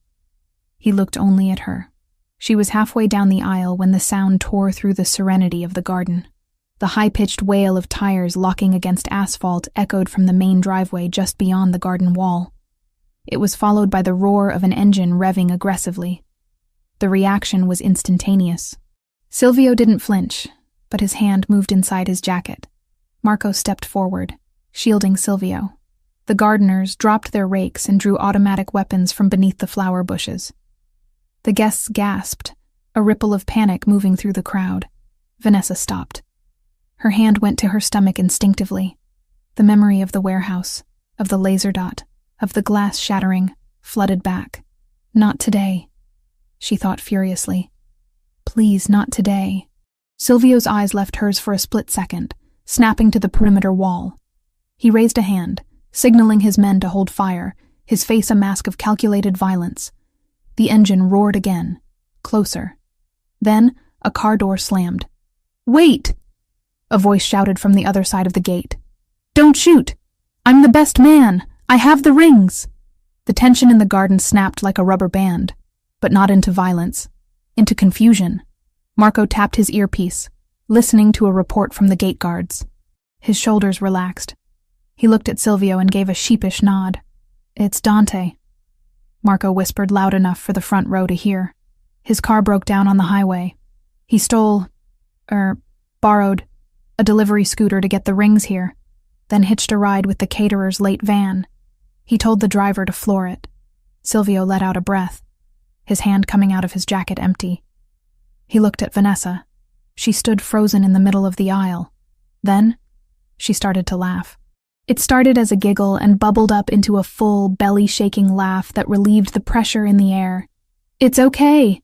A: He looked only at her. She was halfway down the aisle when the sound tore through the serenity of the garden. The high-pitched wail of tires locking against asphalt echoed from the main driveway just beyond the garden wall. It was followed by the roar of an engine revving aggressively. The reaction was instantaneous. Silvio didn't flinch, but his hand moved inside his jacket. Marco stepped forward, shielding Silvio. The gardeners dropped their rakes and drew automatic weapons from beneath the flower bushes. The guests gasped, a ripple of panic moving through the crowd. Vanessa stopped. Her hand went to her stomach instinctively. The memory of the warehouse, of the laser dot, of the glass shattering, flooded back. Not today, she thought furiously. Please, not today. Silvio's eyes left hers for a split second, snapping to the perimeter wall. He raised a hand, signaling his men to hold fire, his face a mask of calculated violence. The engine roared again, closer. Then, a car door slammed. "Wait!" a voice shouted from the other side of the gate. "Don't shoot! I'm the best man! I have the rings!" The tension in the garden snapped like a rubber band, but not into violence, into confusion. Marco tapped his earpiece, listening to a report from the gate guards. His shoulders relaxed. He looked at Silvio and gave a sheepish nod. "It's Dante," Marco whispered loud enough for the front row to hear. "His car broke down on the highway. He borrowed a delivery scooter to get the rings here, then hitched a ride with the caterer's late van. He told the driver to floor it." Silvio let out a breath, his hand coming out of his jacket empty. He looked at Vanessa. She stood frozen in the middle of the aisle. Then, she started to laugh. It started as a giggle and bubbled up into a full, belly-shaking laugh that relieved the pressure in the air. "It's okay,"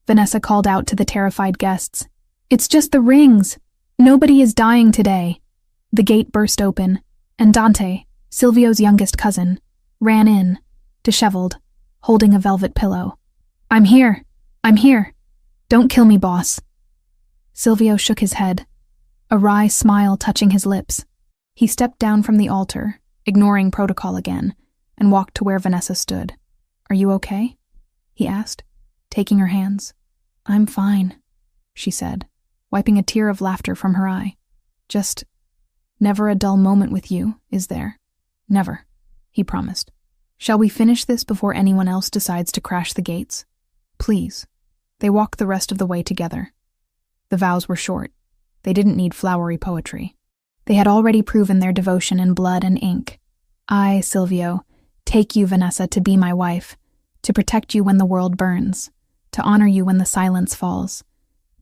A: Vanessa called out to the terrified guests. "It's just the rings. Nobody is dying today." The gate burst open, and Dante, Silvio's youngest cousin, ran in, disheveled, holding a velvet pillow. I'm here. Don't kill me, boss." Silvio shook his head, a wry smile touching his lips. He stepped down from the altar, ignoring protocol again, and walked to where Vanessa stood. "Are you okay?" he asked, taking her hands. "I'm fine," she said, wiping a tear of laughter from her eye. "Just never a dull moment with you, is there?" "Never," he promised. "Shall we finish this before anyone else decides to crash the gates? Please." They walked the rest of the way together. The vows were short. They didn't need flowery poetry. They had already proven their devotion in blood and ink. "I, Silvio, take you, Vanessa, to be my wife, to protect you when the world burns, to honor you when the silence falls,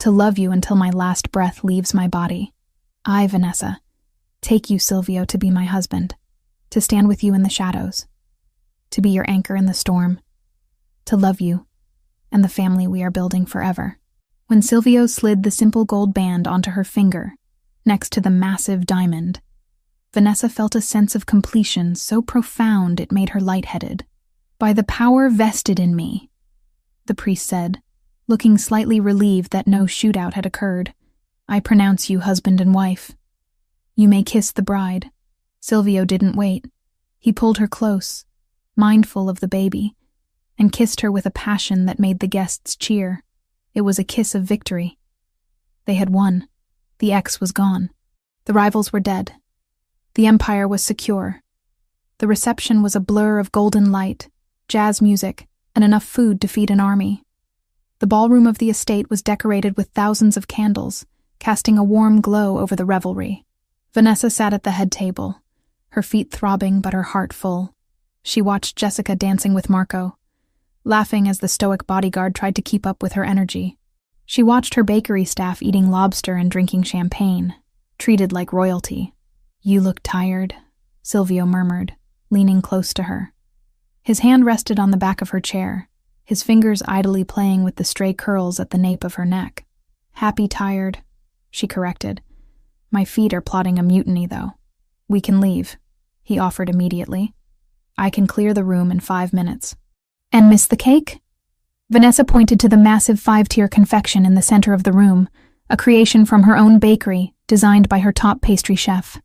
A: To love you until my last breath leaves my body. I, Vanessa, take you, Silvio, to be my husband, to stand with you in the shadows, to be your anchor in the storm, to love you and the family we are building forever. When Silvio slid the simple gold band onto her finger, next to the massive diamond, Vanessa felt a sense of completion so profound it made her lightheaded. By the power vested in me, the priest said, looking slightly relieved that no shootout had occurred, I pronounce you husband and wife. You may kiss the bride. Silvio didn't wait. He pulled her close, mindful of the baby, and kissed her with a passion that made the guests cheer. It was a kiss of victory. They had won. The ex was gone. The rivals were dead. The empire was secure. The reception was a blur of golden light, jazz music, and enough food to feed an army. The ballroom of the estate was decorated with thousands of candles, casting a warm glow over the revelry. Vanessa sat at the head table, her feet throbbing but her heart full. She watched Jessica dancing with Marco, laughing as the stoic bodyguard tried to keep up with her energy. She watched her bakery staff eating lobster and drinking champagne, treated like royalty. You look tired, Silvio murmured, leaning close to her. His hand rested on the back of her chair, his fingers idly playing with the stray curls at the nape of her neck. Happy tired, she corrected. My feet are plotting a mutiny, though. We can leave, he offered immediately. I can clear the room in 5 minutes. And miss the cake? Vanessa pointed to the massive 5-tier confection in the center of the room, a creation from her own bakery, designed by her top pastry chef.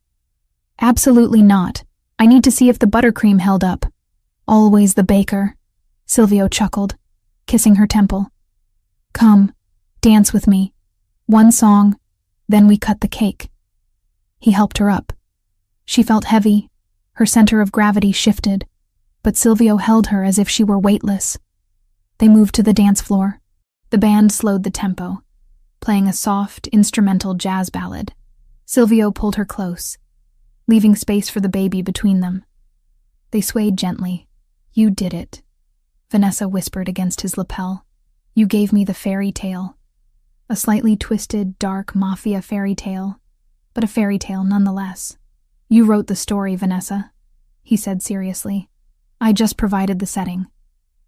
A: Absolutely not. I need to see if the buttercream held up. Always the baker, Silvio chuckled, kissing her temple. Come, dance with me. 1 song, then we cut the cake. He helped her up. She felt heavy, her center of gravity shifted, but Silvio held her as if she were weightless. They moved to the dance floor. The band slowed the tempo, playing a soft, instrumental jazz ballad. Silvio pulled her close, leaving space for the baby between them. They swayed gently. You did it, Vanessa whispered against his lapel. You gave me the fairy tale. A slightly twisted, dark Mafia fairy tale, but a fairy tale nonetheless. You wrote the story, Vanessa, he said seriously. I just provided the setting.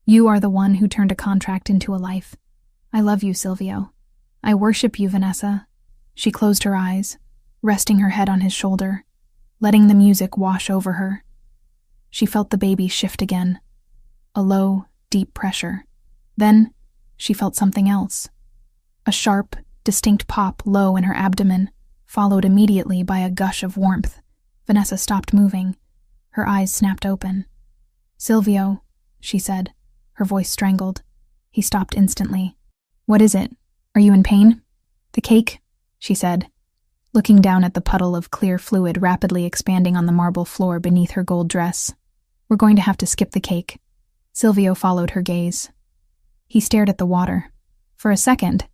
A: You are the one who turned a contract into a life. I love you, Silvio. I worship you, Vanessa. She closed her eyes, resting her head on his shoulder, letting the music wash over her. She felt the baby shift again, a low, deep pressure. Then she felt something else. A sharp, distinct pop low in her abdomen, followed immediately by a gush of warmth. Vanessa stopped moving. Her eyes snapped open. Silvio, she said, her voice strangled. He stopped instantly. What is it? Are you in pain? The cake, she said, looking down at the puddle of clear fluid rapidly expanding on the marble floor beneath her gold dress. We're going to have to skip the cake. Silvio followed her gaze. He stared at the water. For a second,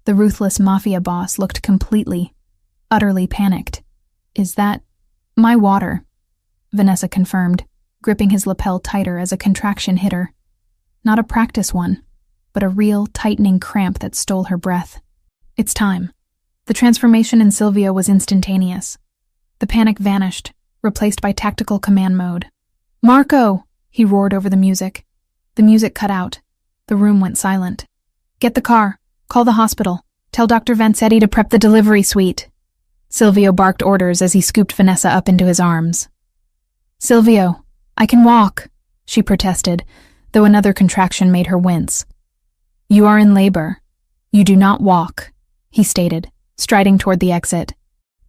A: the ruthless Mafia boss looked completely, utterly panicked. Is that my water? Vanessa confirmed, gripping his lapel tighter as a contraction hit her. Not a practice one, but a real, tightening cramp that stole her breath. It's time. The transformation in Silvio was instantaneous. The panic vanished, replaced by tactical command mode. Marco! He roared over the music. The music cut out. The room went silent. Get the car. Call the hospital. Tell Dr. Vanzetti to prep the delivery suite. Silvio barked orders as he scooped Vanessa up into his arms. Silvio, I can walk, she protested, though another contraction made her wince. You are in labor. You do not walk, he stated, striding toward the exit.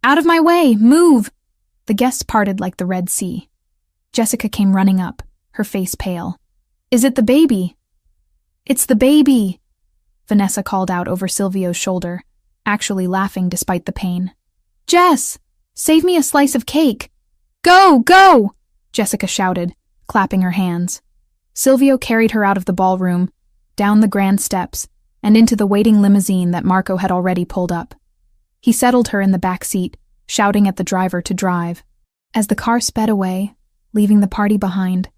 A: Out of my way! Move! The guests parted like the Red Sea. Jessica came running up, her face pale. Is it the baby? It's the baby! Vanessa called out over Silvio's shoulder, actually laughing despite the pain. Jess! Save me a slice of cake! Go! Go! Jessica shouted, clapping her hands. Silvio carried her out of the ballroom, down the grand steps, and into the waiting limousine that Marco had already pulled up. He settled her in the back seat, shouting at the driver to drive. As the car sped away, leaving the party behind,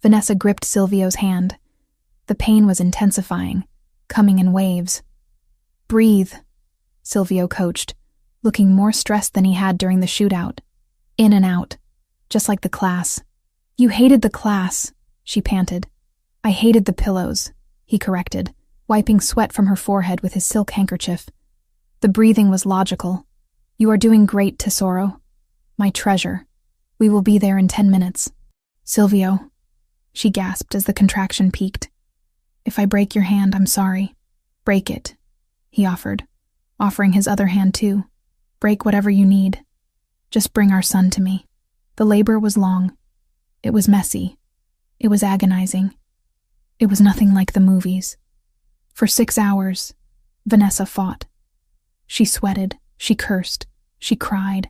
A: Vanessa gripped Silvio's hand. The pain was intensifying, coming in waves. Breathe, Silvio coached, looking more stressed than he had during the shootout. In and out, just like the class. You hated the class, she panted. I hated the pillows, he corrected, wiping sweat from her forehead with his silk handkerchief. The breathing was logical. You are doing great, Tesoro. My treasure. We will be there in 10 minutes. Silvio, she gasped as the contraction peaked. If I break your hand, I'm sorry. Break it, he offered, offering his other hand too. Break whatever you need. Just bring our son to me. The labor was long. It was messy. It was agonizing. It was nothing like the movies. For 6 hours, Vanessa fought. She sweated, she cursed, she cried.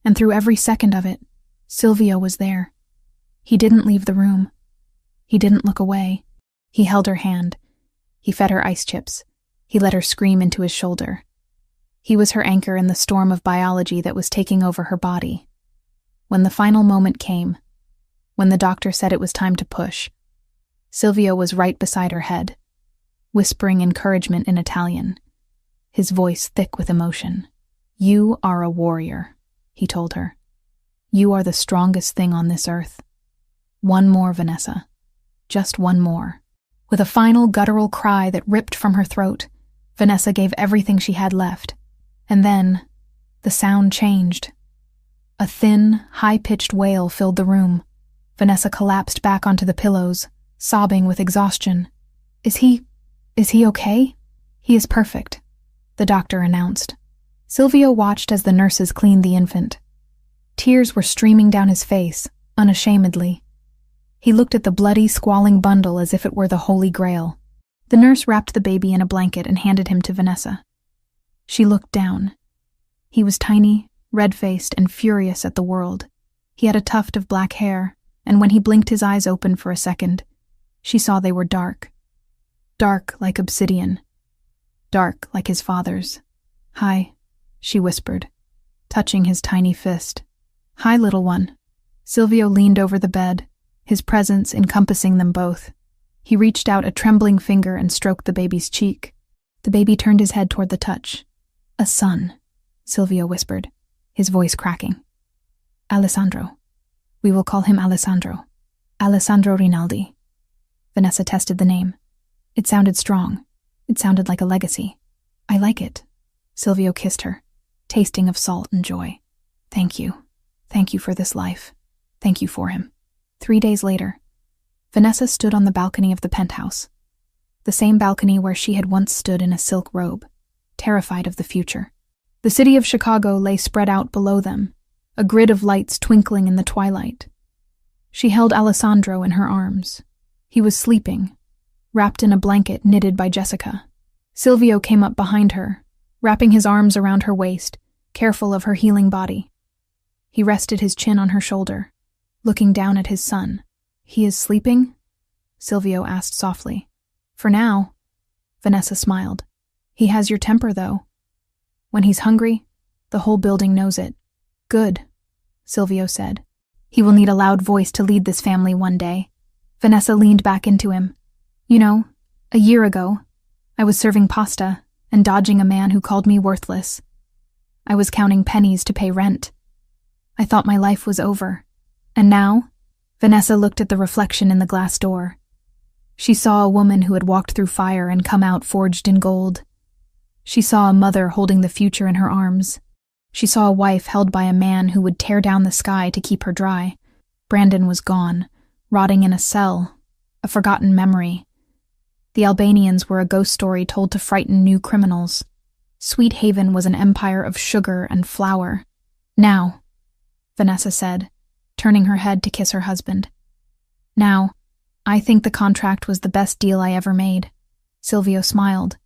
A: And through every second of it, Silvio was there. He didn't leave the room. He didn't look away. He held her hand. He fed her ice chips. He let her scream into his shoulder. He was her anchor in the storm of biology that was taking over her body. When the final moment came, when the doctor said it was time to push, Silvio was right beside her head, whispering encouragement in Italian, his voice thick with emotion. You are a warrior, he told her. You are the strongest thing on this earth. One more, Vanessa. Just one more. With a final guttural cry that ripped from her throat, Vanessa gave everything she had left. And then, the sound changed. A thin, high-pitched wail filled the room. Vanessa collapsed back onto the pillows, sobbing with exhaustion. Is he okay? He is perfect, the doctor announced. Silvio watched as the nurses cleaned the infant. Tears were streaming down his face, unashamedly. He looked at the bloody, squalling bundle as if it were the Holy Grail. The nurse wrapped the baby in a blanket and handed him to Vanessa. She looked down. He was tiny, red-faced, and furious at the world. He had a tuft of black hair, and when he blinked his eyes open for a second, she saw they were dark. Dark like obsidian. Dark like his father's. Hi, she whispered, touching his tiny fist. Hi, little one. Silvio leaned over the bed, his presence encompassing them both. He reached out a trembling finger and stroked the baby's cheek. The baby turned his head toward the touch. A son, Silvio whispered, his voice cracking. Alessandro. We will call him Alessandro. Alessandro Rinaldi. Vanessa tested the name. It sounded strong. It sounded like a legacy. I like it. Silvio kissed her, tasting of salt and joy. Thank you. Thank you for this life. Thank you for him. 3 days later, Vanessa stood on the balcony of the penthouse, the same balcony where she had once stood in a silk robe, terrified of the future. The city of Chicago lay spread out below them, a grid of lights twinkling in the twilight. She held Alessandro in her arms. He was sleeping, wrapped in a blanket knitted by Jessica. Silvio came up behind her, wrapping his arms around her waist, careful of her healing body. He rested his chin on her shoulder, looking down at his son. He is sleeping? Silvio asked softly. For now. Vanessa smiled. He has your temper, though. When he's hungry, the whole building knows it. Good, Silvio said. He will need a loud voice to lead this family one day. Vanessa leaned back into him. You know, a year ago, I was serving pasta and dodging a man who called me worthless. I was counting pennies to pay rent. I thought my life was over. And now, Vanessa looked at the reflection in the glass door. She saw a woman who had walked through fire and come out forged in gold. She saw a mother holding the future in her arms. She saw a wife held by a man who would tear down the sky to keep her dry. Brandon was gone, rotting in a cell, a forgotten memory. The Albanians were a ghost story told to frighten new criminals. Sweet Haven was an empire of sugar and flour. Now, Vanessa said, turning her head to kiss her husband. Now, I think the contract was the best deal I ever made. Silvio smiled,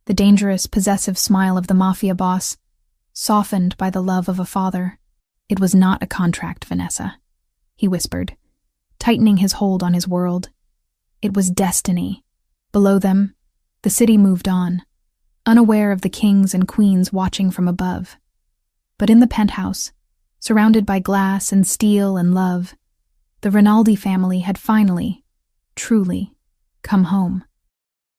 A: the dangerous, possessive smile of the Mafia boss, softened by the love of a father. It was not a contract, Vanessa, he whispered, tightening his hold on his world. It was destiny. Below them, the city moved on, unaware of the kings and queens watching from above. But in the penthouse, surrounded by glass and steel and love, the Rinaldi family had finally, truly, come home.